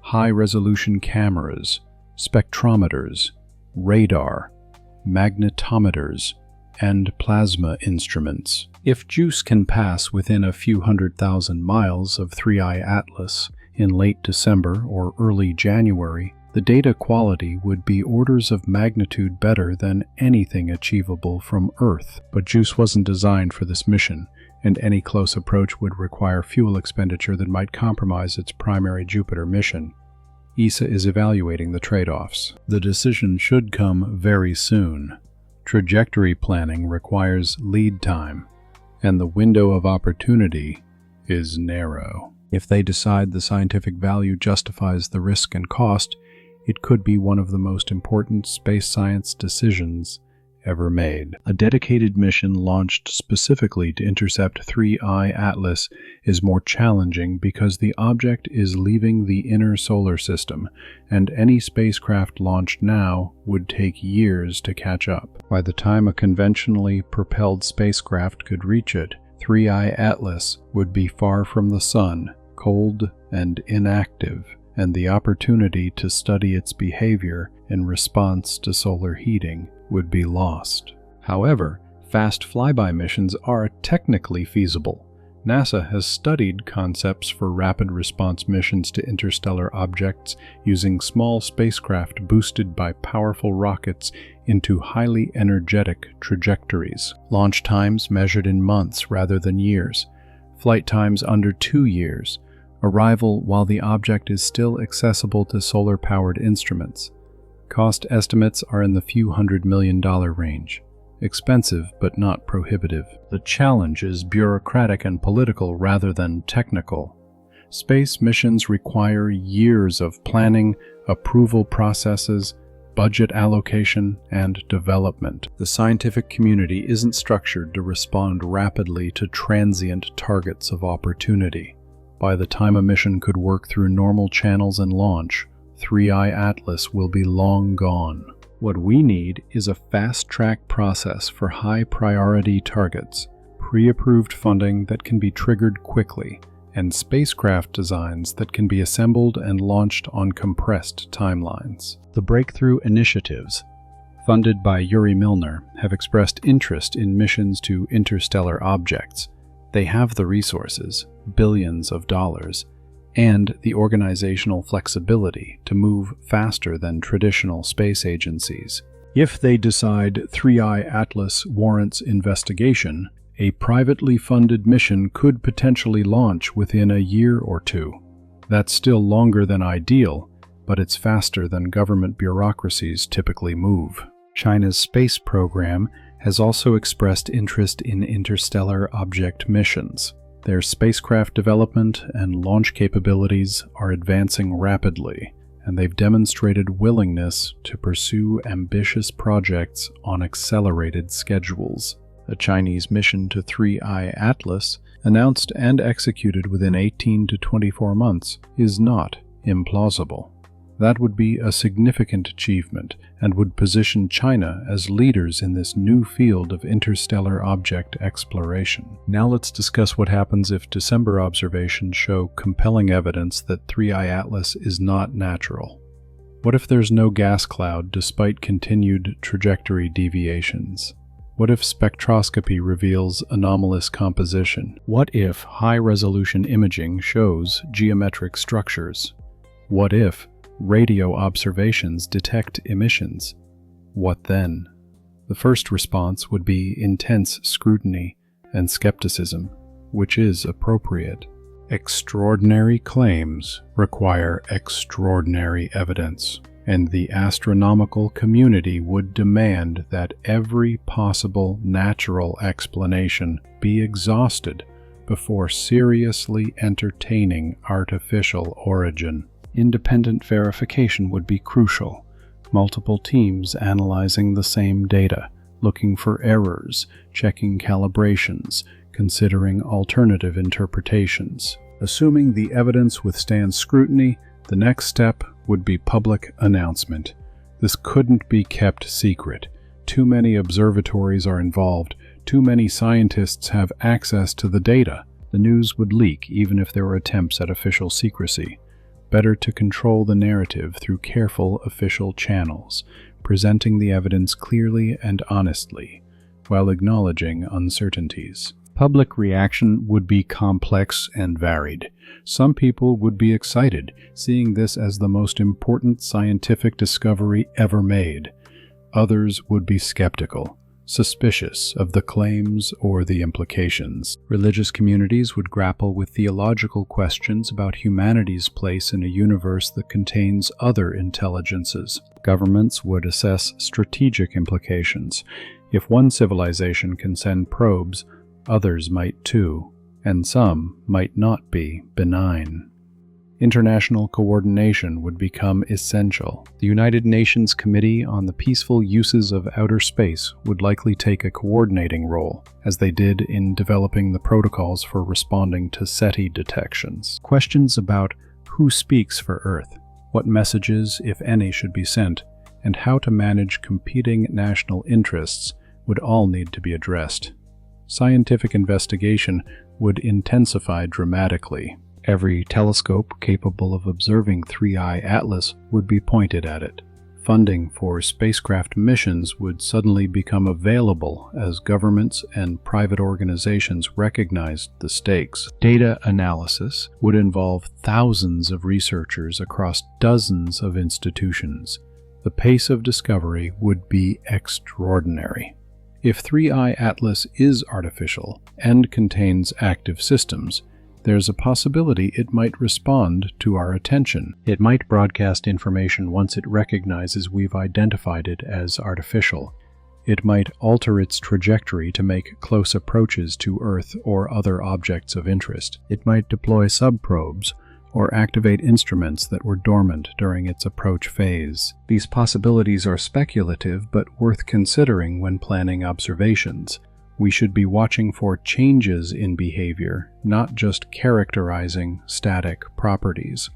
high-resolution cameras, spectrometers, radar, magnetometers, and plasma instruments. If JUICE can pass within a few 100,000 miles of 3I Atlas in late December or early January, the data quality would be orders of magnitude better than anything achievable from Earth. But JUICE wasn't designed for this mission, and any close approach would require fuel expenditure that might compromise its primary Jupiter mission. ESA is evaluating the trade-offs. The decision should come very soon. Trajectory planning requires lead time, and the window of opportunity is narrow. If they decide the scientific value justifies the risk and cost, it could be one of the most important space science decisions ever made. A dedicated mission launched specifically to intercept 3I Atlas is more challenging because the object is leaving the inner solar system, and any spacecraft launched now would take years to catch up. By the time a conventionally propelled spacecraft could reach it, 3I Atlas would be far from the Sun, cold and inactive, and the opportunity to study its behavior in response to solar heating would be lost. However, fast flyby missions are technically feasible. NASA has studied concepts for rapid response missions to interstellar objects using small spacecraft boosted by powerful rockets into highly energetic trajectories. Launch times measured in months rather than years. Flight times under 2 years. Arrival while the object is still accessible to solar-powered instruments. Cost estimates are in the few $100 million range. Expensive but not prohibitive. The challenge is bureaucratic and political rather than technical. Space missions require years of planning, approval processes, budget allocation, and development. The scientific community isn't structured to respond rapidly to transient targets of opportunity. By the time a mission could work through normal channels and launch, 3i Atlas will be long gone. What we need is a fast-track process for high-priority targets, pre-approved funding that can be triggered quickly, and spacecraft designs that can be assembled and launched on compressed timelines. The breakthrough initiatives, funded by Yuri Milner, have expressed interest in missions to interstellar objects. They have the resources, billions of dollars, and the organizational flexibility to move faster than traditional space agencies. If they decide 3i Atlas warrants investigation, a privately funded mission could potentially launch within a year or two. That's still longer than ideal, but it's faster than government bureaucracies typically move. China's space program has also expressed interest in interstellar object missions. Their spacecraft development and launch capabilities are advancing rapidly, and they've demonstrated willingness to pursue ambitious projects on accelerated schedules. A Chinese mission to 3i Atlas, announced and executed within 18 to 24 months, is not implausible. That would be a significant achievement and would position China as leaders in this new field of interstellar object exploration. Now let's discuss what happens if December observations show compelling evidence that 3i Atlas is not natural. What if there's no gas cloud despite continued trajectory deviations? What if spectroscopy reveals anomalous composition? What if high-resolution imaging shows geometric structures? What if radio observations detect emissions? What then? The first response would be intense scrutiny and skepticism, which is appropriate. Extraordinary claims require extraordinary evidence, and the astronomical community would demand that every possible natural explanation be exhausted before seriously entertaining artificial origin. Independent verification would be crucial. Multiple teams analyzing the same data, looking for errors, checking calibrations, considering alternative interpretations. Assuming the evidence withstands scrutiny, the next step would be public announcement. This couldn't be kept secret. Too many observatories are involved. Too many scientists have access to the data. The news would leak even if there were attempts at official secrecy. Better to control the narrative through careful official channels, presenting the evidence clearly and honestly, while acknowledging uncertainties. Public reaction would be complex and varied. Some people would be excited, seeing this as the most important scientific discovery ever made. Others would be skeptical, suspicious of the claims or the implications. Religious communities would grapple with theological questions about humanity's place in a universe that contains other intelligences. Governments would assess strategic implications. If one civilization can send probes, others might too, and some might not be benign. International coordination would become essential. The United Nations Committee on the Peaceful Uses of Outer Space would likely take a coordinating role, as they did in developing the protocols for responding to SETI detections. Questions about who speaks for Earth, what messages, if any, should be sent, and how to manage competing national interests would all need to be addressed. Scientific investigation would intensify dramatically. Every telescope capable of observing 3i Atlas would be pointed at it. Funding for spacecraft missions would suddenly become available as governments and private organizations recognized the stakes. Data analysis would involve thousands of researchers across dozens of institutions. The pace of discovery would be extraordinary. If 3i Atlas is artificial and contains active systems, there's a possibility it might respond to our attention. It might broadcast information once it recognizes we've identified it as artificial. It might alter its trajectory to make close approaches to Earth or other objects of interest. It might deploy subprobes or activate instruments that were dormant during its approach phase. These possibilities are speculative but worth considering when planning observations. We should be watching for changes in behavior, not just characterizing static properties.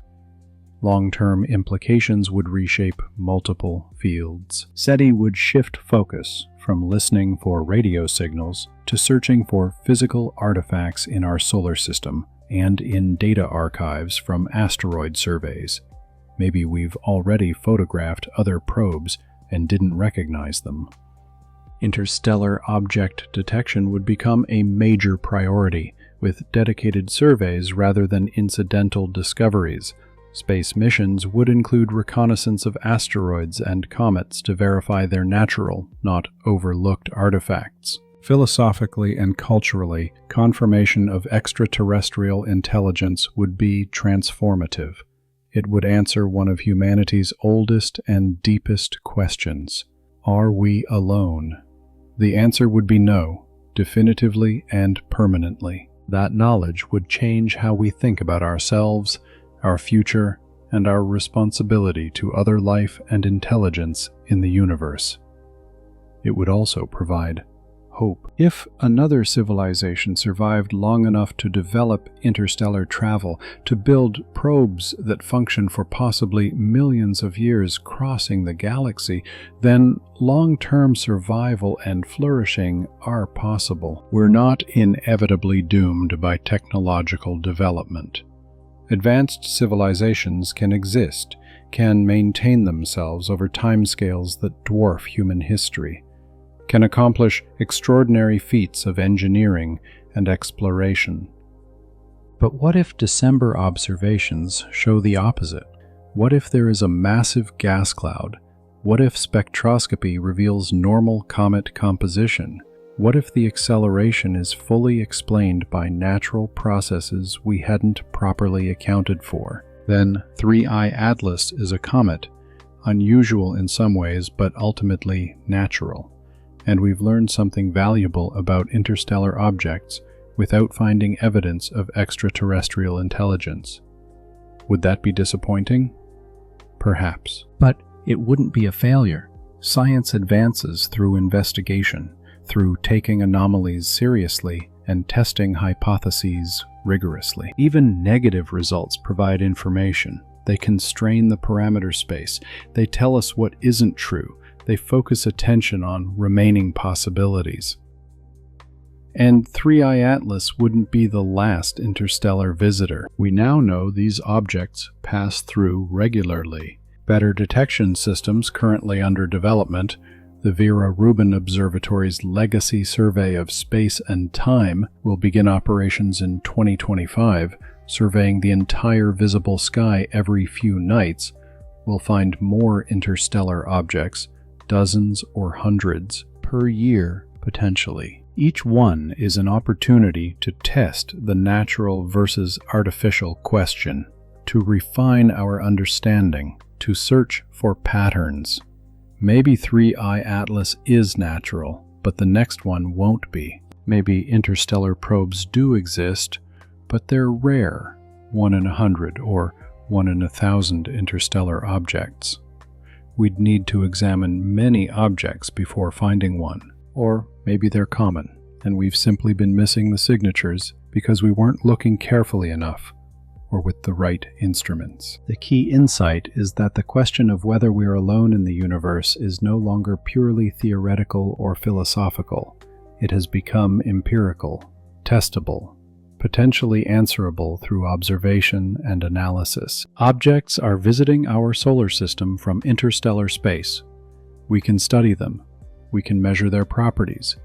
Long-term implications would reshape multiple fields. SETI would shift focus from listening for radio signals to searching for physical artifacts in our solar system and in data archives from asteroid surveys. Maybe we've already photographed other probes and didn't recognize them. Interstellar object detection would become a major priority, with dedicated surveys rather than incidental discoveries. Space missions would include reconnaissance of asteroids and comets to verify their natural, not overlooked artifacts. Philosophically and culturally, confirmation of extraterrestrial intelligence would be transformative. It would answer one of humanity's oldest and deepest questions. Are we alone? The answer would be no, definitively and permanently. That knowledge would change how we think about ourselves, our future, and our responsibility to other life and intelligence in the universe. It would also provide hope. If another civilization survived long enough to develop interstellar travel, to build probes that function for possibly millions of years crossing the galaxy, then long-term survival and flourishing are possible. We're not inevitably doomed by technological development. Advanced civilizations can exist, can maintain themselves over timescales that dwarf human history, can accomplish extraordinary feats of engineering and exploration. But what if December observations show the opposite? What if there is a massive gas cloud? What if spectroscopy reveals normal comet composition? What if the acceleration is fully explained by natural processes we hadn't properly accounted for? Then 3I Atlas is a comet, unusual in some ways but ultimately natural. And we've learned something valuable about interstellar objects without finding evidence of extraterrestrial intelligence. Would that be disappointing? Perhaps. But it wouldn't be a failure. Science advances through investigation, through taking anomalies seriously and testing hypotheses rigorously. Even negative results provide information. They constrain the parameter space. They tell us what isn't true. They focus attention on remaining possibilities. And 3I Atlas wouldn't be the last interstellar visitor. We now know these objects pass through regularly. Better detection systems currently under development, the Vera Rubin Observatory's Legacy Survey of Space and Time, will begin operations in 2025, surveying the entire visible sky every few nights. We'll find more interstellar objects, dozens or hundreds per year potentially. Each one is an opportunity to test the natural versus artificial question, to refine our understanding, to search for patterns. Maybe 3I Atlas is natural, but the next one won't be. Maybe interstellar probes do exist, but they're rare, 1 in 100 or 1 in 1,000 interstellar objects. We'd need to examine many objects before finding one. Or maybe they're common, and we've simply been missing the signatures because we weren't looking carefully enough or with the right instruments. The key insight is that the question of whether we're alone in the universe is no longer purely theoretical or philosophical. It has become empirical, testable, potentially answerable through observation and analysis. Objects are visiting our solar system from interstellar space. We can study them. We can measure their properties,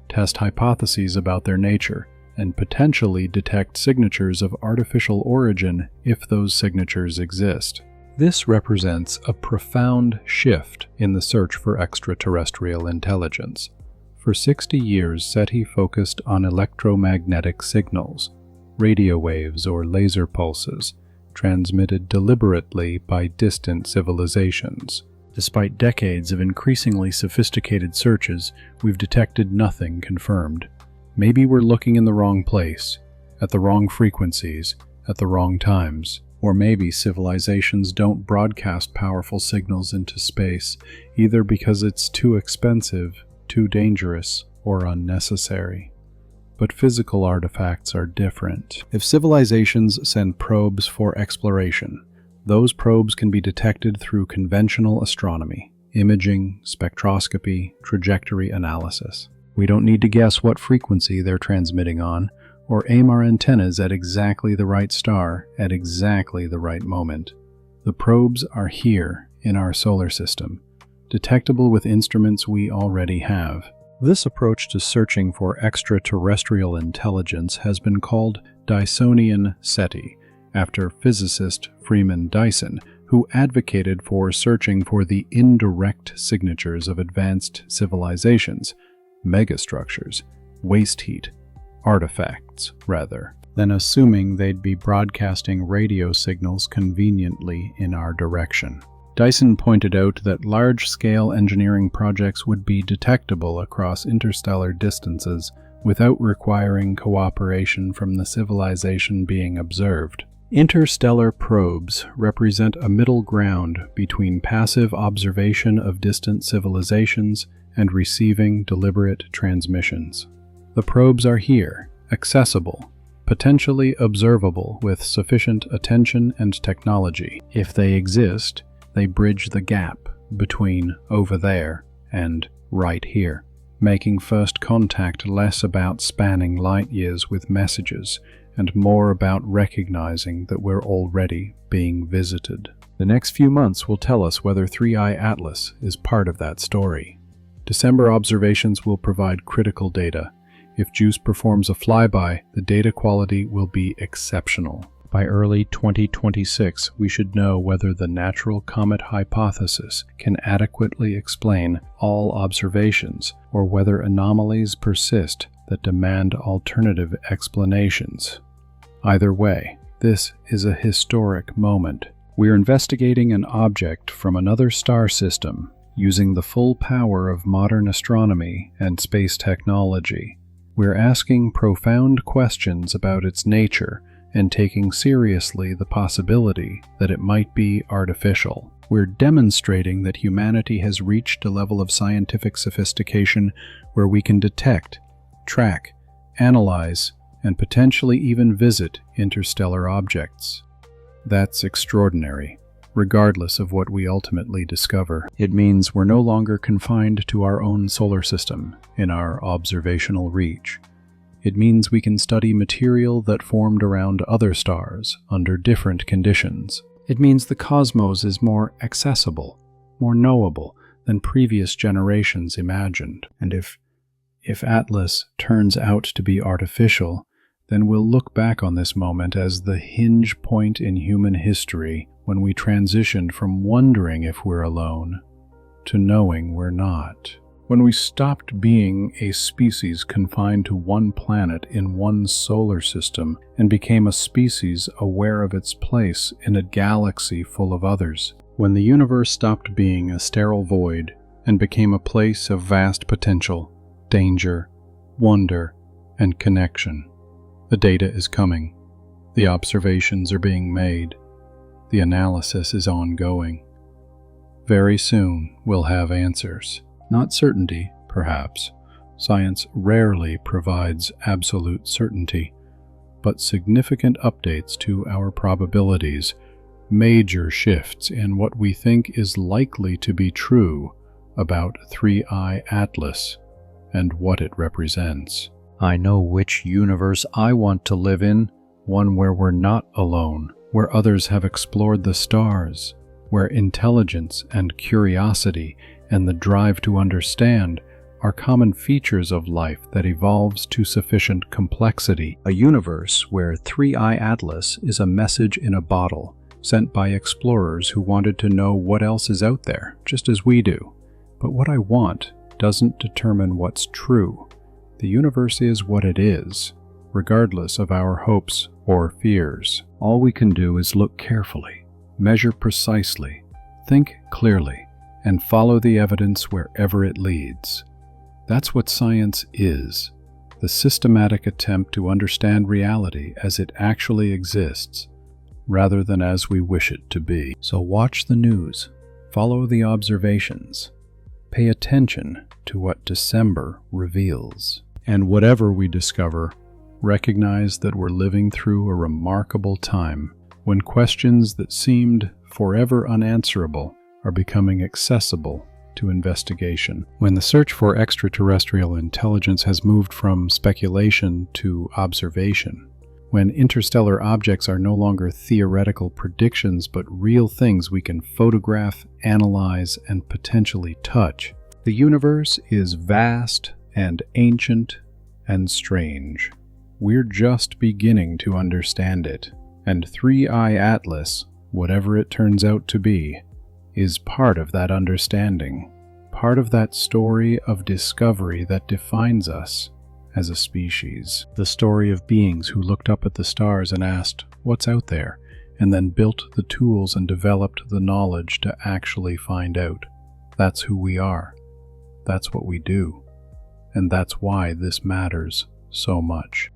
test hypotheses about their nature, and potentially detect signatures of artificial origin if those signatures exist. This represents a profound shift in the search for extraterrestrial intelligence. For 60 years, SETI focused on electromagnetic signals, radio waves or laser pulses, transmitted deliberately by distant civilizations. Despite decades of increasingly sophisticated searches, we've detected nothing confirmed. Maybe we're looking in the wrong place, at the wrong frequencies, at the wrong times. Or maybe civilizations don't broadcast powerful signals into space, either because it's too expensive, too dangerous, or unnecessary. But physical artifacts are different. If civilizations send probes for exploration, those probes can be detected through conventional astronomy, imaging, spectroscopy, trajectory analysis. We don't need to guess what frequency they're transmitting on, or aim our antennas at exactly the right star at exactly the right moment. The probes are here in our solar system, detectable with instruments we already have. This approach to searching for extraterrestrial intelligence has been called Dysonian SETI, after physicist Freeman Dyson, who advocated for searching for the indirect signatures of advanced civilizations, megastructures, waste heat, artifacts, rather, than assuming they'd be broadcasting radio signals conveniently in our direction. Dyson pointed out that large-scale engineering projects would be detectable across interstellar distances without requiring cooperation from the civilization being observed. Interstellar probes represent a middle ground between passive observation of distant civilizations and receiving deliberate transmissions. The probes are here, accessible, potentially observable with sufficient attention and technology. If they exist, they bridge the gap between over there and right here, making first contact less about spanning light years with messages and more about recognizing that we're already being visited. The next few months will tell us whether 3I Atlas is part of that story. December observations will provide critical data. If JUICE performs a flyby, the data quality will be exceptional. By early 2026, we should know whether the natural comet hypothesis can adequately explain all observations, or whether anomalies persist that demand alternative explanations. Either way, this is a historic moment. We're investigating an object from another star system using the full power of modern astronomy and space technology. We're asking profound questions about its nature and taking seriously the possibility that it might be artificial. We're demonstrating that humanity has reached a level of scientific sophistication where we can detect, track, analyze, and potentially even visit interstellar objects. That's extraordinary, regardless of what we ultimately discover. It means we're no longer confined to our own solar system in our observational reach. It means we can study material that formed around other stars under different conditions. It means the cosmos is more accessible, more knowable than previous generations imagined. And if Atlas turns out to be artificial, then we'll look back on this moment as the hinge point in human history when we transitioned from wondering if we're alone to knowing we're not. When we stopped being a species confined to one planet in one solar system and became a species aware of its place in a galaxy full of others. When the universe stopped being a sterile void and became a place of vast potential, danger, wonder, and connection. The data is coming. The observations are being made. The analysis is ongoing. Very soon we'll have answers. Not certainty, perhaps. Science rarely provides absolute certainty, but significant updates to our probabilities, major shifts in what we think is likely to be true about 3I Atlas and what it represents. I know which universe I want to live in, one where we're not alone, where others have explored the stars, where intelligence and curiosity and the drive to understand are common features of life that evolves to sufficient complexity. A universe where 3I Atlas is a message in a bottle sent by explorers who wanted to know what else is out there, just as we do. But what I want doesn't determine what's true. The universe is what it is, regardless of our hopes or fears. All we can do is look carefully, measure precisely, think clearly, and follow the evidence wherever it leads. That's what science is, the systematic attempt to understand reality as it actually exists, rather than as we wish it to be. So watch the news, follow the observations, pay attention to what December reveals. And whatever we discover, recognize that we're living through a remarkable time when questions that seemed forever unanswerable are becoming accessible to investigation. When the search for extraterrestrial intelligence has moved from speculation to observation, when interstellar objects are no longer theoretical predictions but real things we can photograph, analyze, and potentially touch, the universe is vast and ancient and strange. We're just beginning to understand it, and 3i Atlas, whatever it turns out to be, is part of that understanding, part of that story of discovery that defines us as a species. The story of beings who looked up at the stars and asked, "What's out there?" and then built the tools and developed the knowledge to actually find out. That's who we are. That's what we do. And that's why this matters so much.